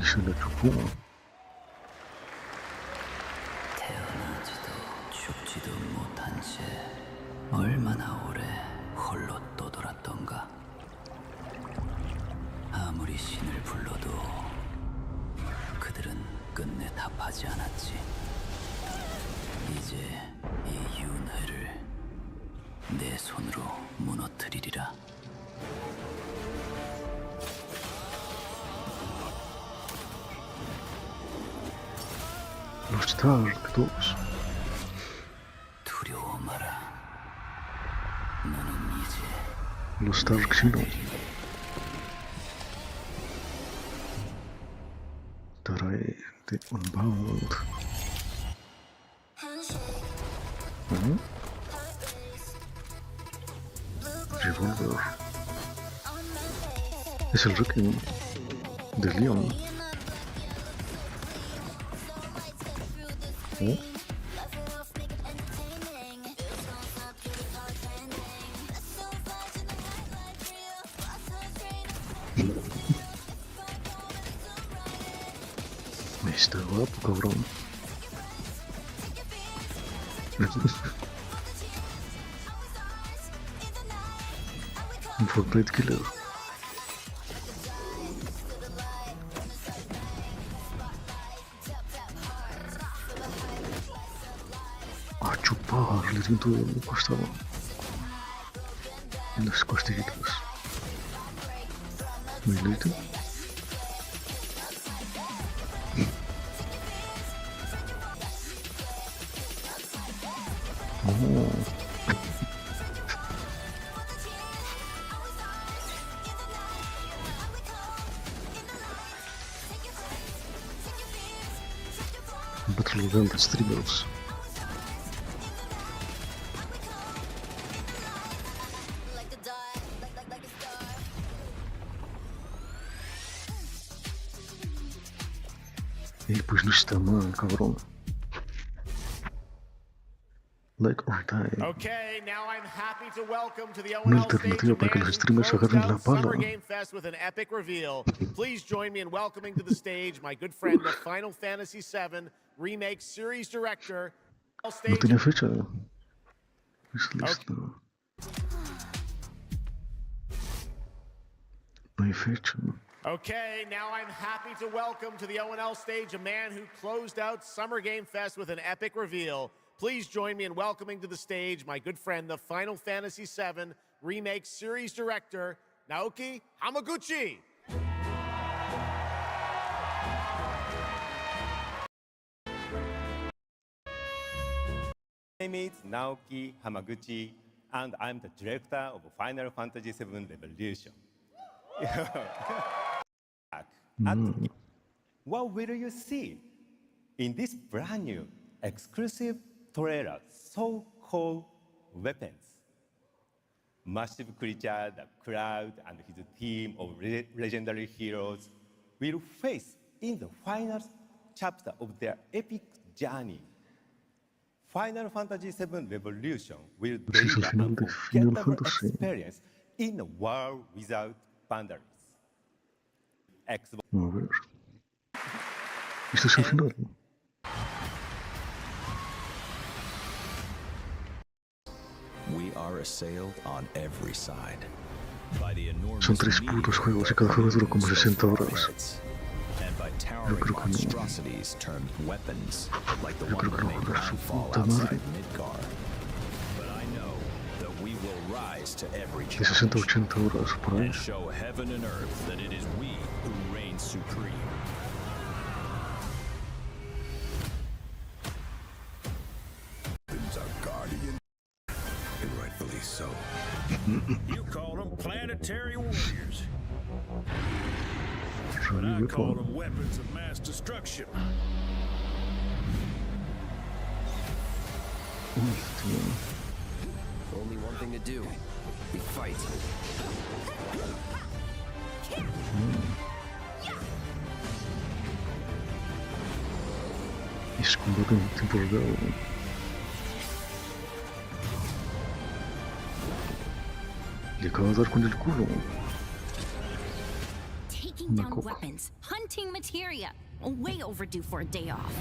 Y se la chupó. 태어나지도 죽지도 못한 채 얼마나 오래 홀로 떠돌았던가. 아무리 신을 불러도 그들은 끝내 답하지 않았지. 이제 이 윤회를 내 손으로 무너뜨리리라. Los Stark 2. 두려워 마라. 너는 이제 Los Stark Sino. Trae de Unbound. Revolver. Es el Requiem de Leon. Está guapo, cabrón. Un Fortnite Killer. A chupar, le siento el costado. En las costillitas. ¿Me listo? Battle Royale de streamers. Pues no está mal, cabrón. Like or die. Okay, now I'm happy to welcome to the Una ONL stage alternativa para que los streamers agarren la pala. Summer Game Fest with an epic reveal. Please join me in welcoming to the stage my good friend, the Final Fantasy VII Remake Series Director. No tiene fecha. Es lista. No hay fecha. Okay, now I'm happy to welcome to the ONL stage a man who closed out Summer Game Fest with an epic reveal. Please join me in welcoming to the stage my good friend, the Final Fantasy VII Remake Series Director, Naoki Hamaguchi. My name is Naoki Hamaguchi, and I'm the director of Final Fantasy VII Revolution. And what will you see in this brand new exclusive trailer, so-called weapons? Massive creature, the Cloud, and his team of legendary heroes will face in the final chapter of their epic journey. Final Fantasy VII Revolution will deliver an unforgettable experience in a world without boundaries. Xbox. A ver. Este es el final. We are assailed on every side by the enormous Son 3 putos juegos y cada juego dura como 60 horas. and by Yo towering creo que no. monstrosities termed weapons, like the Yo one creo que that no made va a dar su landfall puta madre. outside Midgar. But I know that we will rise to every De 60 a challenge 80 horas por ahí. and show heaven and earth that it is we who reign supreme. Our guardian, and rightfully so. You call them planetary warriors. But I Really call cool. them weapons of mass destruction. only one thing to do. We fight. Es combate en tiempo real. Le acaba de dar con el culo. Taking Una down coca. weapons, hunting materia. Way overdue for a day off.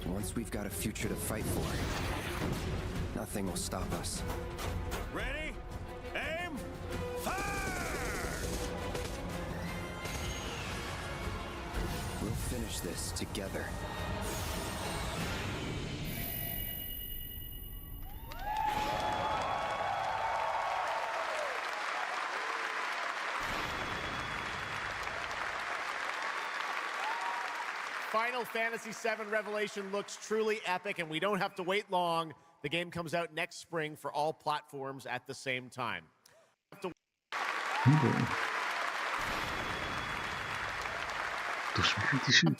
Once we've got a future to fight for, nothing will stop us. Ready? Aim! Fire! We'll finish this together. Final Fantasy VII Revelation looks truly epic, and we don't have to wait long. The game comes out next spring for all platforms at the same time. Have to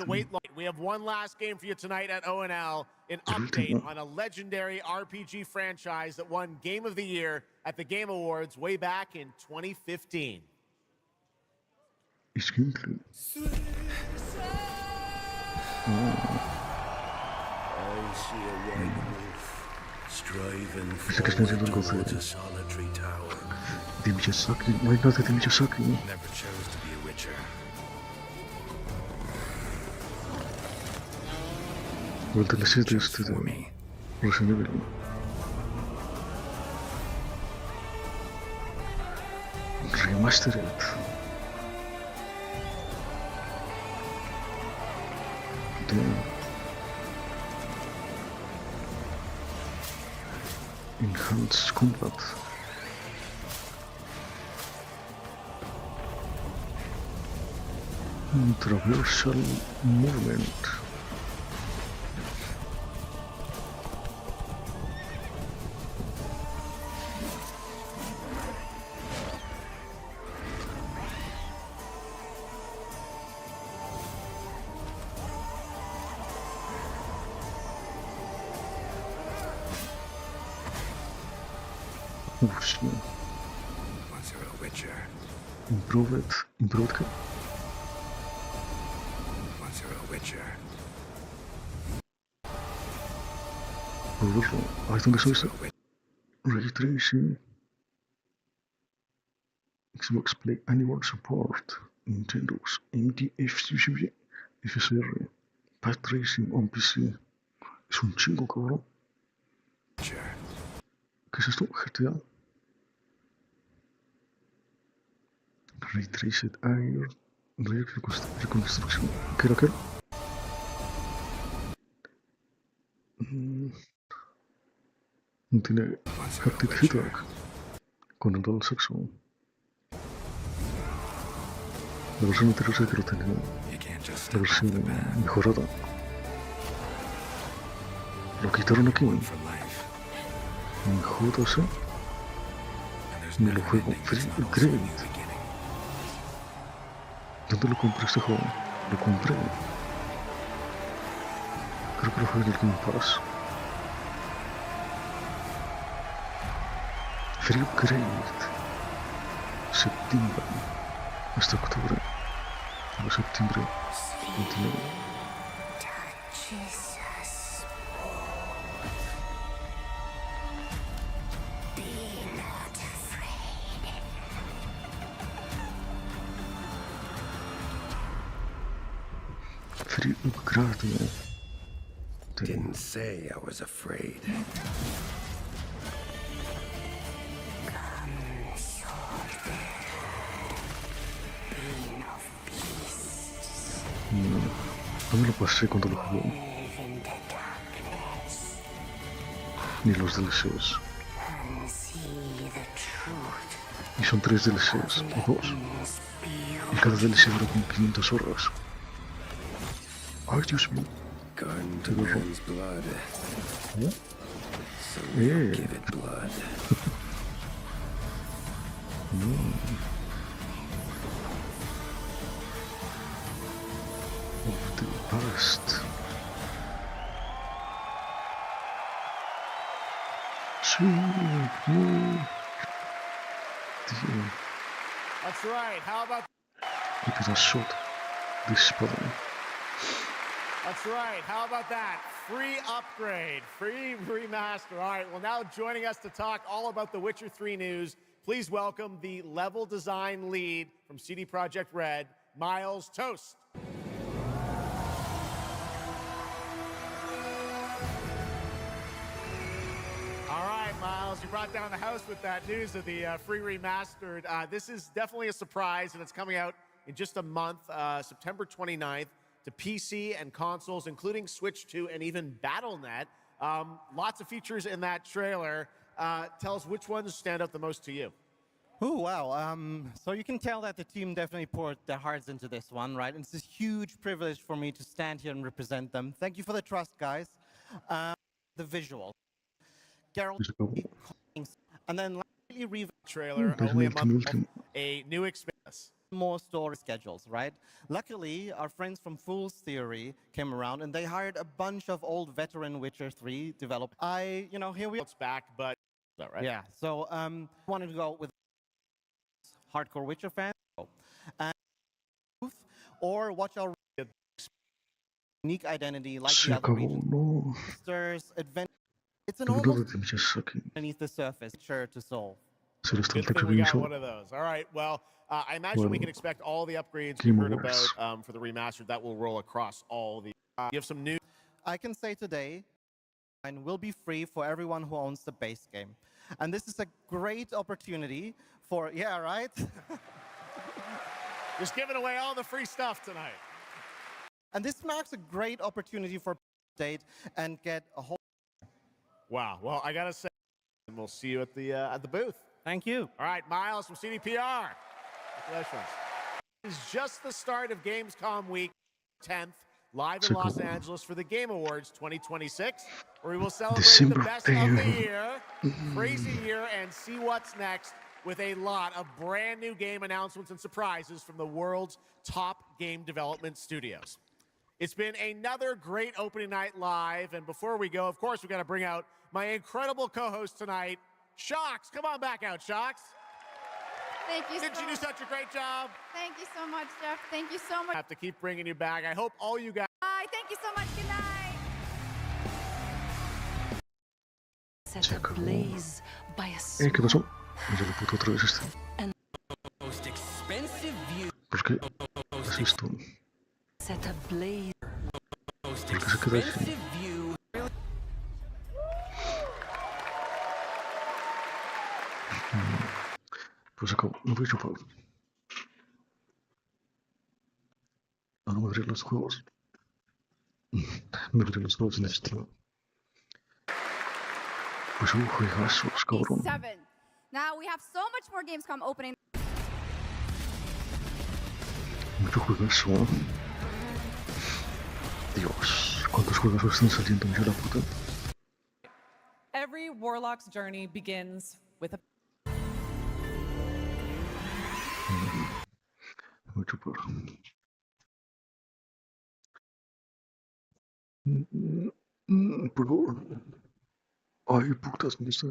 wait long. We have one last game for you tonight at ONL, an update on a legendary RPG franchise that won Game of the Year at the Game Awards way back in 2015. Es que increíble. I see a white wolf striving Pensé que estás haciendo algo towards a solitary tower. de Miyazaki. No hay nada de Miyazaki. Never chose to be a witcher. O el DLC de este de Resident Evil. Remastered. Enhanced combat. Traversal movement. Once you're a witcher. Improved. Improved qué? Once you're a witcher. Puedo verlo. Ahí es donde soy esto. Ray Tracing. Xbox Play Anywhere Support. Nintendo's MDFCG. FSR. Path Tracing on PC. Es un chingo, cabrón. ¿Qué es esto? GTA. Ray Traced Air. Ray Reconstruction. ¿Qué era qué? No tiene haptic feedback con el dual sexo. La versión anterior sí que lo tenía. La versión mejorada. Lo quitaron aquí. Me jodas, me lo juego. Free Upgrade. ¿Dónde lo compré este juego? Lo compré. Creo que lo jugué en el Game Pass. Free Upgrade. Septiembre. Hasta octubre. O septiembre 29. Free Upgrade. Didn't say I was afraid. No me lo pasé cuando lo jugué. Ni los DLCs. Y son 3 DLCs, o 2. Y cada DLC dura como 500 horas. Ay, Dios mío. Garden to man's blood. ¿Eh? So give it blood. Of the past. That's right. How about Look at that shot. This button. That's right. How about that? Free upgrade, free remaster. All right. Well, now joining us to talk all about the Witcher 3 news, Please welcome the level design lead from CD Projekt Red, Miles Toast. All right, Miles, you brought down the house with that news of the free remastered. This is definitely a surprise, and it's coming out in just a month, September 29th, to PC and consoles, including Switch 2 and even Battle.net. Lots of features in that trailer. Tell us which ones stand out the most to you. Oh, wow. So you can tell that the team definitely poured their hearts into this one, right? And it's a huge privilege for me to stand here and represent them. Thank you for the trust, guys. The visual. Geralt, and then lastly, revamped trailer, only a month off, a new experience. More story schedules, right? Luckily, our friends from Fool's Theory came around and they hired a bunch of old veteran Witcher 3 developers. Here we are. It's back, but is that right? Yeah, so wanted to go with hardcore Witcher fans, or watch our unique identity like the other regions. Adventure. It's an almost beneath the surface, sure to solve. Good thing we got one of those. All right, well, I imagine we can expect all the upgrades we heard about for the remastered. That will roll across all the... you have some news? I can say today, and will be free for everyone who owns the base game. And this is a great opportunity for... Yeah, right? Just giving away all the free stuff tonight. And this marks a great opportunity for date and get a whole... Wow. Well, I got to say, and we'll see you at the booth. Thank you. All right, Miles from CDPR. Congratulations. This is just the start of Gamescom Week 10th, live in Los Angeles for the Game Awards 2026, where we will celebrate the best of the year, crazy year, and see what's next with a lot of brand new game announcements and surprises from the world's top game development studios. It's been another great opening night live, and before we go, of course, we've got to bring out my incredible co-host tonight, Shocks. Come on back out, Shocks. Thank you. Didn't you do such a great job? Thank you so much, Jeff. Thank you so much. I have to keep bringing you back. I hope all you guys... Bye. Thank you so much. Good night. Set ablaze by a ¿Qué pasó? Ya le puto otra vez este. Most expensive view. ¿Por qué? ¿Qué es esto? Set ablaze. ¿Por qué se queda así? Pues acabo, me voy a chupar. No me abrí los juegos. Me abrí los juegos en Steam. Pues juegazos, cabrón. 7. Now we have so much more Gamescom opening. Mucho juegazo. Dios, ¿cuántos juegazos están saliendo? Mira la puta. Every warlock's journey begins with a... Voy a chupar. Por favor. Ay, putas, ¿dónde está?